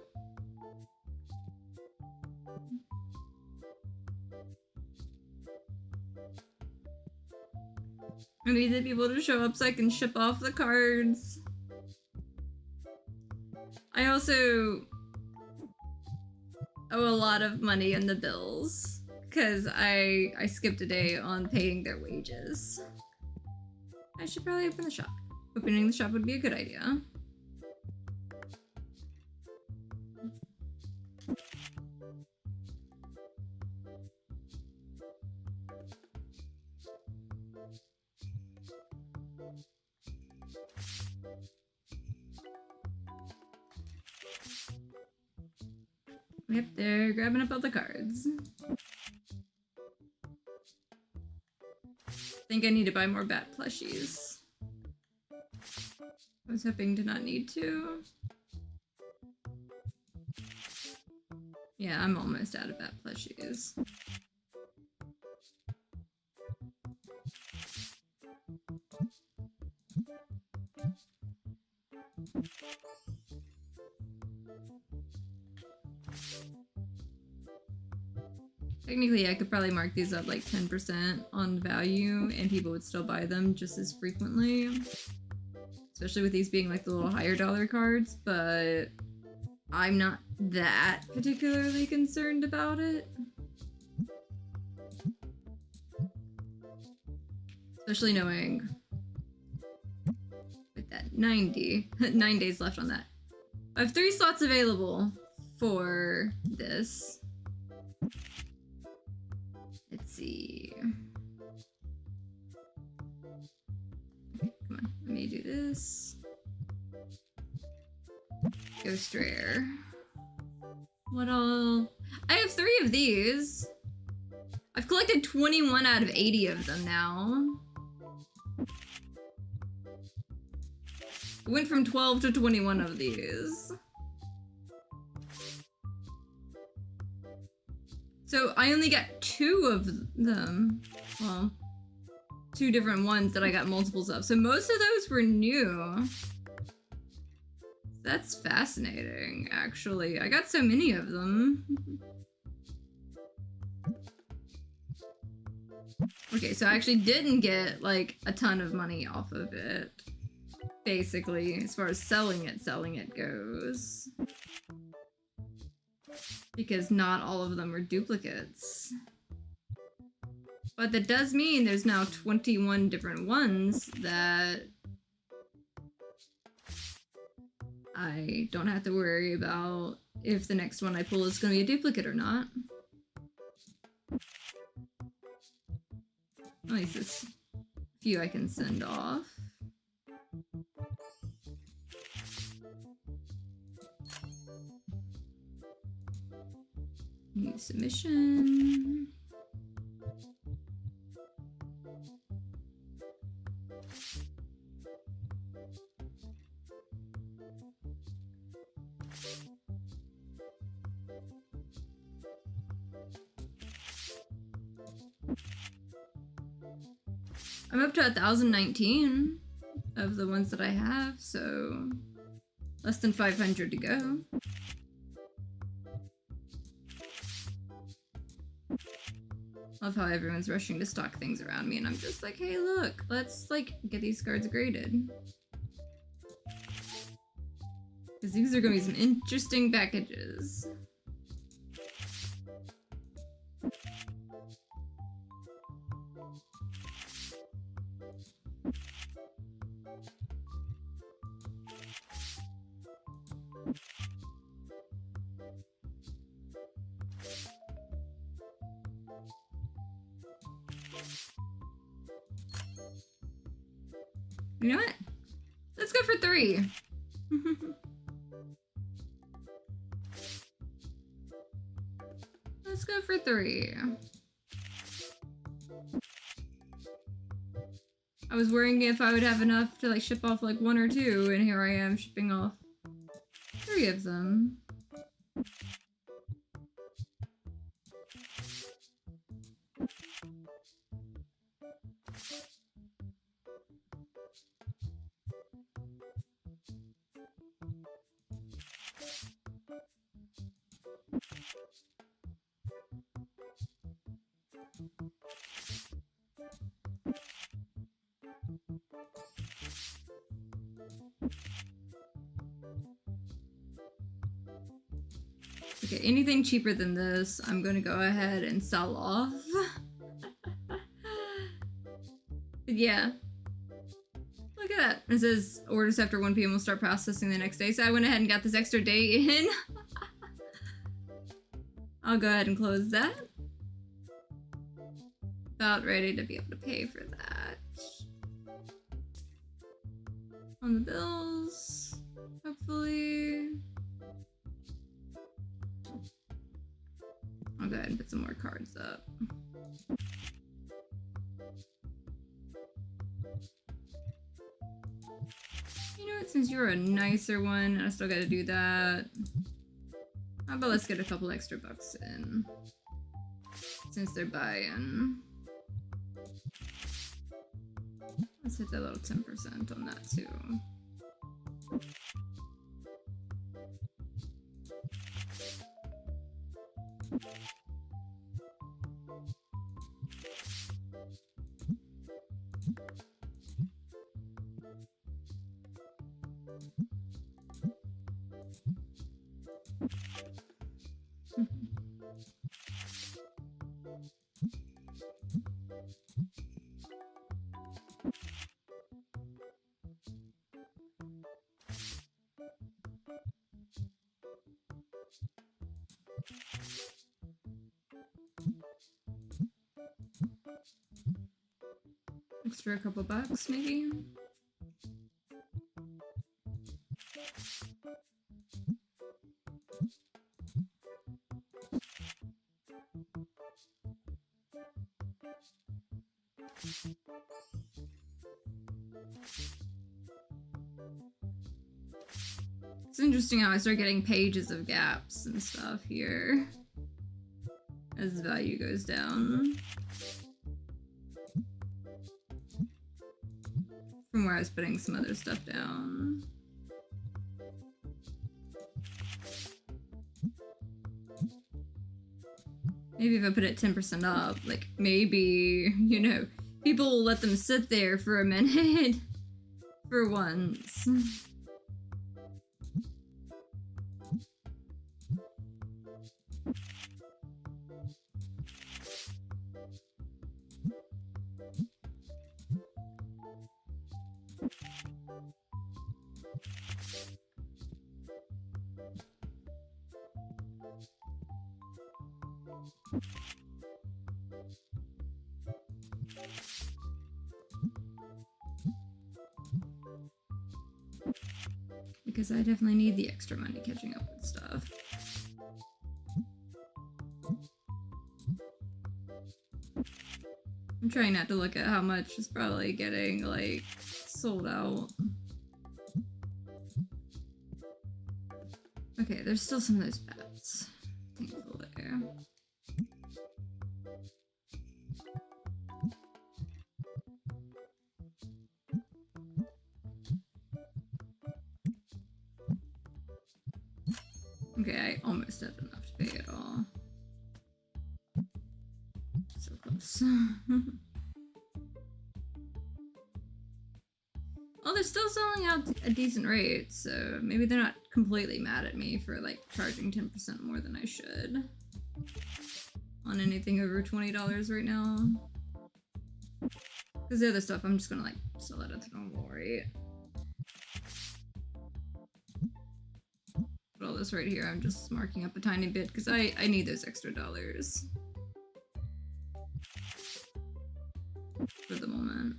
I needed people to show up so I can ship off the cards. I also owe a lot of money on the bills because I skipped a day on paying their wages. I should probably open the shop. Opening the shop would be a good idea. Yep, they're grabbing up all the cards. I think I need to buy more bat plushies. I was hoping to not need to. Yeah, I'm almost out of bat plushies. Technically, I could probably mark these up like 10% on value and people would still buy them just as frequently. Especially with these being like the little higher dollar cards, but I'm not that particularly concerned about it. Especially knowing with that 9 days left on that. I have 3 slots available for this. Let's see. Okay, come on, let me do this. Ghost Rare. What all? I have 3 of these. I've collected 21 out of 80 of them now. Went from 12 to 21 of these. So I only got 2 of them. Well, 2 different ones that I got multiples of. So most of those were new. That's fascinating, actually. I got so many of them. Okay, so I actually didn't get, like, a ton of money off of it. Basically, as far as selling it goes. Because not all of them are duplicates. But that does mean there's now 21 different ones that I don't have to worry about if the next one I pull is going to be a duplicate or not. At least there's a few I can send off. New submission. I'm up to 1,019 of the ones that I have, so less than 500 to go. Love how everyone's rushing to stock things around me, and I'm just like, hey, look, let's like get these cards graded. Because these are going to be some interesting packages. You know what? Let's go for 3. Let's go for 3. I was worrying if I would have enough to like ship off like 1 or 2, and here I am shipping off 3 of them. Okay, anything cheaper than this, I'm gonna go ahead and sell off. But yeah. Look at that. It says orders after 1 p.m. will start processing the next day, so I went ahead and got this extra day in. I'll go ahead and close that. About ready to be able to pay for that. On the bills, hopefully. I'll go ahead and put some more cards up. You know what, since you're a nicer one, I still gotta do that. How about let's get a couple extra bucks in. Since they're buying. Let's hit that little 10% on that too. Extra couple bucks, maybe? It's interesting how I start getting pages of gaps and stuff here. as the value goes down. From where I was putting some other stuff down. Maybe if I put it 10% up, like maybe, you know, people will let them sit there for a minute for once. Because I definitely need the extra money catching up with stuff. I'm trying not to look at how much is probably getting, like, sold out. Okay, there's still some of those bets. Thankful there. Okay, I almost have enough to pay it all. So close. Well, they're still selling out a decent rate, so maybe they're not completely mad at me for, like, charging 10% more than I should on anything over $20 right now. Because the other stuff, I'm just gonna, like, sell it at the normal rate. But all this right here, I'm just marking up a tiny bit because I need those extra dollars for the moment.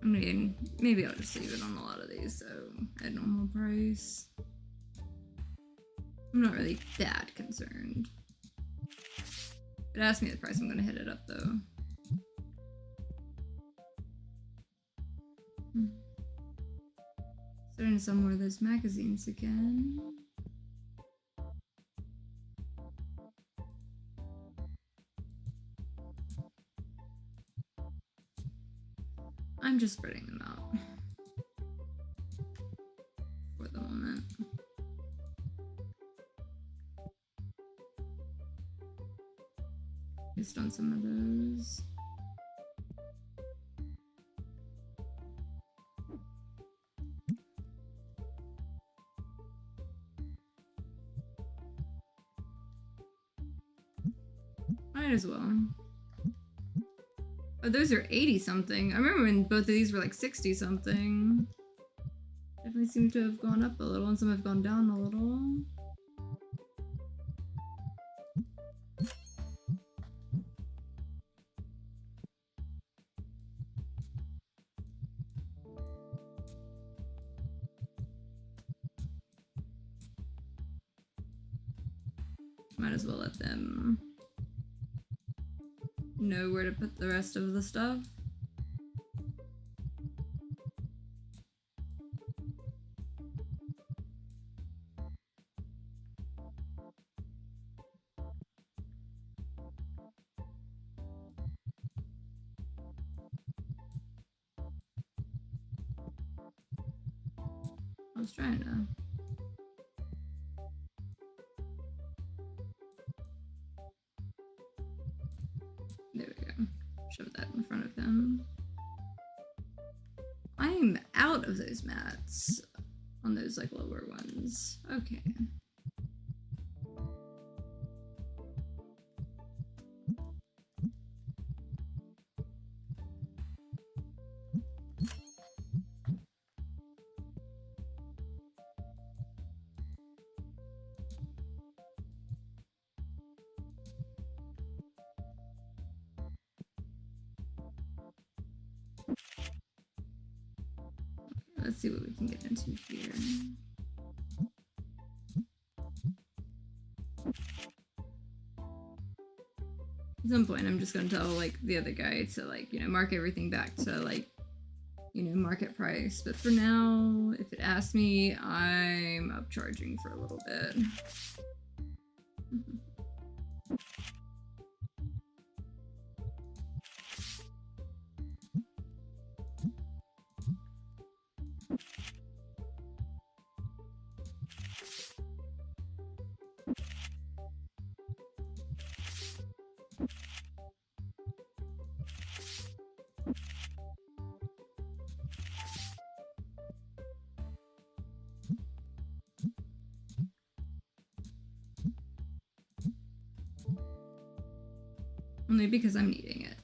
I mean, maybe I'll just leave it on a lot of these, so at normal price. I'm not really that concerned. If it asks me the price, I'm gonna hit it up though. Starting to sell more of those magazines again. I'm just spreading them out for the moment. Just on some of those. Might as well. Oh, those are 80 something. I remember when both of these were like 60 something. Definitely seem to have gone up a little, and some have gone down a little. Might as well let them know where to put the rest of the stuff. I was trying to. There we go. Shove that in front of him. I'm out of those mats on those like lower ones. Okay. Let's see what we can get into here. At some point, I'm just gonna tell like the other guy to like, you know, mark everything back to like, you know, market price. But for now, if it asks me, I'm upcharging for a little bit. Only because I'm needing it.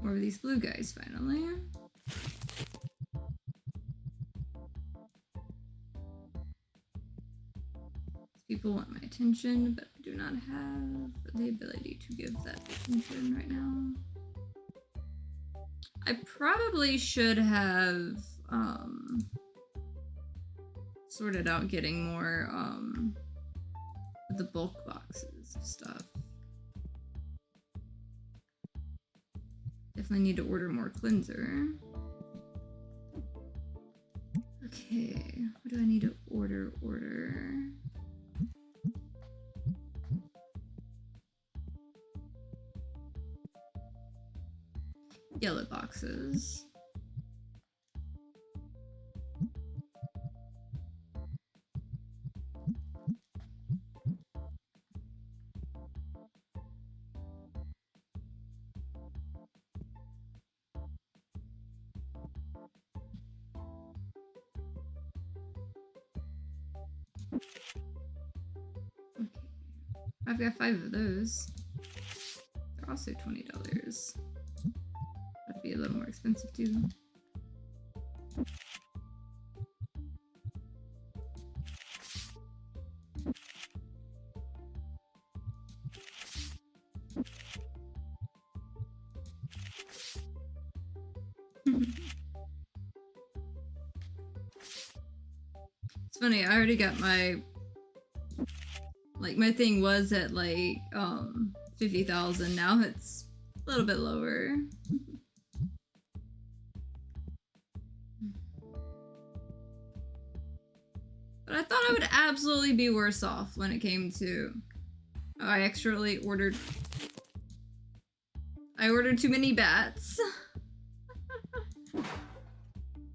More of these blue guys, finally. People want my attention, but I do not have the ability to give that attention right now. I probably should have sorted out getting more of the bulk boxes of stuff. Definitely need to order more cleanser. Okay, what do I need to order? Yellow boxes. Okay. I've got 5 of those. They're also $20. That'd be a little more expensive too. It's funny, I already got my my thing was at like 50,000. Now it's a little bit lower. But I thought I would absolutely be worse off when it came to I actually ordered too many bats.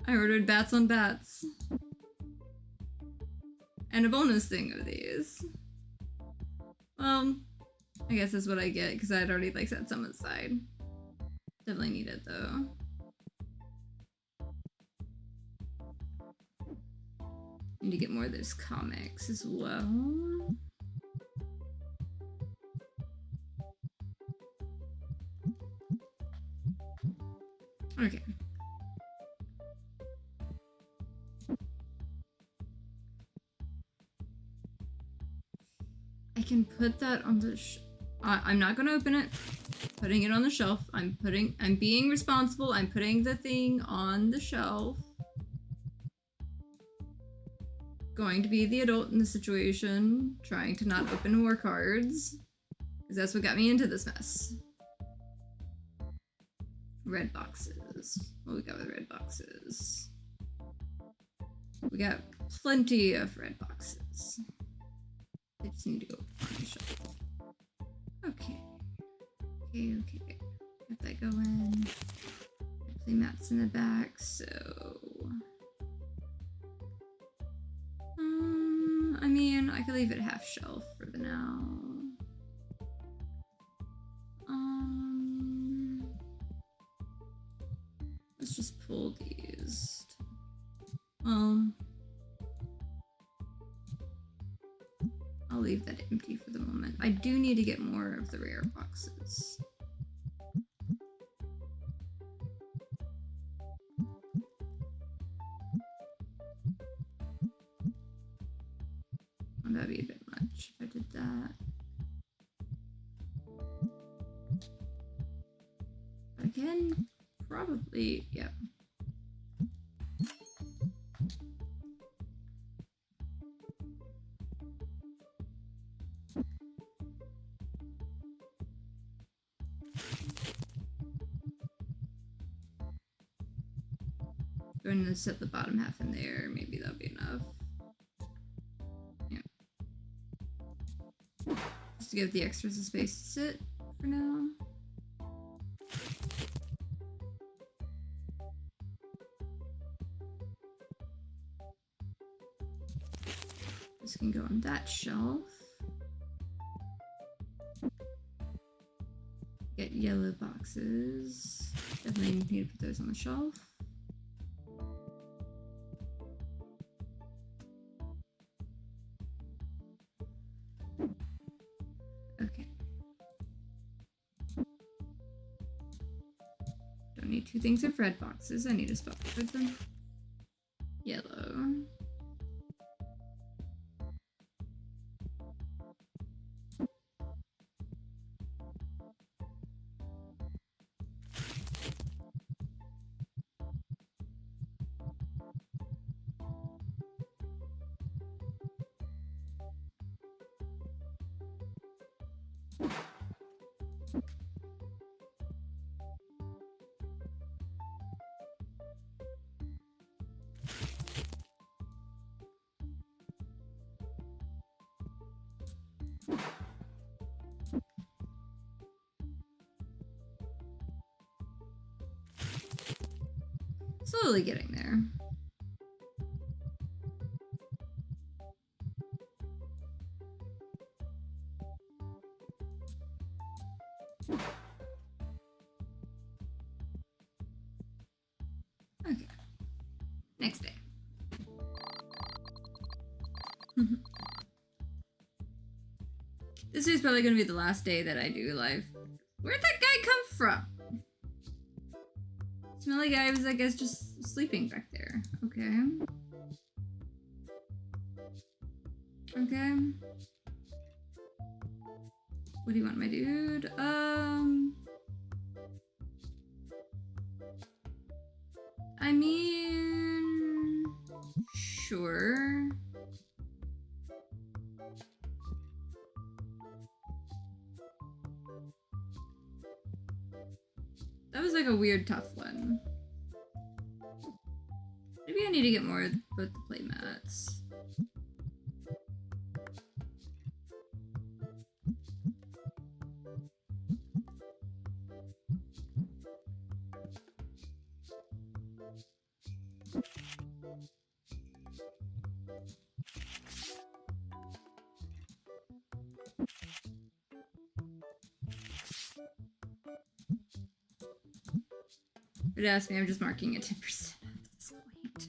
I ordered bats on bats. And a bonus thing of these. Well, I guess that's what I get because I had already like set some aside. Definitely need it though. Need to get more of those comics as well. Okay. I can put that on the I'm not gonna open it. Putting it on the shelf. I'm being responsible. I'm putting the thing on the shelf. Going to be the adult in the situation, trying to not open more cards. Because that's what got me into this mess. Red boxes. What we got with red boxes? We got plenty of red boxes. They just need to go on the shelf. Okay. Okay. Got that going. Play mats in the back, so... I mean, I could leave it half shelf for the now. Let's just pull these. I'll leave that empty for the moment. I do need to get more of the rare boxes. That'd be a bit much if I did that. then probably, yeah. Going to set the bottom half in there. Maybe that'll be enough. Yeah. Just to give the extras a space to sit for now. This can go on that shelf. Get yellow boxes. Definitely need to put those on the shelf. Okay. Don't need 2 things of red boxes. I need a spot to put them. Yellow. Slowly getting there. Okay. Next day. This is probably gonna be the last day that I do live. Where'd that guy come from? Smelly guy was, I guess, just sleeping back there. Okay. Okay. What do you want, my dude? I mean, sure. That was like a weird, tough one. Maybe I need to get more of both the play mats. If it asks me, I'm just marking it 10% at this point.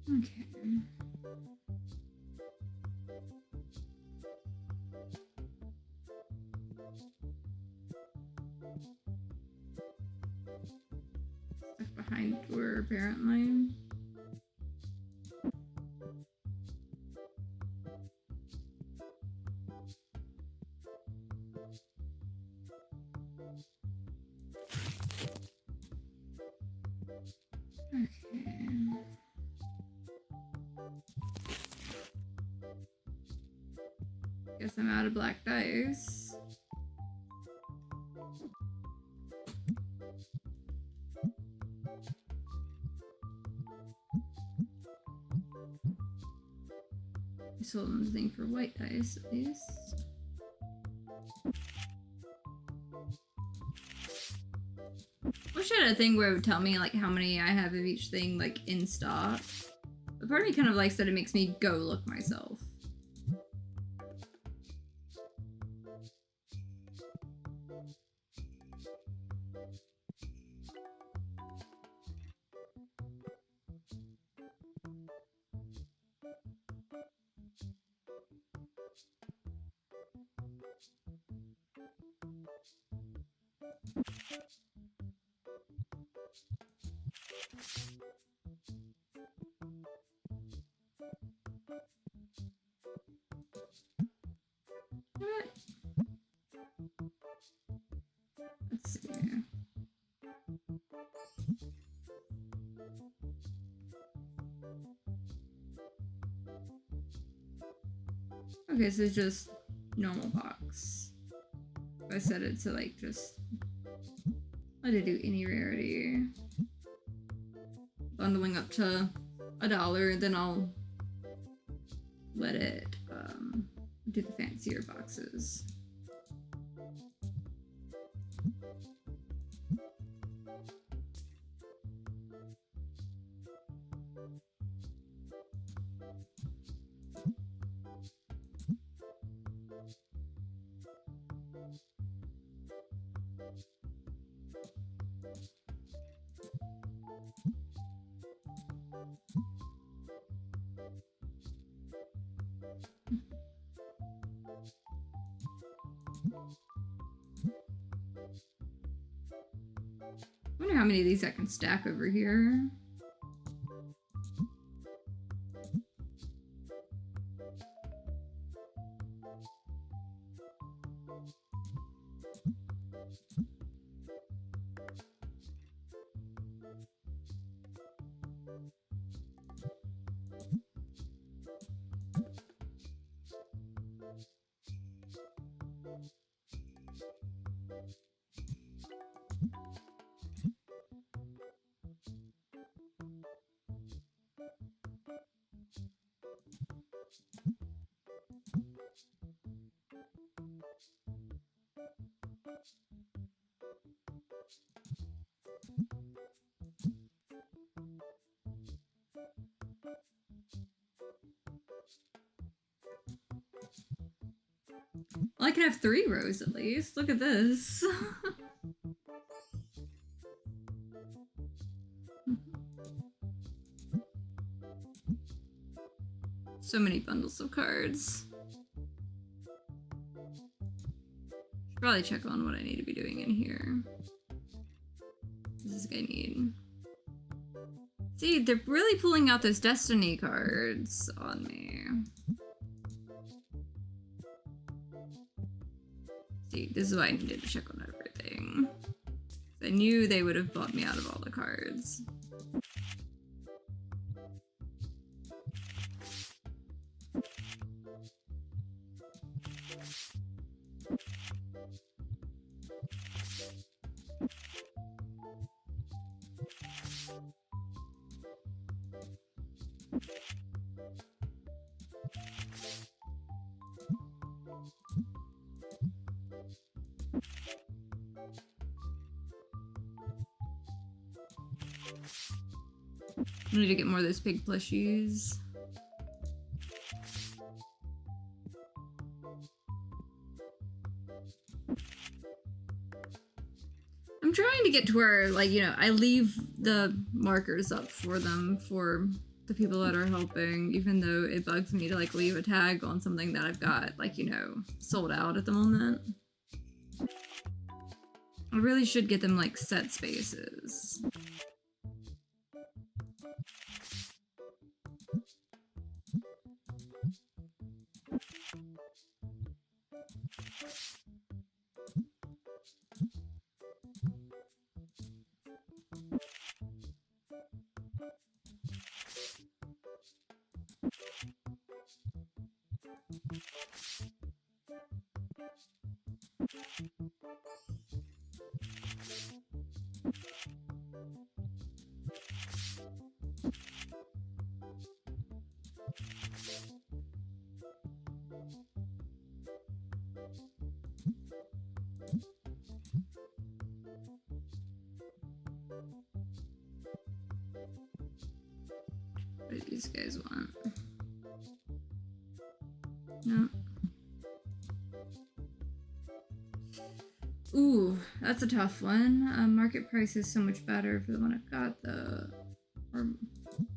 Okay. Stuck behind door, apparently. Okay. Guess I'm out of black dice. I sold them the thing for white dice at least. Wish I had a thing where it would tell me like how many I have of each thing like in stock. But part of me kind of likes that it makes me go look myself. Let's see. Okay, so it's just normal box. If I set it to like just let it do any rarity. Bundling up to $1, then I'll let it do the fancier boxes. I wonder how many of these I can stack over here. Well, I can have 3 rows at least. Look at this. So many bundles of cards. Should probably check on what I need to be doing in here. What does this guy need? See, they're really pulling out those Destiny cards on me. See, this is why I needed to check on everything. I knew they would have bought me out of all the cards. I need to get more of those pig plushies. I'm trying to get to where, like, you know, I leave the markers up for them for the people that are helping, even though it bugs me to, like, leave a tag on something that I've got, like, you know, sold out at the moment. I really should get them, like, set spaces. What do these guys want? No. Ooh, that's a tough one. Market price is so much better for the one I've got, though. Or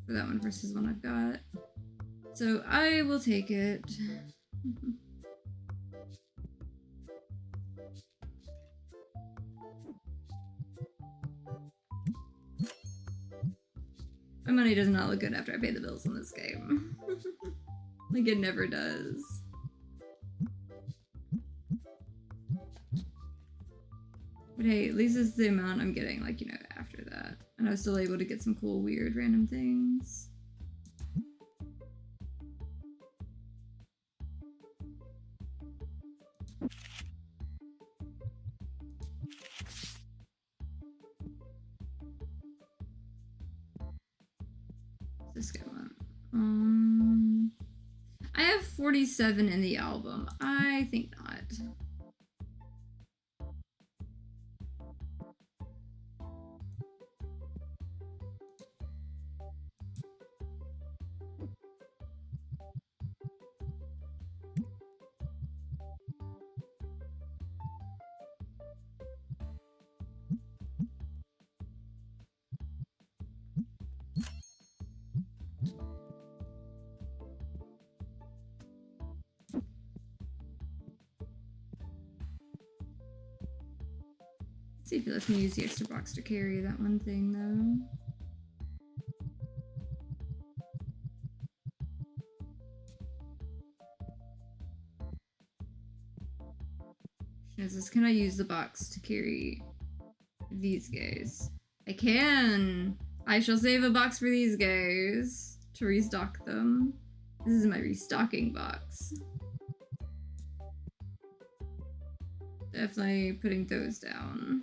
for that one versus the one I've got. So I will take it. My money does not look good after I pay the bills on this game. Like, it never does. But hey, at least it's the amount I'm getting, like, you know, after that. And I was still able to get some cool, weird, random things. What's this guy want? I have 47 in the album. I think not. Let's see if it lets me use the extra box to carry that one thing, though. Can I use the box to carry these guys? I can! I shall save a box for these guys to restock them. This is my restocking box. Definitely putting those down.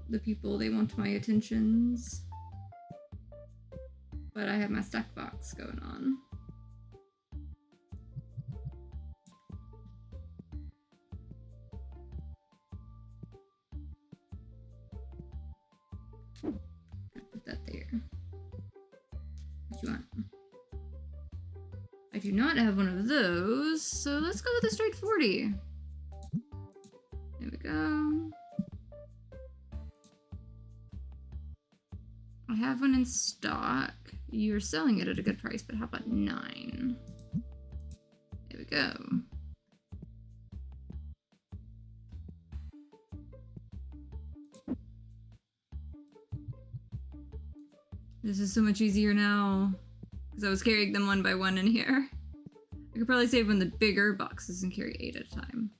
The people, they want my attentions. But I have my stock box going on. Put that there. What do you want? I do not have one of those, so let's go with a straight 40. There we go. I have one in stock. You're selling it at a good price, but how about 9? There we go. This is so much easier now, because I was carrying them one by one in here. I could probably save one of the bigger boxes and carry 8 at a time.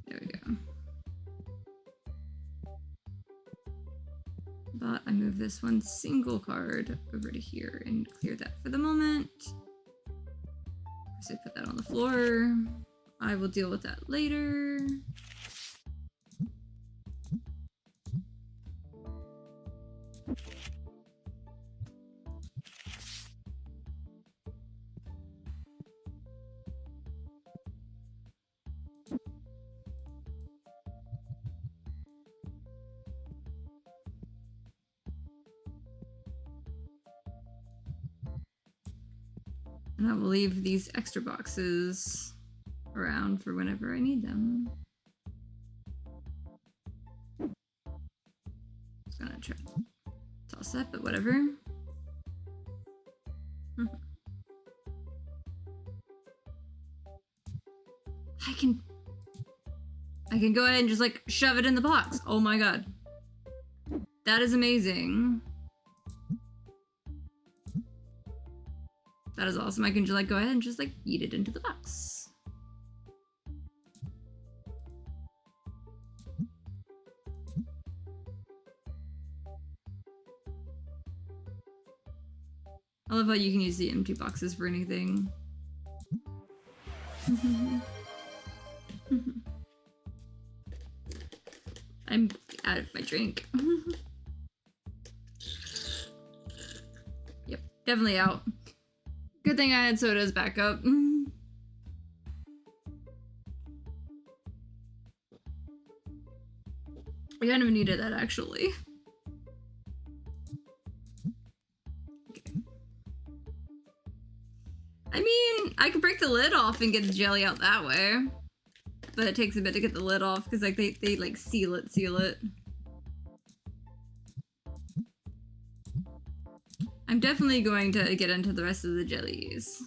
There we go. But I move this one single card over to here and clear that for the moment. So I put that on the floor. I will deal with that later. And I will leave these extra boxes around for whenever I need them. Just gonna try to toss that, but whatever. I can go ahead and just like shove it in the box. Oh my god. That is amazing. That is awesome. I can just like go ahead and just like eat it into the box. I love how you can use the empty boxes for anything. I'm out of my drink. Yep, definitely out. Good thing I had sodas back up. I kind of needed that actually. Okay. I mean, I could break the lid off and get the jelly out that way. But it takes a bit to get the lid off because like they like seal it. I'm definitely going to get into the rest of the jellies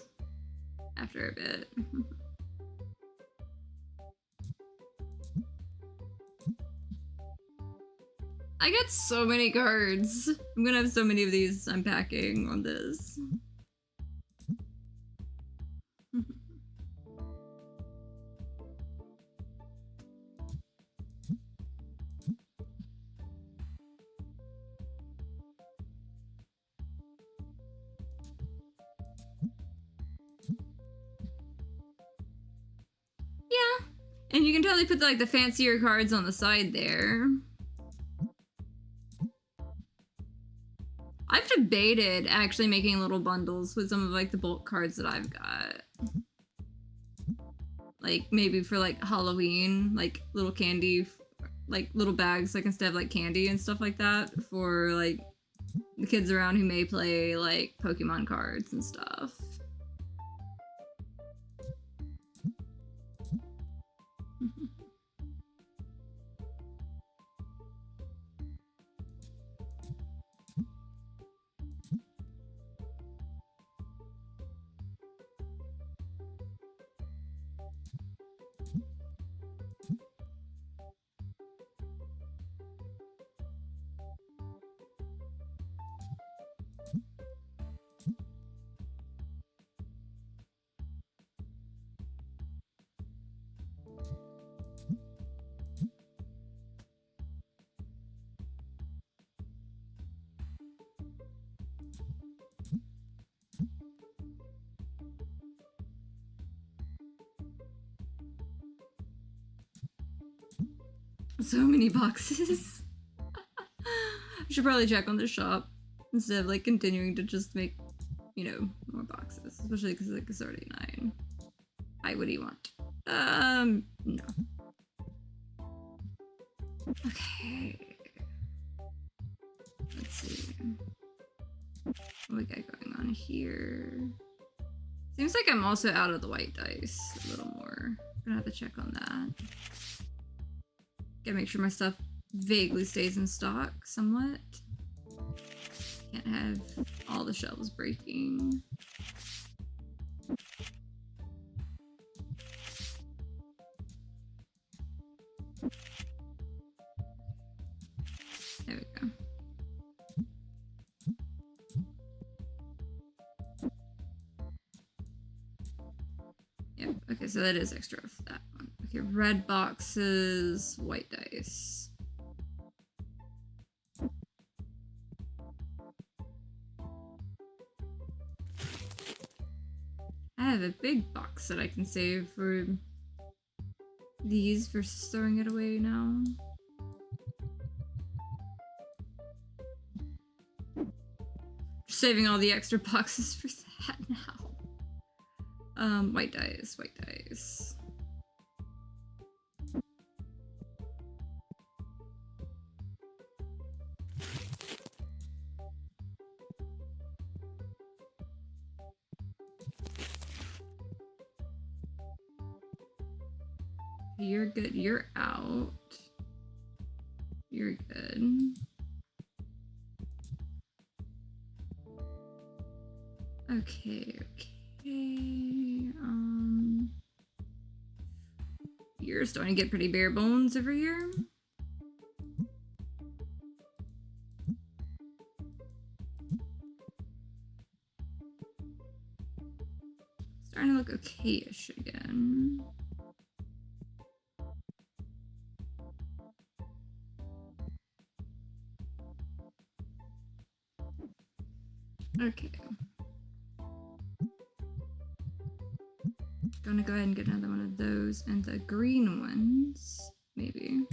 after a bit. I got so many cards. I'm gonna have so many of these unpacking on this. Yeah, and you can totally put like the fancier cards on the side there. I've debated actually making little bundles with some of like the bulk cards that I've got. Like maybe for like Halloween, like little candy, like little bags, like instead of like candy and stuff like that for like the kids around who may play like Pokemon cards and stuff. So many boxes. I should probably check on the shop instead of like continuing to just make, you know, more boxes. Especially because like it's already 9. Hi, what do you want? No. Okay. Let's see. What we got going on here? Seems like I'm also out of the white dice a little more. Gonna have to check on that. Gotta make sure my stuff vaguely stays in stock somewhat. Can't have all the shelves breaking. There we go. Yep, okay, so that is extra for that one. Okay, red boxes, white dice. I have a big box that I can save for these versus throwing it away now. Just saving all the extra boxes for that now. White dice, white dice. You're good. You're out. You're good. Okay, okay. You're starting to get pretty bare bones over here. Starting to look okay-ish again. Okay. Gonna go ahead and get another one of those and the green ones, maybe.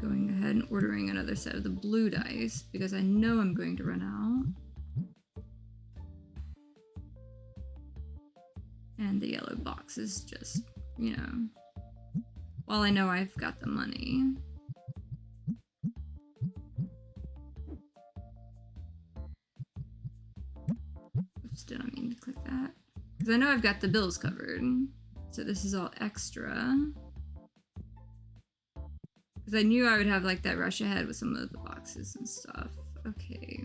Going ahead and ordering another set of the blue dice because I know I'm going to run out. And the yellow box is just, you know, while I know I've got the money. Oops, did I mean to click that? Because Because I know I've got the bills covered. So this is all extra. Because I knew I would have like that rush ahead with some of the boxes and stuff. Okay.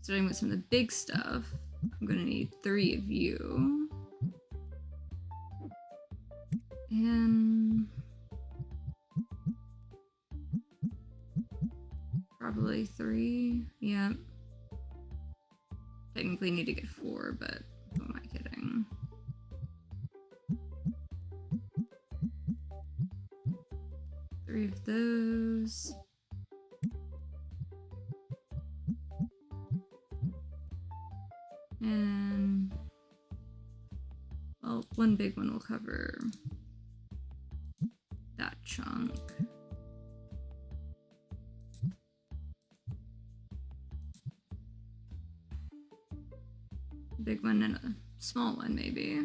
Starting with some of the big stuff. I'm gonna need 3 of you. And probably 3. Yeah. Technically need to get 4, but who am I kidding? Three of those. And well, one big one will cover that chunk. Big one and a small one, maybe.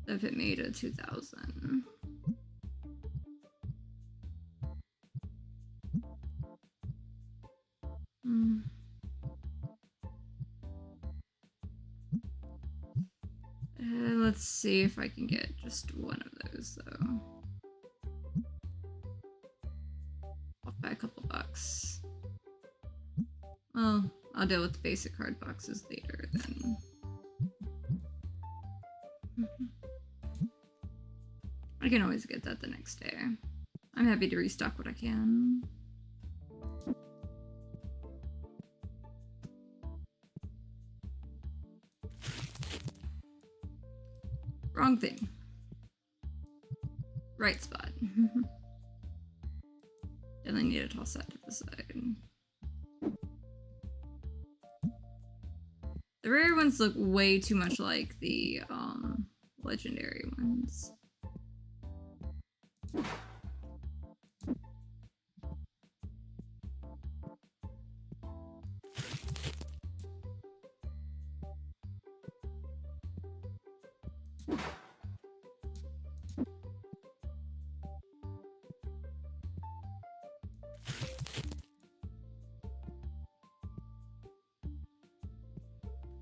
If it made a 2,000. Let's see if I can get just one of those, though. Off by a couple bucks. Well, I'll deal with the basic card boxes later, then. I can always get that the next day. I'm happy to restock what I can. Wrong thing. Right spot. Definitely need it all set to the side. The rare ones look way too much like the legendary ones.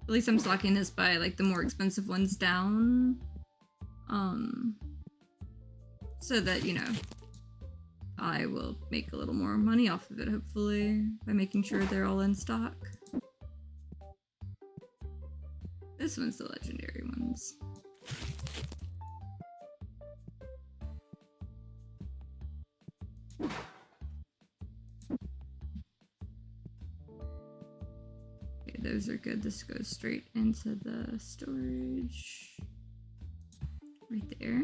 At least I'm stocking this by like the more expensive ones down. So that, you know, I will make a little more money off of it, hopefully, by making sure they're all in stock. This one's the legendary ones. Okay, those are good. This goes straight into the storage. Right there.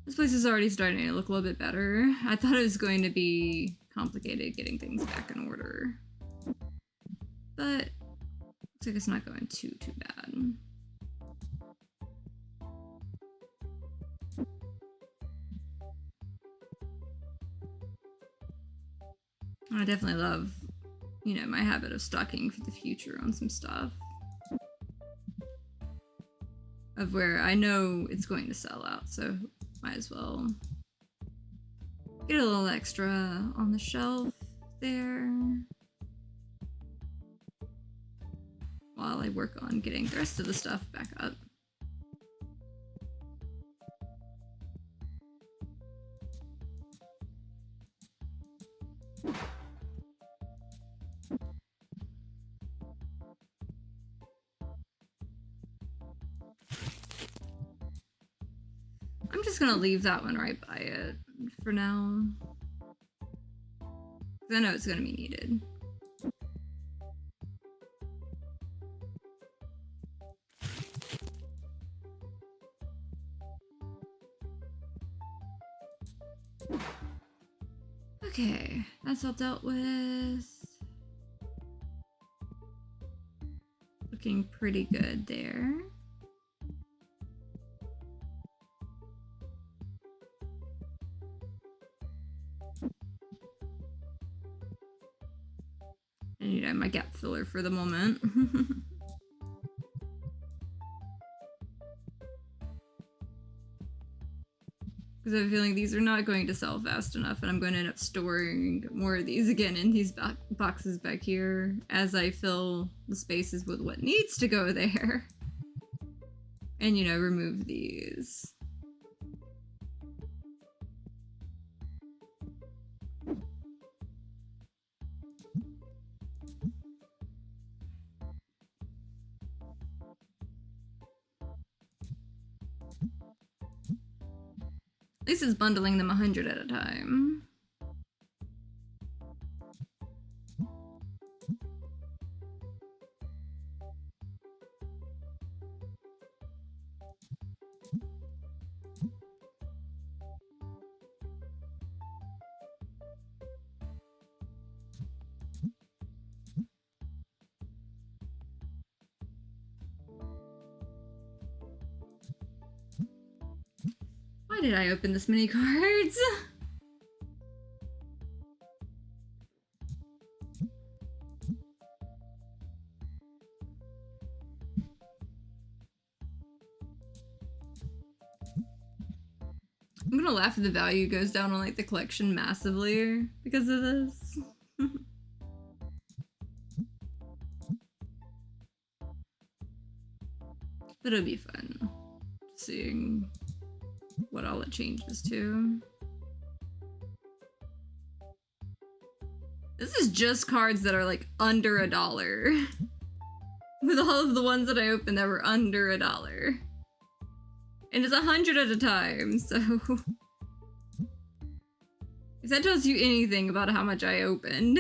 This place is already starting to look a little bit better. I thought it was going to be complicated getting things back in order. But looks like it's not going too bad. I definitely love, you know, my habit of stocking for the future on some stuff. Of where I know it's going to sell out, so might as well get a little extra on the shelf there. While I work on getting the rest of the stuff back up. I'm just gonna leave that one right by it for now. Because I know it's gonna be needed. Okay, that's all dealt with. Looking pretty good there. And you know, my gap filler for the moment. Because I have a feeling these are not going to sell fast enough, and I'm going to end up storing more of these again in these boxes back here as I fill the spaces with what needs to go there. And, you know, remove these. At least it's bundling them 100 at a time. Why did I open this many cards? I'm gonna laugh if the value goes down on like the collection massively because of this. But it'll be fun seeing what all it changes to. This is just cards that are like under $1. With all of the ones that I opened that were under $1. And it's 100 at a time, so if that tells you anything about how much I opened.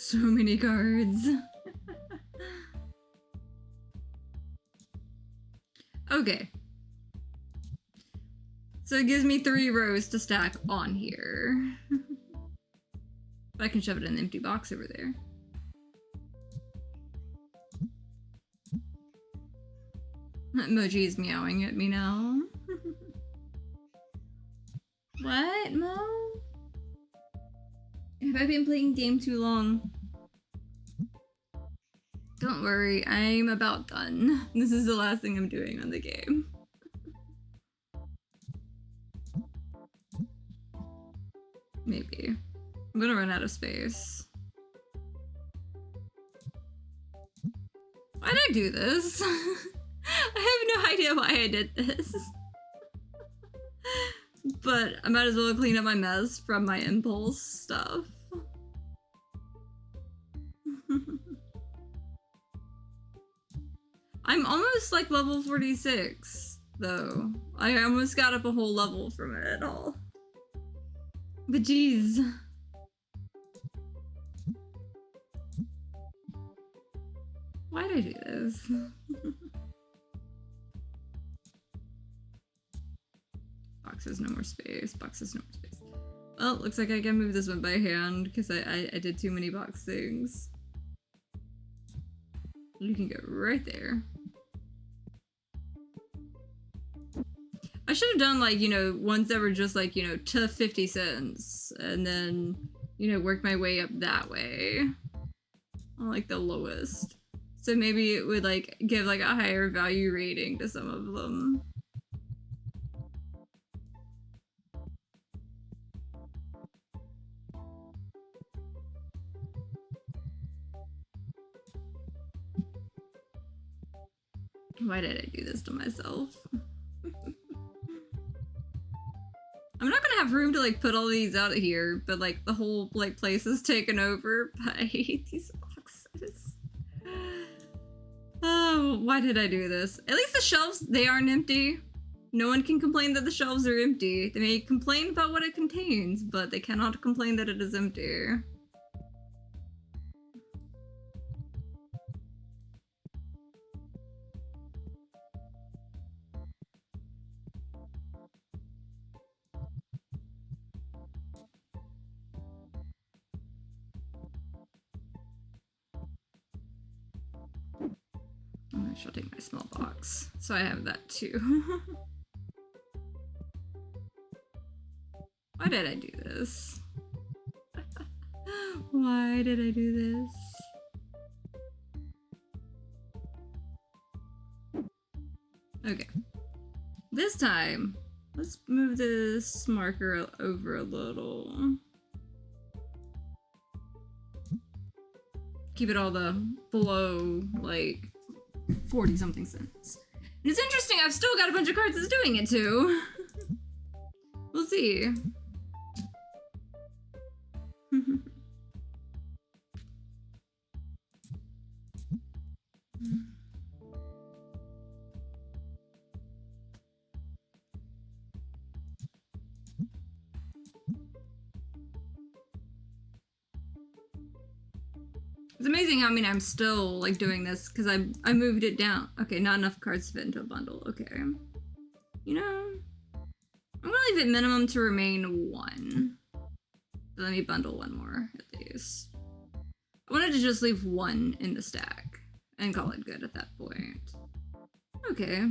So many cards. Okay. So it gives me 3 rows to stack on here. But I can shove it in an empty box over there. That emoji is meowing at me now. What, Mo? Have I been playing game too long? Don't worry, I'm about done. This is the last thing I'm doing on the game. Maybe. I'm gonna run out of space. Why did I do this? I have no idea why I did this. But I might as well clean up my mess from my impulse stuff. I'm almost like level 46, though. I almost got up a whole level from it all. But geez. Why did I do this? Box has no more space. Box has no more space. Well, looks like I can move this one by hand because I did too many box things. You can go right there. I should have done like, you know, ones that were just like, you know, to 50 cents and then, you know, work my way up that way on like the lowest. So maybe it would like give like a higher value rating to some of them. Why did I do this to myself? I'm not gonna have room to like put all these out of here, but like the whole like place is taken over. But I hate these boxes. Oh, why did I do this? At least the shelves, they aren't empty. No one can complain that the shelves are empty. They may complain about what it contains, but they cannot complain that it is empty. I shall take my small box. So I have that too. Why did I do this? Why did I do this? Okay. This time, let's move this marker over a little. Keep it all the below, like, 40 something cents. And it's interesting, I've still got a bunch of cards that's doing it too. We'll see. It's amazing how, I mean, I'm still, like, doing this, because I moved it down. Okay, not enough cards to fit into a bundle. Okay. You know, I'm gonna leave it minimum to remain 1. So let me bundle 1 more, at least. I wanted to just leave 1 in the stack, and call it good at that point. Okay.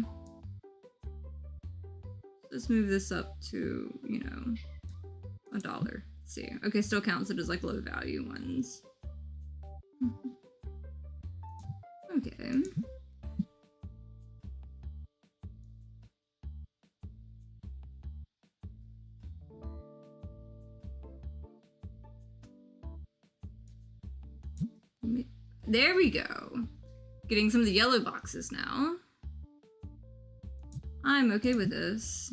Let's move this up to, you know, $1. Let's see. Okay, still counts it as, like, low value ones. Okay. There we go. Getting some of the yellow boxes now. I'm okay with this.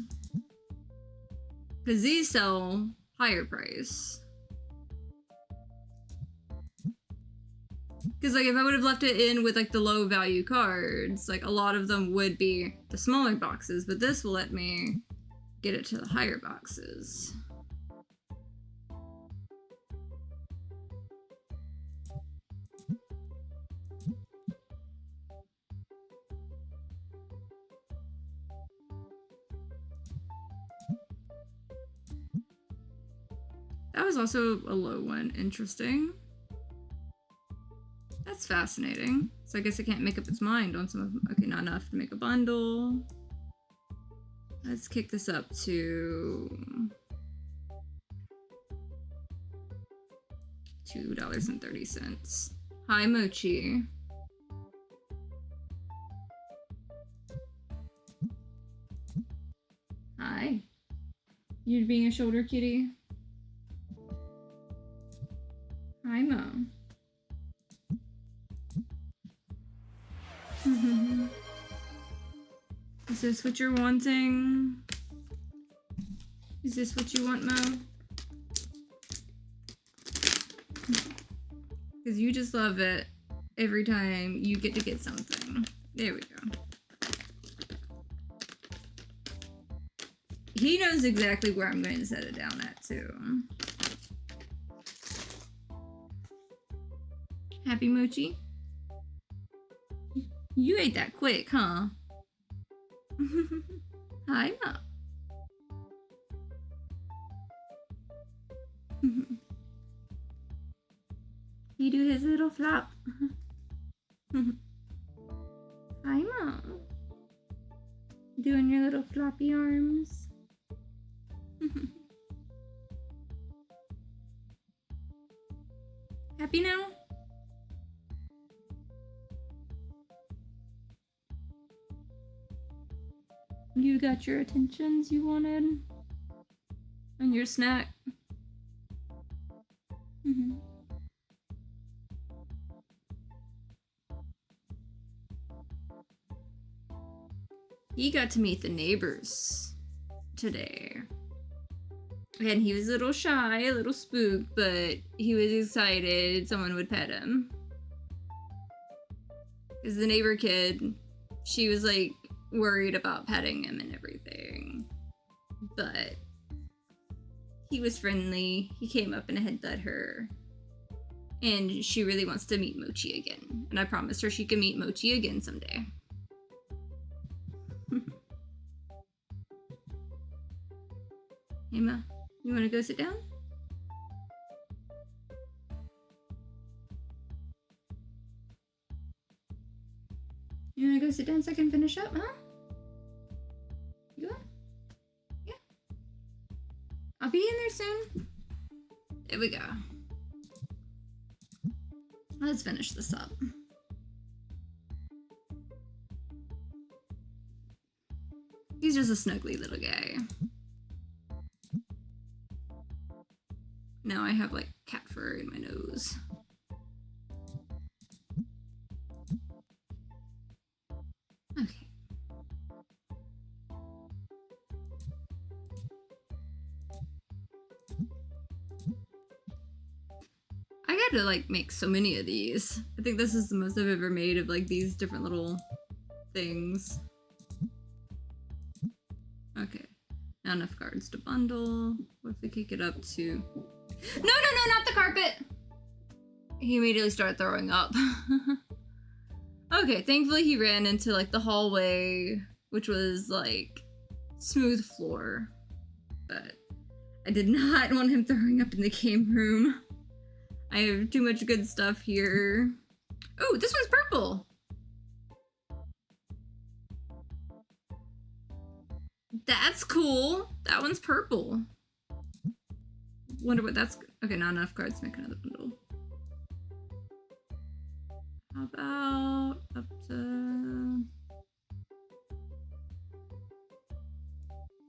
Because these sell higher price. Because, like, if I would have left it in with, like, the low value cards, like, a lot of them would be the smaller boxes, but this will let me get it to the higher boxes. That was also a low one. Interesting. That's fascinating. So I guess it can't make up its mind on some of them. Okay, not enough to make a bundle. Let's kick this up to $2.30. Hi, Mochi. Hi. You being a shoulder kitty? Hi, Mom. Is this what you're wanting? Is this what you want, Mo? Because you just love it every time you get to get something. There we go. He knows exactly where I'm going to set it down at, too. Happy Mochi? You ate that quick, huh? Hi, Mom. He do his little flop. Hi, Mom. Doing your little floppy arms. Happy now? You got your attentions you wanted? And your snack? he got to meet the neighbors today. And he was a little shy, a little spooked, but he was excited someone would pet him. Because the neighbor kid, she was like worried about petting him and everything. But he was friendly. He came up and headbutted her. And she really wants to meet Mochi again. And I promised her she could meet Mochi again someday. Hey, Ma, you want to go sit down? You want to go sit down so I can finish up, huh? You want? Yeah. I'll be in there soon. There we go. Let's finish this up. He's just a snuggly little guy. Now I have like cat fur in my nose. Okay. I got to like make so many of these. I think this is the most I've ever made of like these different little things. Okay. Not enough cards to bundle. What if we kick it up to... No, not the carpet! He immediately started throwing up. Okay, thankfully he ran into like the hallway, which was like smooth floor. But I did not want him throwing up in the game room. I have too much good stuff here. Oh, this one's purple! That's cool. That one's purple. Wonder what that's... Okay, not enough cards to make another bundle. How about up to...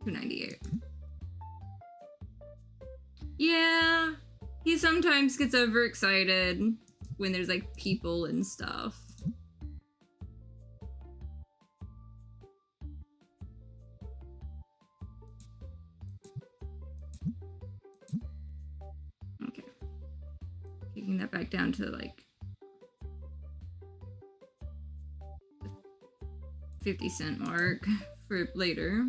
298. Yeah, he sometimes gets overexcited when there's like people and stuff. Okay. Taking that back down to like 50-cent mark for later.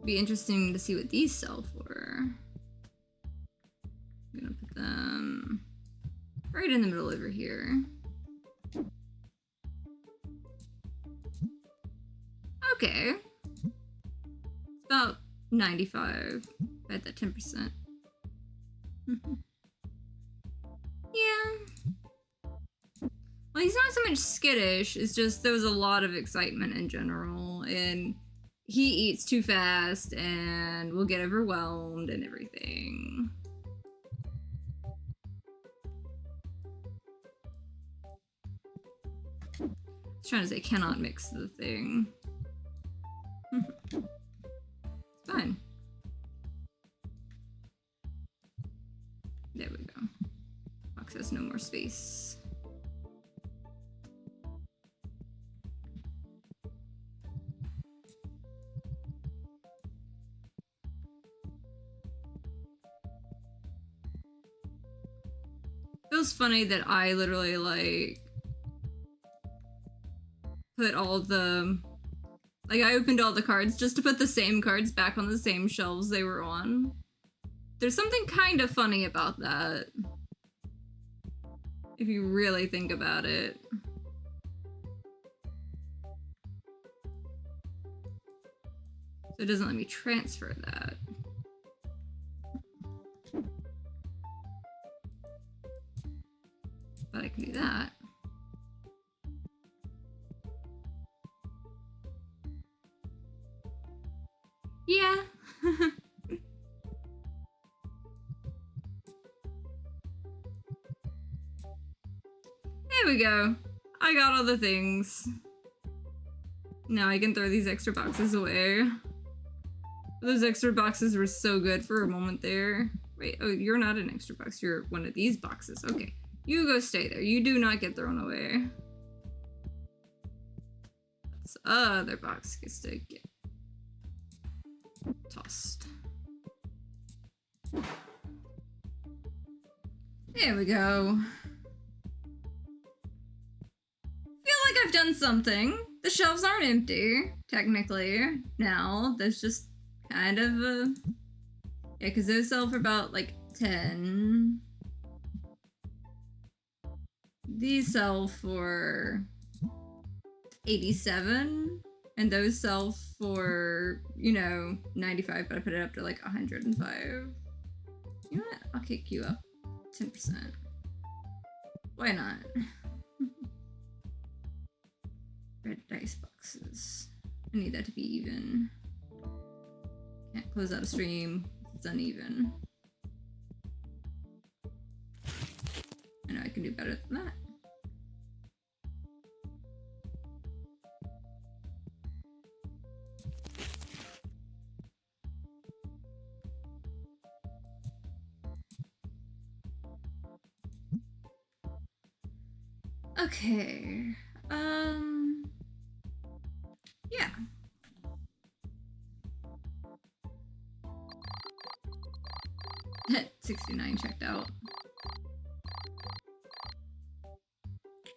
Be interesting to see what these sell for. I'm gonna put them right in the middle over here. Okay. It's about 95 at that 10%. Yeah. Well, he's not so much skittish, it's just there was a lot of excitement in general, and he eats too fast and will get overwhelmed and everything. I was trying to say cannot mix the thing. It's fine. There we go. Box has no more space. Feels funny that I literally like put all the like I opened all the cards just to put the same cards back on the same shelves they were on. There's something kind of funny about that if you really think about it. So it doesn't let me transfer that. But I can do that. Yeah. There we go. I got all the things. Now I can throw these extra boxes away. Those extra boxes were so good for a moment there. Wait, oh, you're not an extra box. You're one of these boxes. Okay. You go stay there. You do not get thrown away. This other box gets to get tossed. There we go. Feel like I've done something. The shelves aren't empty, technically, now. There's just kind of a... Yeah, because those sell for about, like, 10. These sell for 87. And those sell for, you know, 95, but I put it up to, like, 105. You know what? I'll kick you up 10%. Why not? Red dice boxes. I need that to be even. Can't close out a stream if it's uneven. I know I can do better than that. Okay. Yeah. $69 checked out.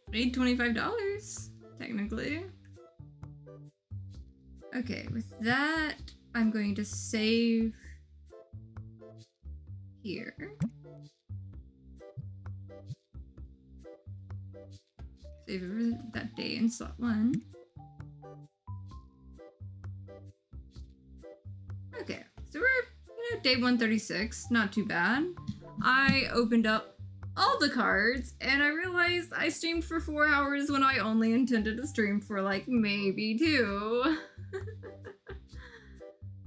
Made $25, technically. Okay, with that, I'm going to save here. Save that day in slot 1. Okay, so we're, you know, day 136, not too bad. I opened up all the cards and I realized I streamed for 4 hours when I only intended to stream for like maybe 2.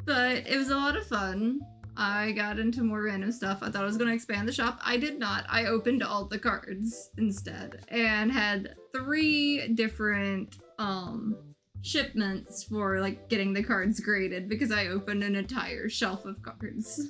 But it was a lot of fun. I got into more random stuff. I thought I was going to expand the shop. I did not. I opened all the cards instead and had 3 different shipments for like getting the cards graded because I opened an entire shelf of cards.